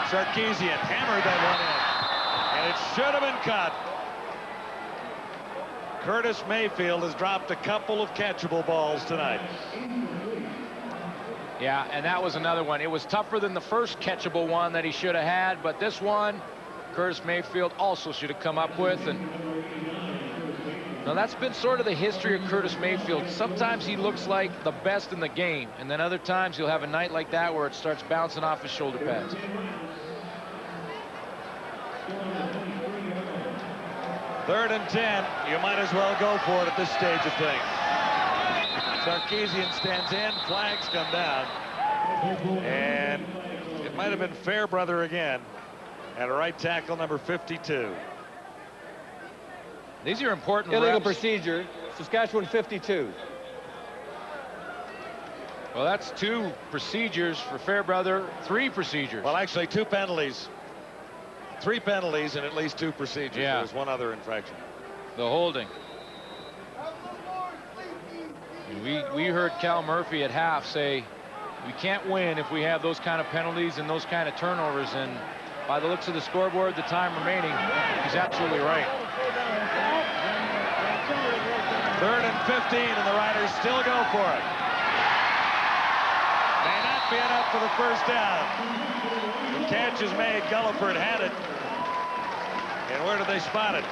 Sarkisian hammered that one in, and it should have been caught. Curtis Mayfield has dropped a couple of catchable balls tonight. Yeah, and that was another one. It was tougher than the first catchable one that he should have had, but this one, Curtis Mayfield also should have come up with. And now that's been sort of the history of Curtis Mayfield. Sometimes he looks like the best in the game, and then other times he'll have a night like that where it starts bouncing off his shoulder pads. Third and 10. You might as well go for it at this stage of things. Sarkisian stands in, flags come down, and it might have been Fairbrother again at right tackle number 52. These are important Illegal reps. procedure, Saskatchewan 52. Well, that's 2 procedures for Fairbrother, 3 procedures. Well, actually 2 penalties. 3 penalties and at least 2 procedures. Yeah. There was one other infraction. The holding. We heard Cal Murphy at half say we can't win if we have those kind of penalties and those kind of turnovers, and by the looks of the scoreboard, the time remaining, he's absolutely right. 3rd and 15, and the Riders still go for it. May not be enough for the first down. The catch is made. Gulliford had it. And where did they spot it?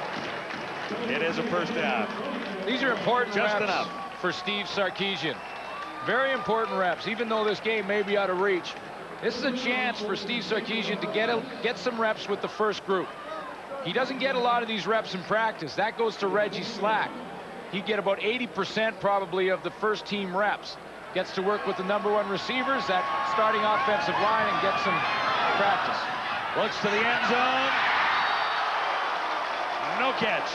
It is a first down. These are important Just reps enough for Steve Sarkisian. Very important reps, even though this game may be out of reach. This is a chance for Steve Sarkisian to get some reps with the first group. He doesn't get a lot of these reps in practice. That goes to Reggie Slack. He'd get about 80% probably of the first team reps. Gets to work with the #1 receivers, that starting offensive line, and get some practice. Looks to the end zone. No catch.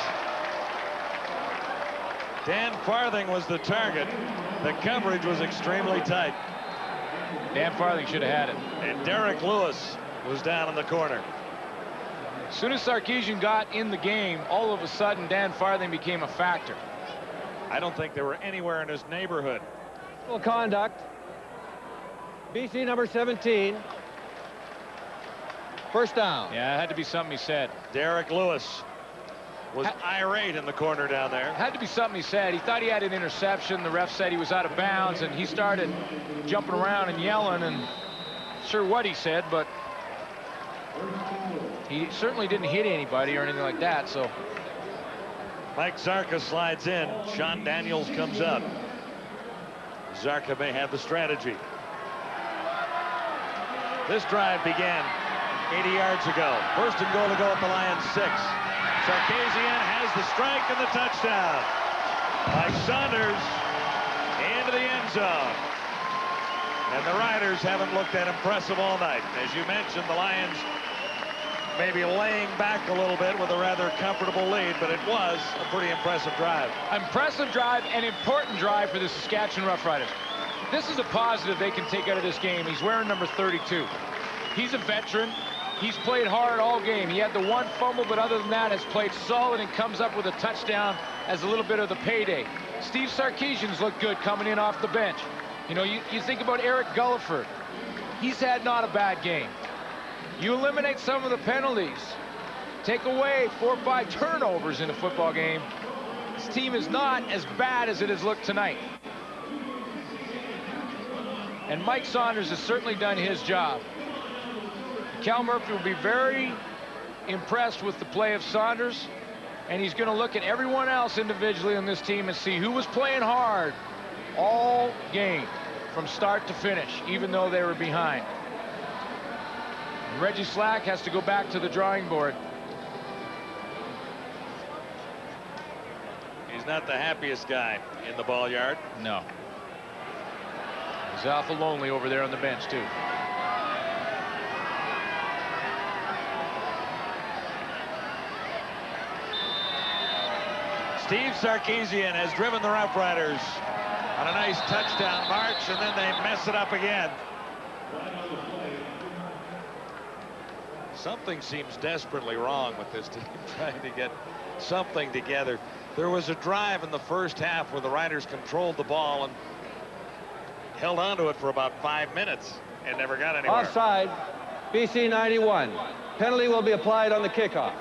Dan Farthing was the target. The coverage was extremely tight. Dan Farthing should have had it. And Derek Lewis was down in the corner. As soon as Sarkisian got in the game, all of a sudden Dan Farthing became a factor. I don't think they were anywhere in his neighborhood. Well, conduct. BC number 17. First down. Yeah, it had to be something he said. Derek Lewis was irate in the corner down there. It had to be something he said. He thought he had an interception. The ref said he was out of bounds, and he started jumping around and yelling, and sure what he said, but he certainly didn't hit anybody or anything like that. So Mike Zarka slides in. Sean Daniels comes up. Zarka may have the strategy. This drive began 80 yards ago. First and goal to go at the Lions 6. Sarkisian has the strike and the touchdown. Mike Saunders into the end zone. And the Riders haven't looked that impressive all night. As you mentioned, the Lions maybe laying back a little bit with a rather comfortable lead, but it was a pretty impressive drive. Impressive drive, an important drive for the Saskatchewan Roughriders. This is a positive they can take out of this game. He's wearing number 32. He's a veteran. He's played hard all game. He had the one fumble, but other than that has played solid and comes up with a touchdown as a little bit of the payday. Steve Sarkisian's looked good coming in off the bench. You know, you think about Eric Gulliford. He's had not a bad game. You eliminate some of the penalties, take away 4 or 5 turnovers in a football game, this team is not as bad as it has looked tonight. And Mike Saunders has certainly done his job. Cal Murphy will be very impressed with the play of Saunders, and he's going to look at everyone else individually on this team and see who was playing hard all game from start to finish, even though they were behind. And Reggie Slack has to go back to the drawing board. He's not the happiest guy in the ball yard. No. He's awful lonely over there on the bench, too. Steve Sarkisian has driven the Roughriders on a nice touchdown march, and then they mess it up again. Something seems desperately wrong with this team trying to get something together. There was a drive in the first half where the Riders controlled the ball and held on to it for about 5 minutes and never got anywhere. Offside, BC 91. Penalty will be applied on the kickoff.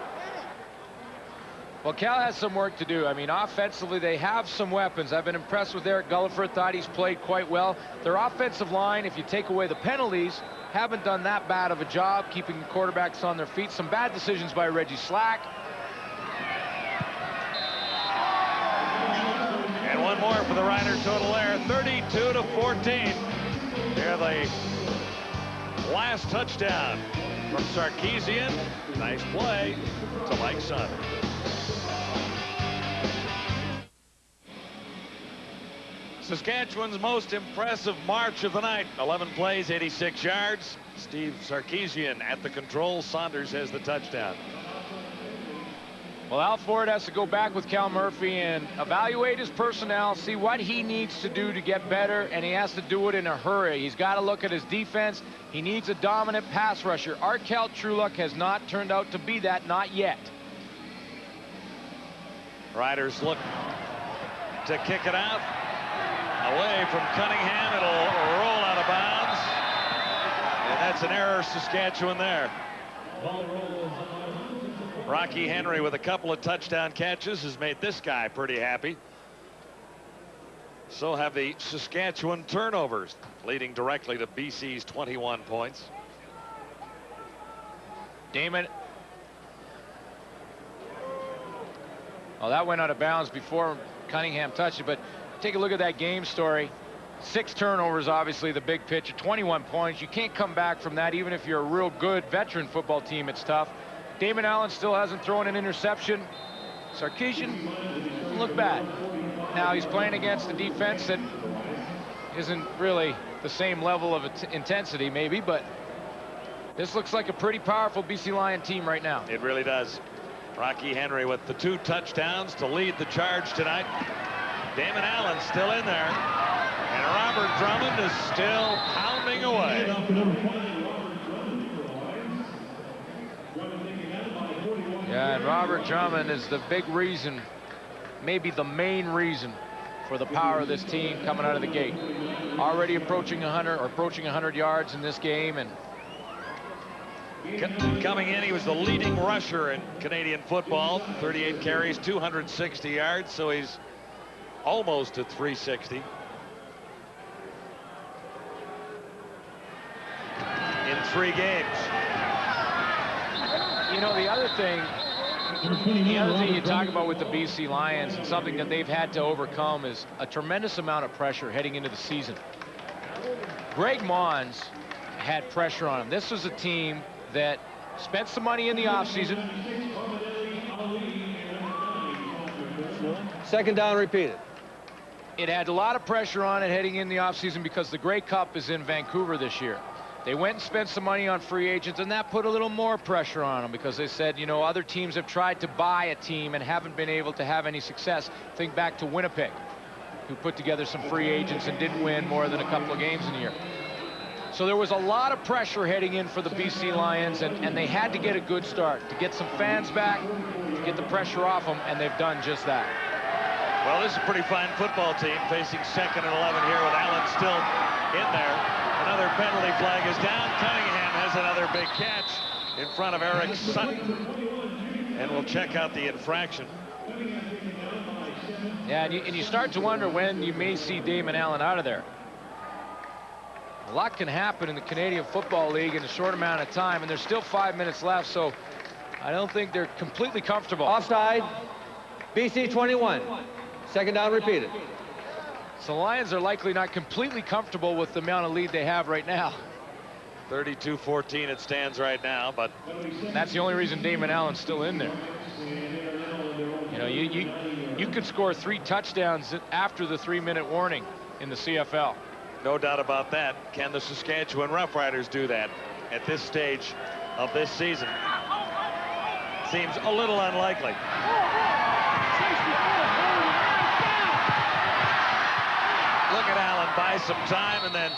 Well, Cal has some work to do. I mean, offensively, they have some weapons. I've been impressed with Eric Gulliford. Thought he's played quite well. Their offensive line, if you take away the penalties, haven't done that bad of a job keeping the quarterbacks on their feet. Some bad decisions by Reggie Slack. And one more for the Rider total there, 32-14. Here the last touchdown from Sarkisian. Nice play to Mike Saunders. Saskatchewan's most impressive march of the night. 11 plays, 86 yards. Steve Sarkisian at the controls. Saunders has the touchdown. Well, Al Ford has to go back with Cal Murphy and evaluate his personnel, see what he needs to do to get better, and he has to do it in a hurry. He's got to look at his defense. He needs a dominant pass rusher. Arkell Trueluck has not turned out to be that, not yet. Riders look to kick it out. Away from Cunningham, it'll roll out of bounds. And that's an error, Saskatchewan there. Rocky Henry with a couple of touchdown catches has made this guy pretty happy. So have the Saskatchewan turnovers, leading directly to BC's 21 points. Damon. Well, that went out of bounds before Cunningham touched it, but take a look at that game story. 6 turnovers, obviously the big picture, 21 points. You can't come back from that, even if you're a real good veteran football team. It's tough. Damon Allen still hasn't thrown an interception. Sarkisian doesn't look bad. Now he's playing against a defense that isn't really the same level of intensity, maybe, but this looks like a pretty powerful BC Lion team right now. It really does. Rocky Henry with the 2 touchdowns to lead the charge tonight. Damon Allen still in there, and Robert Drummond is still pounding away. Yeah, and Robert Drummond is the big reason, maybe the main reason for the power of this team coming out of the gate. Already approaching 100 yards in this game, and coming in, he was the leading rusher in Canadian football. 38 carries, 260 yards, so he's almost at 360 in 3 games. You know, the other thing you talk about with the BC Lions, and something that they've had to overcome, is a tremendous amount of pressure heading into the season. Greg Mons had pressure on him. This was a team that spent some money in the offseason. Second down repeated. It had a lot of pressure on it heading in the offseason because the Grey Cup is in Vancouver this year. They went and spent some money on free agents, and that put a little more pressure on them because they said, you know, other teams have tried to buy a team and haven't been able to have any success. Think back to Winnipeg, who put together some free agents and didn't win more than a couple of games in a year. So there was a lot of pressure heading in for the BC Lions, and they had to get a good start to get some fans back, to get the pressure off them, and they've done just that. Well, this is a pretty fine football team facing 2nd and 11 here with Allen still in there. Another penalty flag is down. Cunningham has another big catch in front of Eric Sutton. and will check out the infraction. Yeah, and you start to wonder when you may see Damon Allen out of there. A lot can happen in the Canadian Football League in a short amount of time, and there's still 5 minutes left, so I don't think they're completely comfortable. Offside, BC 21. Second down repeated. So the Lions are likely not completely comfortable with the amount of lead they have right now. 32-14 it stands right now, but that's the only reason Damon Allen's still in there. You know, you could score 3 touchdowns after the 3-minute warning in the CFL. No doubt about that. Can the Saskatchewan Roughriders do that at this stage of this season? Seems a little unlikely. Look at Allen buy some time and then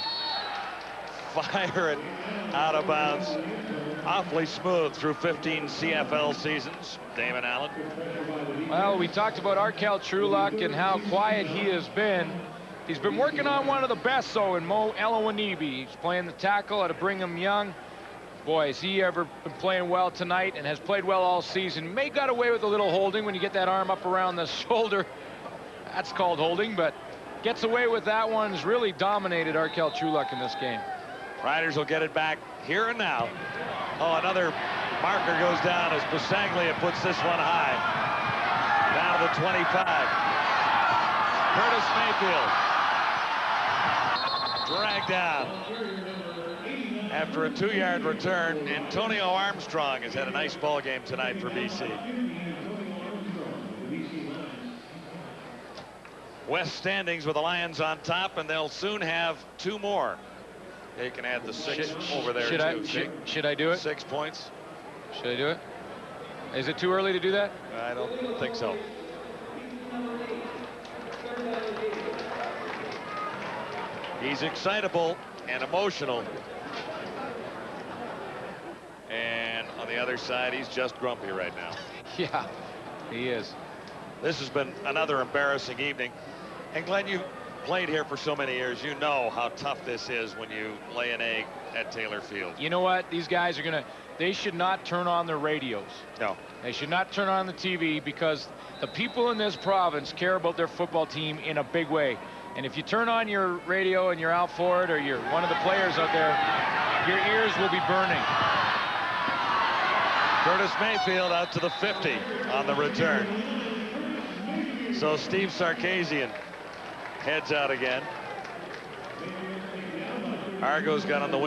fire it out of bounds. Awfully smooth through 15 CFL seasons, Damon Allen. Well, we talked about Arkel Trueluck and how quiet he has been. He's been working on one of the best, though, in Mo Elowanibi. He's playing the tackle out of Brigham Young. Boy, has he ever been playing well tonight and has played well all season. May got away with a little holding when you get that arm up around the shoulder. That's called holding, but gets away with that one. Has really dominated Arkel Trueluck in this game. Riders will get it back here and now. Oh, another marker goes down as Busaglia puts this one high. Down to the 25. Curtis Mayfield dragged down after a 2-yard return. Antonio Armstrong has had a nice ball game tonight for BC. West standings with the Lions on top, and they'll soon have 2 more. They can add the 6 over there. Should I do it? 6 points. Should I do it? Is it too early to do that? I don't think so. He's excitable and emotional. And on the other side, he's just grumpy right now. Yeah, he is. This has been another embarrassing evening. And Glenn, you played here for so many years. You know how tough this is when you lay an egg at Taylor Field. You know what? These guys are they should not turn on their radios. No. They should not turn on the TV, because the people in this province care about their football team in a big way. And if you turn on your radio and you're out for it, or you're one of the players out there, your ears will be burning. Curtis Mayfield out to the 50 on the return. So Steve Sarkisian heads out again. Argo's got on the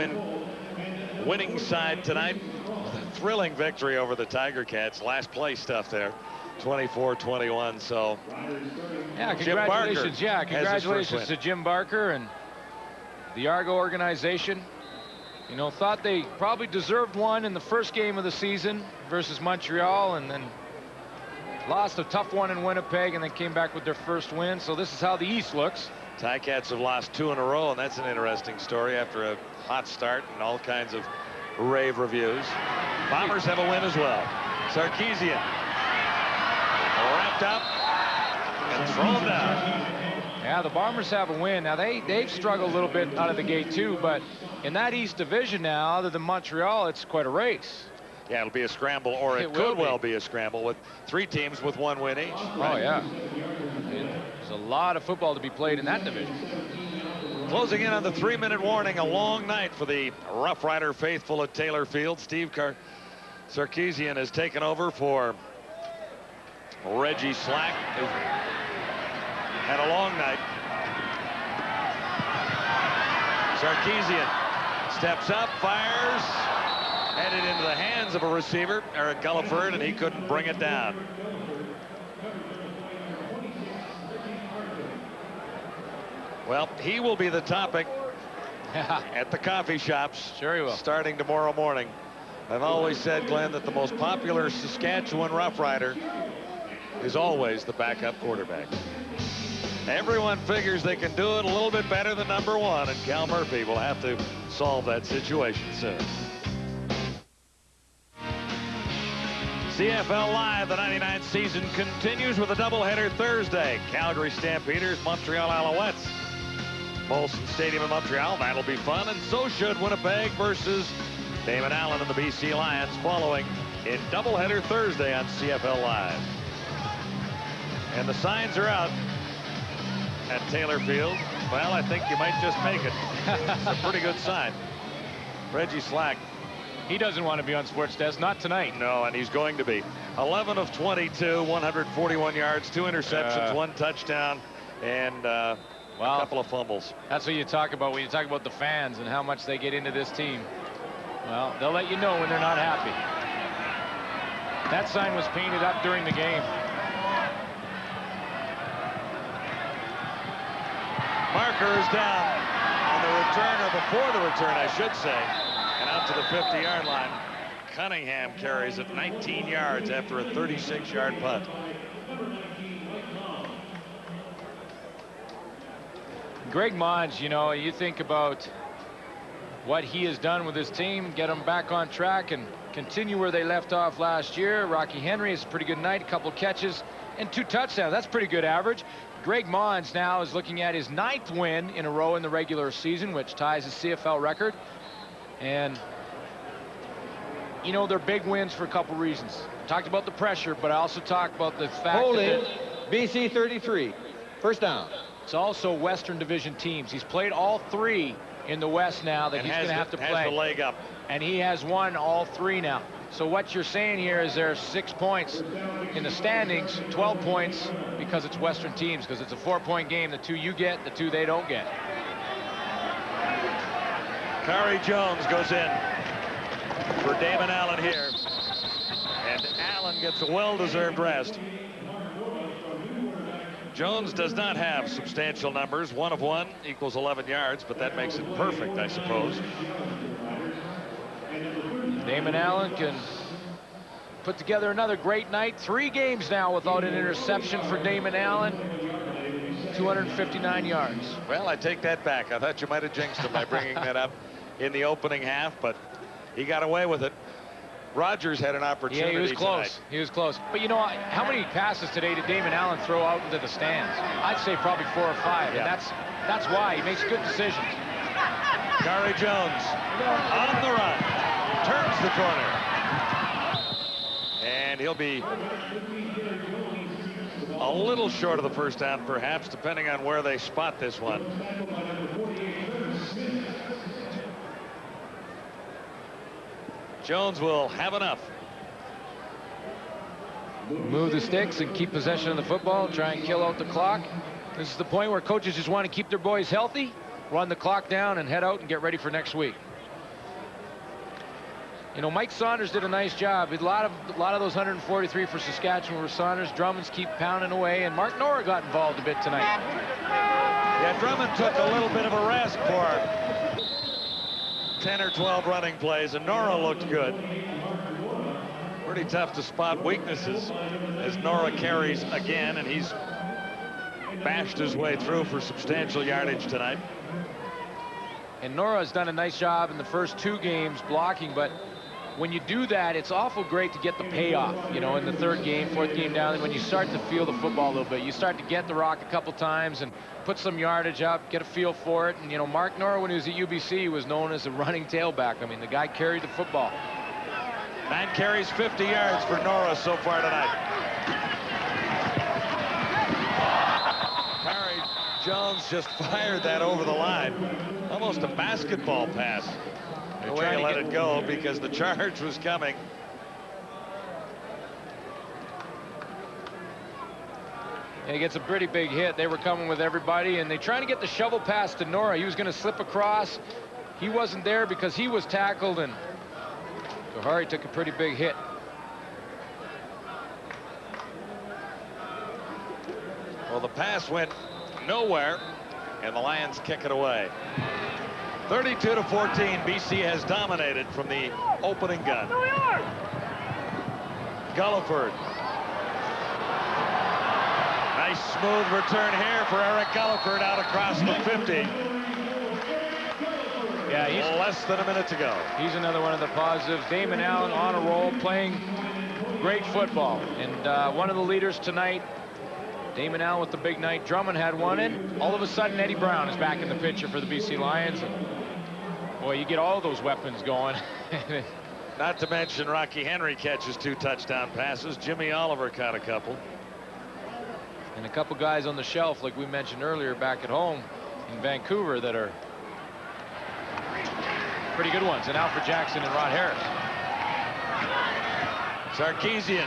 winning side tonight. A thrilling victory over the Tiger Cats. Last place stuff there. 24-21. So yeah, congratulations. Yeah, congratulations to Jim Barker and the Argo organization. You know, thought they probably deserved one in the first game of the season versus Montreal, and then lost a tough one in Winnipeg, and then came back with their first win. So this is how the East looks. Ticats have lost 2 in a row, and that's an interesting story after a hot start and all kinds of rave reviews. Bombers have a win as well. Sarkisian wrapped up and thrown down. Yeah, the Bombers have a win. Now they've struggled a little bit out of the gate too, but in that East Division now, other than Montreal, it's quite a race. Yeah, it'll be a scramble, or it could well be a scramble with 3 teams with 1 win each. Right? Oh yeah. There's a lot of football to be played in that division. Closing in on the 3-minute warning, a long night for the Rough Rider faithful at Taylor Field. Steve Sarkisian has taken over for Reggie Slack. Had a long night. Sarkisian steps up, fires, headed into the hands of a receiver, Eric Gulliford, and he couldn't bring it down. Well, he will be the topic at the coffee shops. Sure he will. Starting tomorrow morning. I've always said, Glenn, that the most popular Saskatchewan Rough Rider is always the backup quarterback. Everyone figures they can do it a little bit better than number 1, and Cal Murphy will have to solve that situation soon. CFL Live, the 99th season continues with a doubleheader Thursday. Calgary Stampeders, Montreal Alouettes. Molson Stadium in Montreal, that'll be fun, and so should Winnipeg versus Damon Allen and the BC Lions following in doubleheader Thursday on CFL Live. And the signs are out at Taylor Field. Well, I think you might just make it. It's a pretty good sign. Reggie Slack. He doesn't want to be on Sports Desk, not tonight. No, and he's going to be. 11 of 22, 141 yards, 2 interceptions, 1 touchdown, and a couple of fumbles. That's what you talk about when you talk about the fans and how much they get into this team. Well, they'll let you know when they're not happy. That sign was painted up during the game. Marker is down on the return, or before the return, I should say, and out to the 50-yard line. Cunningham carries it 19 yards after a 36-yard punt. Greg Monge, you know, you think about what he has done with his team, get them back on track and continue where they left off last year. Rocky Henry is a pretty good night, a couple of catches and 2 touchdowns. That's pretty good average. Greg Monge now is looking at his 9th win in a row in the regular season, which ties his CFL record. And you know, they're big wins for a couple reasons. Talked about the pressure, but I also talked about the fact Holding, that BC 33, first down. It's also Western Division teams. He's played all 3 in the West now that he's going to have to play. Has the leg up. And he has won all 3 now. So what you're saying here is there's 6 points in the standings, 12 points because it's Western teams, because it's a 4-point game. The 2 you get, the 2 they don't get. Kari Jones goes in for Damon Allen here. And Allen gets a well-deserved rest. Jones does not have substantial numbers. 1 of 1 equals 11 yards, but that makes it perfect, I suppose. Damon Allen can put together another great night. 3 games now without an interception for Damon Allen. 259 yards. Well, I take that back. I thought you might have jinxed him by bringing that up in the opening half, but he got away with it. Rogers had an opportunity. Yeah, he was close. Tonight. He was close. But you know, how many passes today did Damon Allen throw out into the stands? I'd say probably 4 or 5. Yeah. And that's why he makes good decisions. Kari Jones on the run, turns the corner, and he'll be a little short of the first down, perhaps, depending on where they spot this one. Jones will have enough. Move the sticks and keep possession of the football, try and kill out the clock. This is the point where coaches just want to keep their boys healthy, run the clock down, and head out and get ready for next week. You know, Mike Saunders did a nice job. A lot of those 143 for Saskatchewan were Saunders. Drummonds keep pounding away, and Mark Nora got involved a bit tonight. Yeah, Drummond took a little bit of a rest for 10 or 12 running plays, and Nora looked good. Pretty tough to spot weaknesses as Nora carries again, and he's bashed his way through for substantial yardage tonight. And Nora has done a nice job in the first 2 games blocking, but when you do that, it's awful great to get the payoff, you know, in the 3rd game, 4th game down, when you start to feel the football a little bit. You start to get the rock a couple times and put some yardage up, get a feel for it. And, you know, Mark Nora, when he was at UBC, was known as a running tailback. I mean, the guy carried the football. 9 carries, 50 yards for Nora so far tonight. Kari Jones just fired that over the line. Almost a basketball pass. The way he let it go because the charge was coming. And he gets a pretty big hit. They were coming with everybody, and they trying to get the shovel pass to Nora. He was going to slip across. He wasn't there because he was tackled, and Gohari took a pretty big hit. Well, the pass went nowhere, and the Lions kick it away. 32-14, BC has dominated from the opening gun. Gulliford. Nice smooth return here for Eric Gulliford out across the 50. Yeah, he's less than a minute to go. He's another one of the positives. Damon Allen on a roll, playing great football. And one of the leaders tonight, Damon Allen with the big night. Drummond had one in. All of a sudden, Eddie Brown is back in the picture for the BC Lions. And Boy, you get all those weapons going. Not to mention Rocky Henry catches 2 touchdown passes. Jimmy Oliver caught a couple. And a couple guys on the shelf, like we mentioned earlier, back at home in Vancouver, that are pretty good ones. And Alfred Jackson and Rod Harris. Sarkisian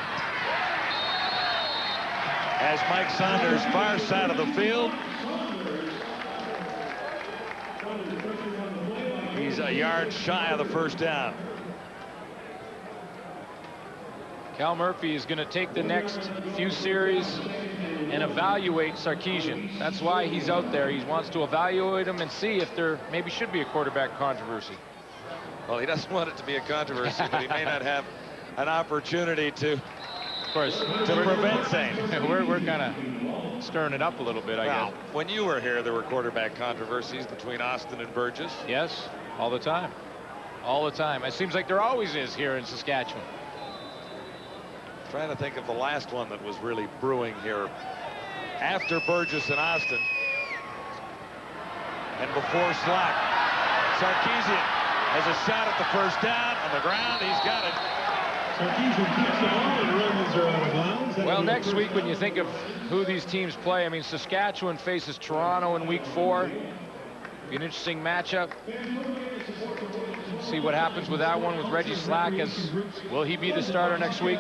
has Mike Saunders far side of the field. He's a yard shy of the first down. Cal Murphy is going to take the next few series and evaluate Sarkisian. That's why he's out there. He wants to evaluate him and see if there maybe should be a quarterback controversy. Well, he doesn't want it to be a controversy, but he may not have an opportunity to, of course, to prevent saying. We're kind of stirring it up a little bit, I guess. When you were here, there were quarterback controversies between Austin and Burgess. Yes, all the time. All the time. It seems like there always is here in Saskatchewan. Trying to think of the last one that was really brewing here after Burgess and Austin. And before Slack. Sarkisian has a shot at the first down on the ground. He's got it. Well, next week, when you think of who these teams play, I mean, Saskatchewan faces Toronto in week 4. Be an interesting matchup. See what happens with that one with Reggie Slack. Will he be the starter next week?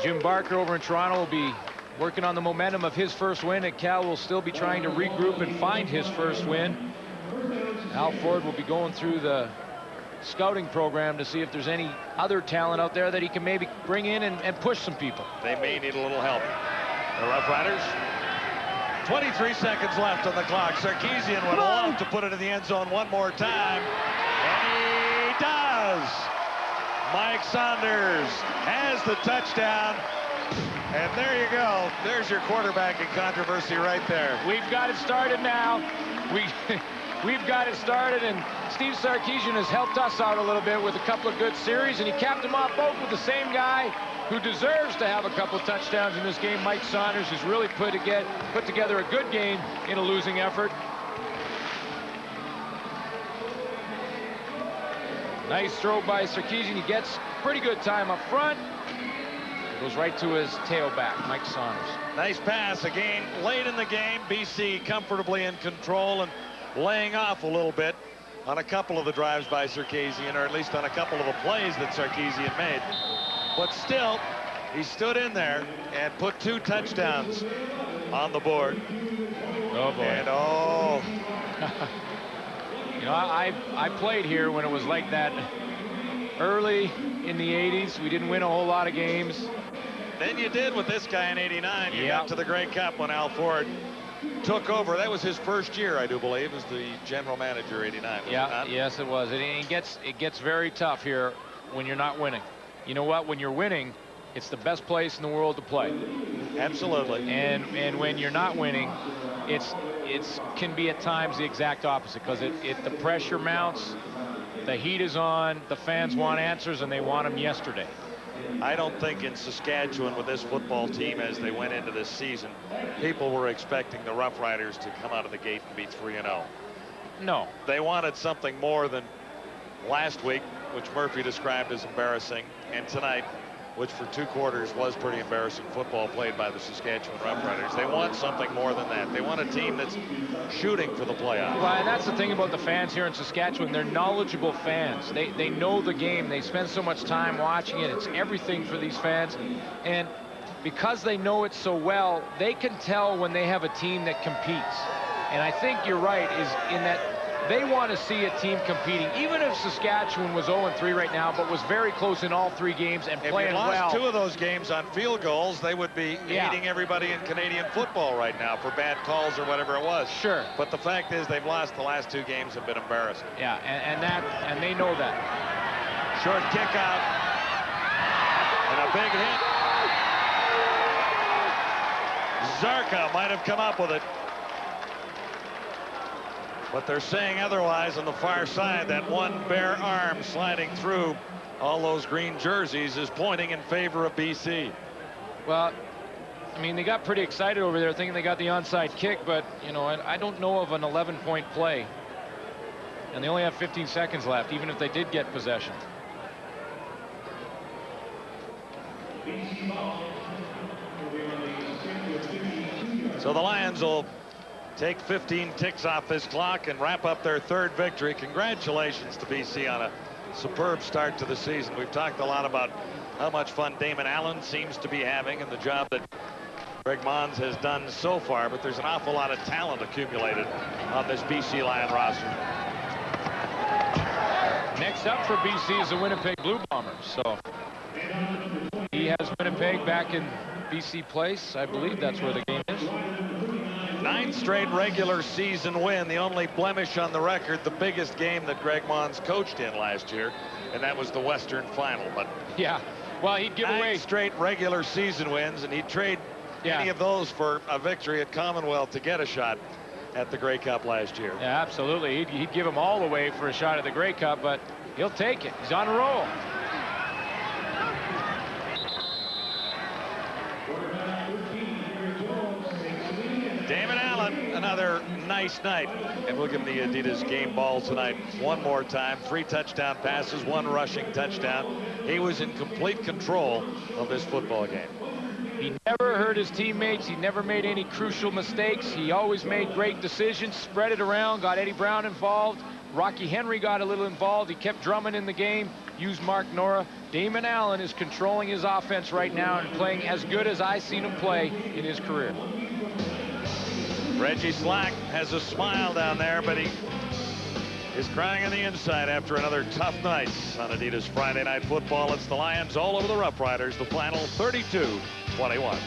Jim Barker over in Toronto will be working on the momentum of his first win, and Cal will still be trying to regroup and find his first win. Al Ford will be going through the scouting program to see if there's any other talent out there that he can maybe bring in and push some people. They may need a little help. The Roughriders. 23 seconds left on the clock. Sarkisian would love to put it in the end zone one more time. And he does. Mike Saunders has the touchdown. And there you go. There's your quarterbacking controversy right there. We've got it started now. We've got it started, and Steve Sarkisian has helped us out a little bit with a couple of good series, and he capped them off both with the same guy who deserves to have a couple touchdowns in this game, Mike Saunders, who's really put together a good game in a losing effort. Nice throw by Sarkisian. He gets pretty good time up front. It goes right to his tailback, Mike Saunders. Nice pass again late in the game. BC comfortably in control and laying off a little bit on a couple of the drives by Sarkisian, or at least on a couple of the plays that Sarkisian made. But still, he stood in there and put 2 touchdowns on the board. Oh, boy. And oh. You know, I played here when it was like that early in the 80s. We didn't win a whole lot of games. Then you did with this guy in '89. You got to the Grey Cup when Al Ford took over. That was his first year, I do believe, as the general manager, '89. Yes, it was. It gets very tough here when you're not winning. You know what? When you're winning, it's the best place in the world to play. Absolutely. And when you're not winning, it can be at times the exact opposite, because the pressure mounts, the heat is on, the fans want answers, and they want them yesterday. I don't think in Saskatchewan with this football team as they went into this season, people were expecting the Roughriders to come out of the gate and be 3-0. No. They wanted something more than last week, which Murphy described as embarrassing, and tonight, which for 2 quarters was pretty embarrassing football played by the Saskatchewan Roughriders. They want something more than that. They want a team that's shooting for the playoffs. Well, and that's the thing about the fans here in Saskatchewan. They're knowledgeable fans. They know the game. They spend so much time watching it. It's everything for these fans. And because they know it so well, they can tell when they have a team that competes. And I think you're right, is in that they want to see a team competing, even if Saskatchewan was 0-3 right now, but was very close in all 3 games and playing well. If you lost 2 of those games on field goals, they would be hating everybody in Canadian football right now for bad calls or whatever it was. Sure. But the fact is they've lost the last 2 games, have been embarrassing. Yeah, and they know that. Short kick out. And a big hit. Zarka might have come up with it. But they're saying otherwise on the far side. That one bare arm sliding through all those green jerseys is pointing in favor of BC. Well, I mean, they got pretty excited over there thinking they got the onside kick, but, you know, I don't know of an 11-point play. And they only have 15 seconds left, even if they did get possession. So the Lions will take 15 ticks off this clock and wrap up their third victory. Congratulations to BC on a superb start to the season. We've talked a lot about how much fun Damon Allen seems to be having and the job that Greg Mons has done so far, but there's an awful lot of talent accumulated on this BC Lion roster. Next up for BC is the Winnipeg Blue Bombers. So he has Winnipeg back in BC Place. I believe that's where the game is. 9 straight regular season win, the only blemish on the record, the biggest game that Greg Mons coached in last year, and that was the Western Final. But yeah, well, he'd give 9 away straight regular season wins, and he'd trade any of those for a victory at Commonwealth to get a shot at the Grey Cup last year. Yeah, absolutely. He'd give them all away for a shot at the Grey Cup, but he'll take it. He's on a roll. Damon Allen, another nice night, and we'll give him the Adidas game ball tonight one more time. 3 touchdown passes, 1 rushing touchdown. He was in complete control of this football game. He never hurt his teammates. He never made any crucial mistakes. He always made great decisions, spread it around, got Eddie Brown involved. Rocky Henry got a little involved. He kept drumming in the game, used Mark Nora. Damon Allen is controlling his offense right now and playing as good as I've seen him play in his career. Reggie Slack has a smile down there, but he is crying on the inside after another tough night on Adidas Friday Night Football. It's the Lions all over the Roughriders. The final 32-21.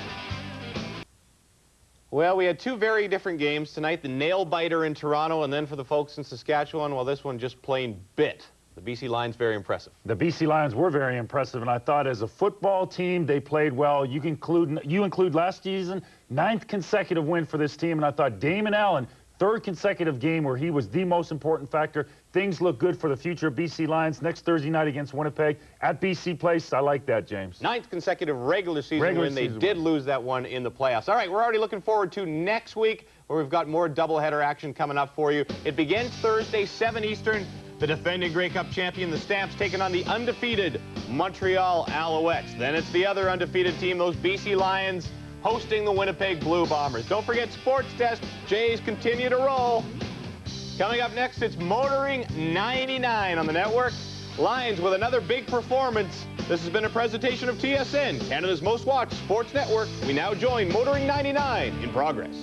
Well, we had 2 very different games tonight. The nail-biter in Toronto, and then for the folks in Saskatchewan, well, this one just plain bit. The BC Lions very impressive. The BC Lions were very impressive, and I thought as a football team, they played well. You include last season, 9th consecutive win for this team, and I thought Damon Allen, 3rd consecutive game where he was the most important factor. Things look good for the future of BC Lions next Thursday night against Winnipeg at BC Place. I like that, James. 9th consecutive regular season win. They did lose that one in the playoffs. All right, we're already looking forward to next week, where we've got more doubleheader action coming up for you. It begins Thursday, 7 Eastern. The defending Grey Cup champion, the Stamps, taking on the undefeated Montreal Alouettes. Then it's the other undefeated team, those BC Lions, hosting the Winnipeg Blue Bombers. Don't forget Sports Test. Jays continue to roll. Coming up next, it's Motoring 99 on the network. Lions with another big performance. This has been a presentation of TSN, Canada's most watched sports network. We now join Motoring 99 in progress.